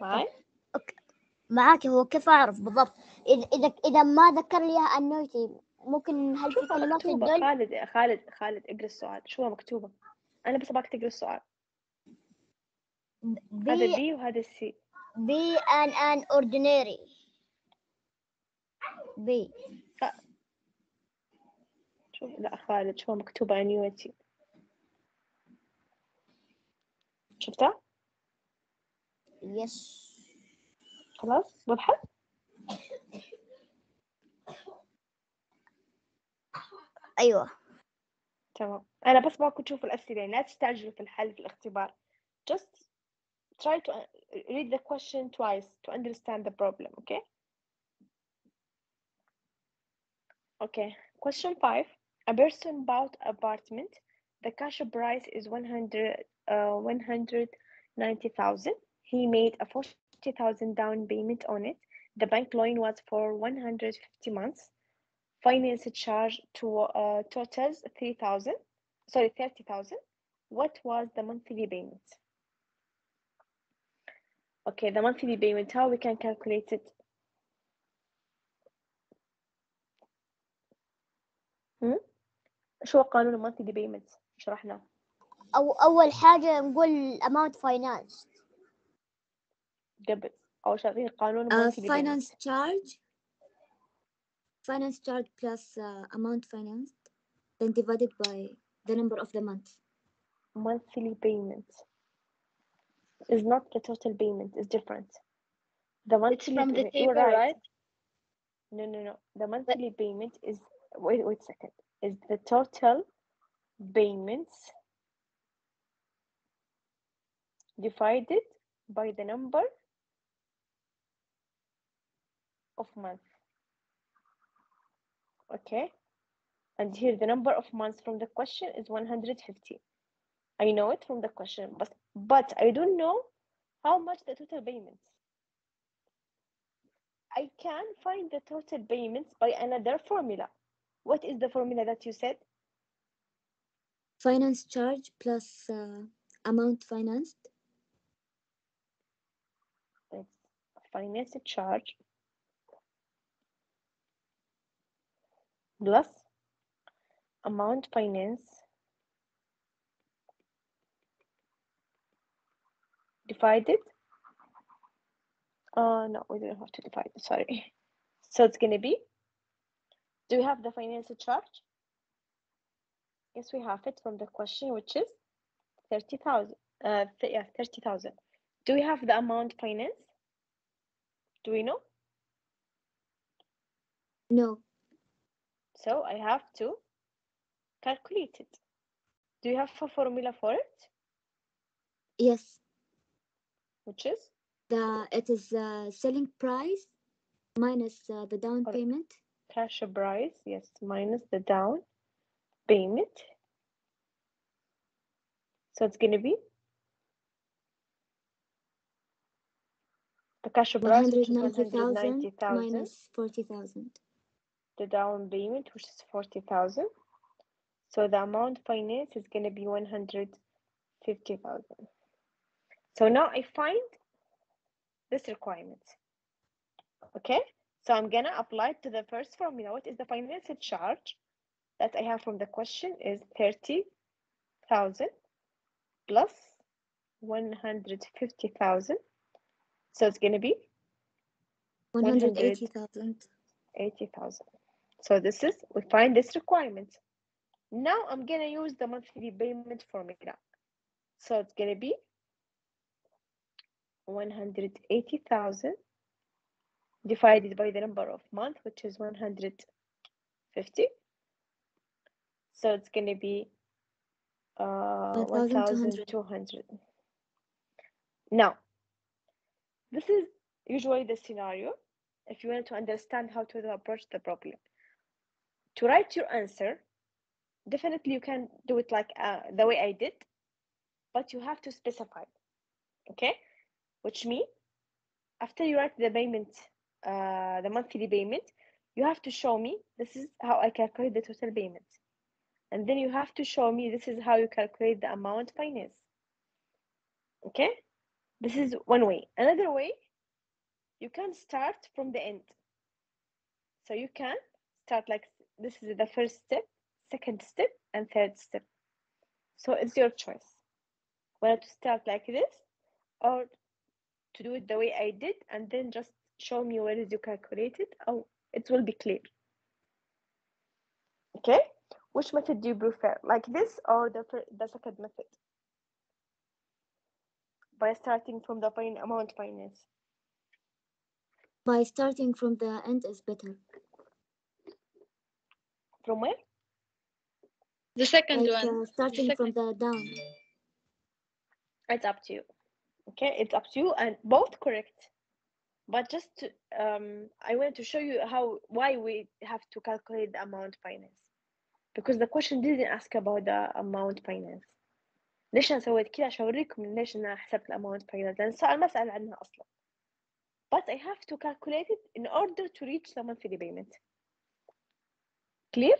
معي؟ معاك. هو كيف أعرف بالضبط؟ إذا ما ذكر لي إياها أنيوتي ممكن هل في كلمات مكتوبة. تدل؟ خالد اقرأ السؤال. شو مكتوبة؟ أنا بس أبغاك تقرأ السؤال. هذا B وهذا C. Be an ordinary. B. شوف لا خالد شو مكتوبة annuity. شفتها؟ يس. خلاص وضحت؟ أيوة. تمام. أنا بس باكل تشوف الأسئلة، لا تستعجلوا في الحل في الاختبار. Just try to read the question twice to understand the problem, okay? Okay. Question 5. A person bought an apartment. The cash price is 190,000. He made a 40,000 down payment on it. The bank loan was for 150 months. Finance charge to totals 30,000. What was the monthly payment? Okay, the monthly payment, how we can calculate it? شو قانون المونثلي بيمنت؟ شرحناه. أول حاجة نقول amount finance. قبل أو شغالين قانون المونثلي بيمنت. Finance charge plus amount financed, then divided by the number of the month. Monthly payment is not the total payment. It's different. The monthly it's from the table, right? No. The monthly payment is wait a second. Is the total payments divided by the number of months. Okay, and here the number of months from the question is 150. I know it from the question, but I don't know how much the total payments. I can find the total payments by another formula. What is the formula that you said? Finance charge plus amount financed. It's finance charge plus amount finance divided No, we don't have to divide. Sorry. So it's gonna be. Do you have the financial charge? Yes, we have it from the question, which is 30,000. Yeah, 30,000. Do we have the amount finance? Do we know? No. So I have to calculate it. Do you have a formula for it? Yes. Which is? It is selling price minus the down payment. Cash price, yes, minus the down payment. So it's going to be the cash price, which is 190,000 minus 40,000. The down payment, which is 40,000. So the amount financed is going to be 150,000. So now I find this requirement. Okay, so I'm gonna apply to the first formula. What is the financial charge that I have from the question is 30,000 plus 150,000. So it's gonna be 180,000. 80,000. So this is, we find this requirement. Now I'm gonna use the monthly payment formula. So it's gonna be 180,000 divided by the number of month, which is 150. So it's gonna be 1,200. Now, this is usually the scenario if you want to understand how to approach the problem. To write your answer, definitely you can do it like the way I did, but you have to specify, okay? Which means after you write the payment, the monthly payment, you have to show me this is how I calculate the total payment. And then you have to show me this is how you calculate the amount finance. Okay? This is one way. Another way, you can start from the end. So you can start like this is the first step, second step, and third step. So it's your choice. Whether to start like this or to do it the way I did and then just show me where is you calculated. Oh, it will be clear. Okay? Which method do you prefer? Like this or the second method? By starting from the amount finance. By starting from the end is better. From where? The second like, one. Starting from the down. It's up to you. Okay, it's up to you and both correct. But just to, I want to show you why we have to calculate the amount finance. Because the question didn't ask about the amount finance. ليش أنا سويت كذا عشان أوريكم ليش أنا حسبت الأماونت finance لأن السؤال ما سأل عنها أصلا. But I have to calculate it in order to reach the monthly payment. Clear?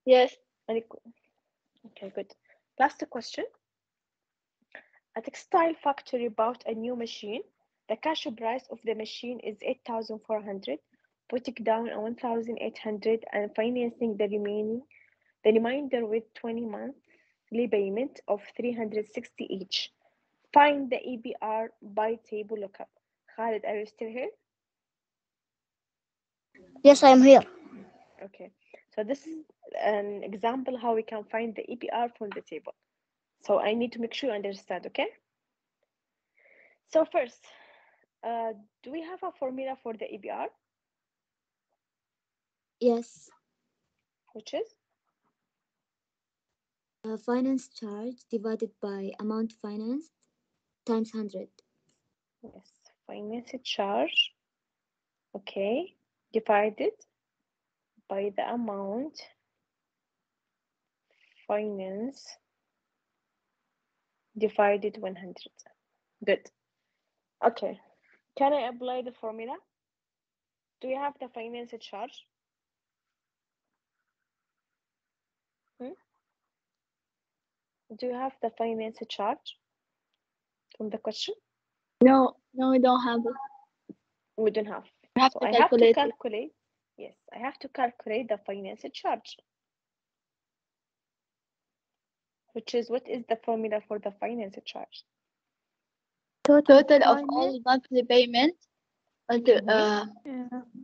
Yes. Okay, good. Last question. A textile factory bought a new machine. The cash price of the machine is 8,400, putting down 1,800 and financing the remainder with 20 monthly payment of 360 each. Find the EBR by table lookup. Khalid, are you still here? Yes, I am here. Okay, so this is an example how we can find the EBR from the table. So I need to make sure you understand, okay? So first, do we have a formula for the EBR? Yes. Which is? Finance charge divided by amount financed times 100. Yes, finance charge, okay, divided by the amount finance divided 100. Good. Okay, can I apply the formula? Do you have the finance charge? Do you have the finance charge from the question? No, we don't have it. We don't have. So I have to calculate. Yes, I have to calculate the finance charge. Which is, what is the formula for the finance charge? Total of all monthly payment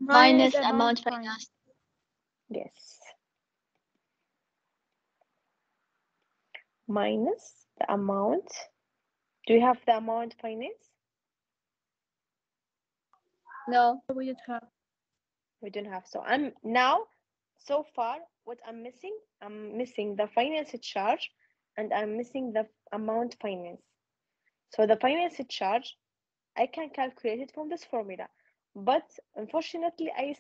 minus amount financed. Yes. Minus the amount. Do you have the amount finance? No, we don't have. We don't have. So I'm now, so far, what I'm missing the finance charge, and I'm missing the amount finance. So the finance charge, I can calculate it from this formula, but unfortunately, I'm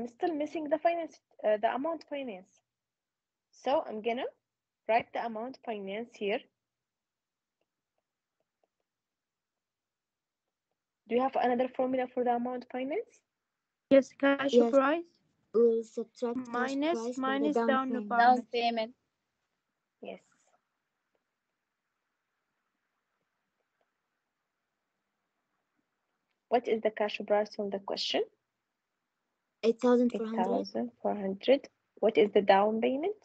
still missing the finance, the amount finance. So I'm gonna write the amount finance here. Do you have another formula for the amount finance? Yes, cash Yes. price We'll subtract minus cash price by the down payment. Down payment. Yes. What is the cash price from the question? 8,400. 8,400. What is the down payment?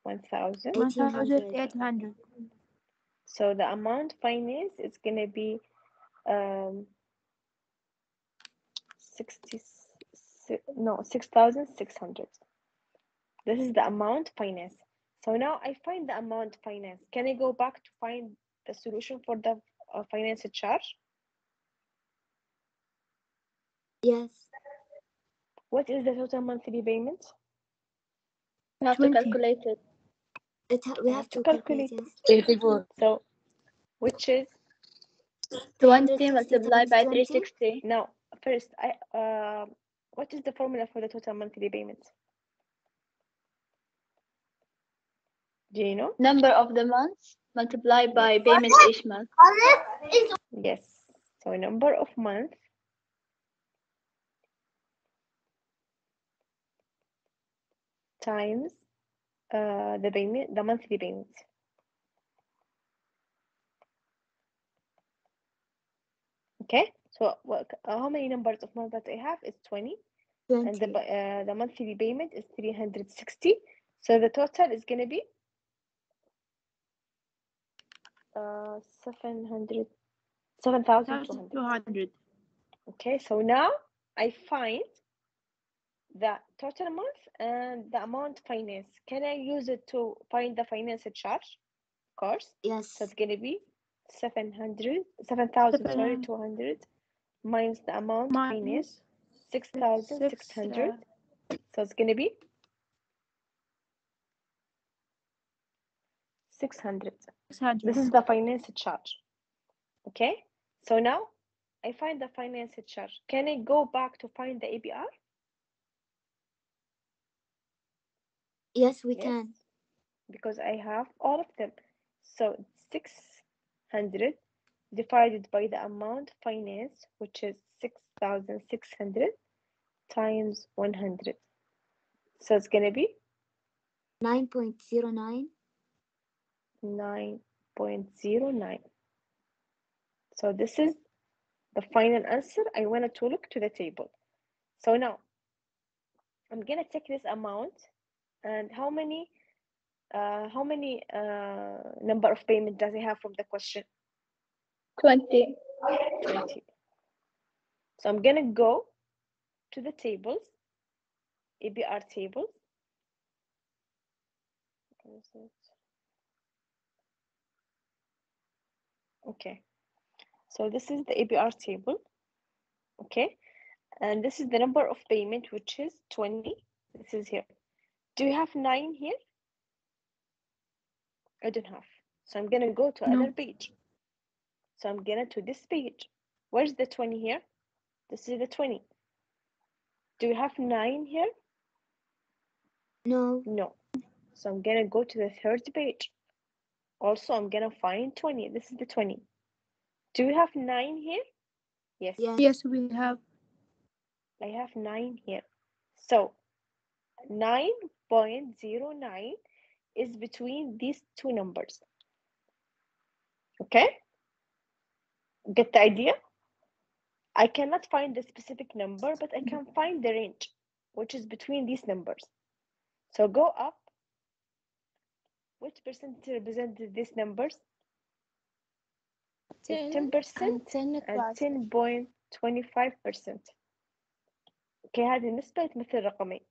1,000. 1,800. So the amount finance is gonna be 6,600. This is the amount finance. So now I find the amount finance. Can I go back to find the solution for the finance charge? Yes. What is the total monthly payment? We have to calculate it. We have to calculate it. 84. So, which is 20 multiplied by 360. Now, first, what is the formula for the total monthly payment? Do you know? Number of the months multiplied by payment each month. Yes. So number of months times the payment, the monthly payment. Okay. So how many numbers of months that I have is 20. And the monthly payment is 360. So the total is gonna be 7,200. Okay, so now I find the total month and the amount finance. Can I use it to find the finance charge? Of course. Yes. So it's gonna be 7,200 minus the amount finance 6,600. So it's gonna be 600. This is the finance charge. Okay, so now I find the finance charge. Can I go back to find the APR? Yes, we can. Because I have all of them. So 600 divided by the amount finance, which is 6,600 times 100. So it's gonna be 9.09. 9.09. So this is the final answer. I wanted to look to the table. So now I'm gonna take this amount and how many number of payment does it have from the question? 20. 20. So I'm gonna go to the tables, APR tables. Okay, so this is the APR table. Okay, and this is the number of payment, which is 20. This is here. Do you have 9 here? I don't have. So I'm gonna go to another page. So I'm gonna to this page. Where's the 20 here? This is the 20. Do you have 9 here? No. No. So I'm gonna go to the third page. Also, I'm gonna find 20. This is the 20. Do you have 9 here? Yes. Yes, we have. I have 9 here. So 9.09 is between these two numbers. Okay? Get the idea? I cannot find the specific number, but I can find the range, which is between these numbers. So go up. Which percentage represents these numbers? is 10% and 10 and quarters. 10.25%. Okay, هذه النسبة تمثل رقمين.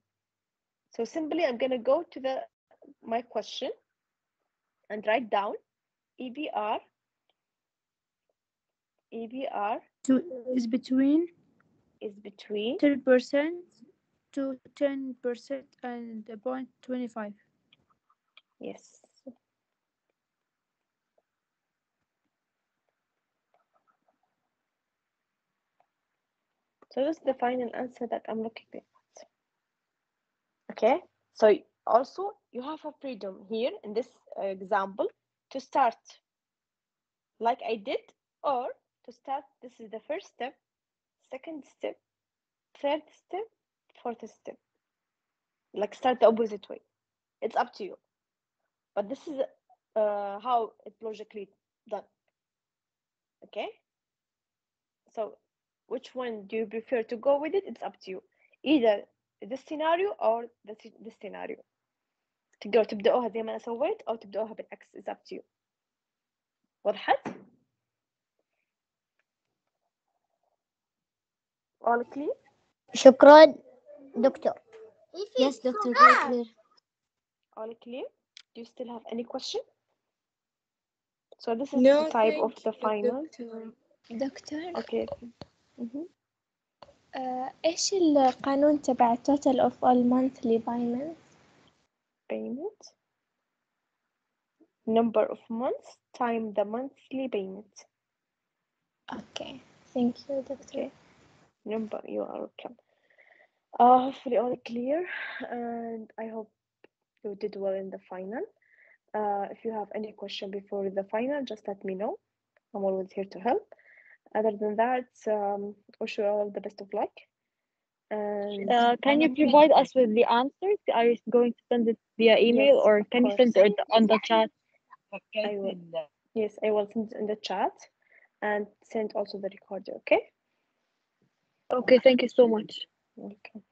So simply I'm gonna go to my question and write down EBR is between 10% to 10% and 0.25. Yes. So this is the final answer that I'm looking at. Okay, so also you have a freedom here in this example to start like I did, or to start, this is the first step, second step, third step, fourth step. Like start the opposite way. It's up to you. But this is how it's logically done. Okay? So which one do you prefer to go with it? It's up to you. Either this scenario or this scenario. تقدروا تبدأوها زي ما أنا سويت أو تبدأوها بالعكس. It's up to you. وضحت؟ All clear? شكرا دكتور. Yes, Doctor, very clear. All clear? Do you still have any question? So this is No, the type of thank the you, final. دكتور Okay. إيش القانون تبع total of all monthly Payment. Number of months time the monthly payment. Okay, thank you, Doctor. Okay. Number, you are welcome. Hopefully all clear, and I hope you did well in the final. If you have any question before the final, just let me know. I'm always here to help. Other than that, wish you all the best of luck. And can you provide us with the answers? Are you going to send it via email, yes, or of can you course. send it on the chat? I will. Yes, I will send it in the chat and send also the recorder. Okay. Okay, thank you so much. Okay.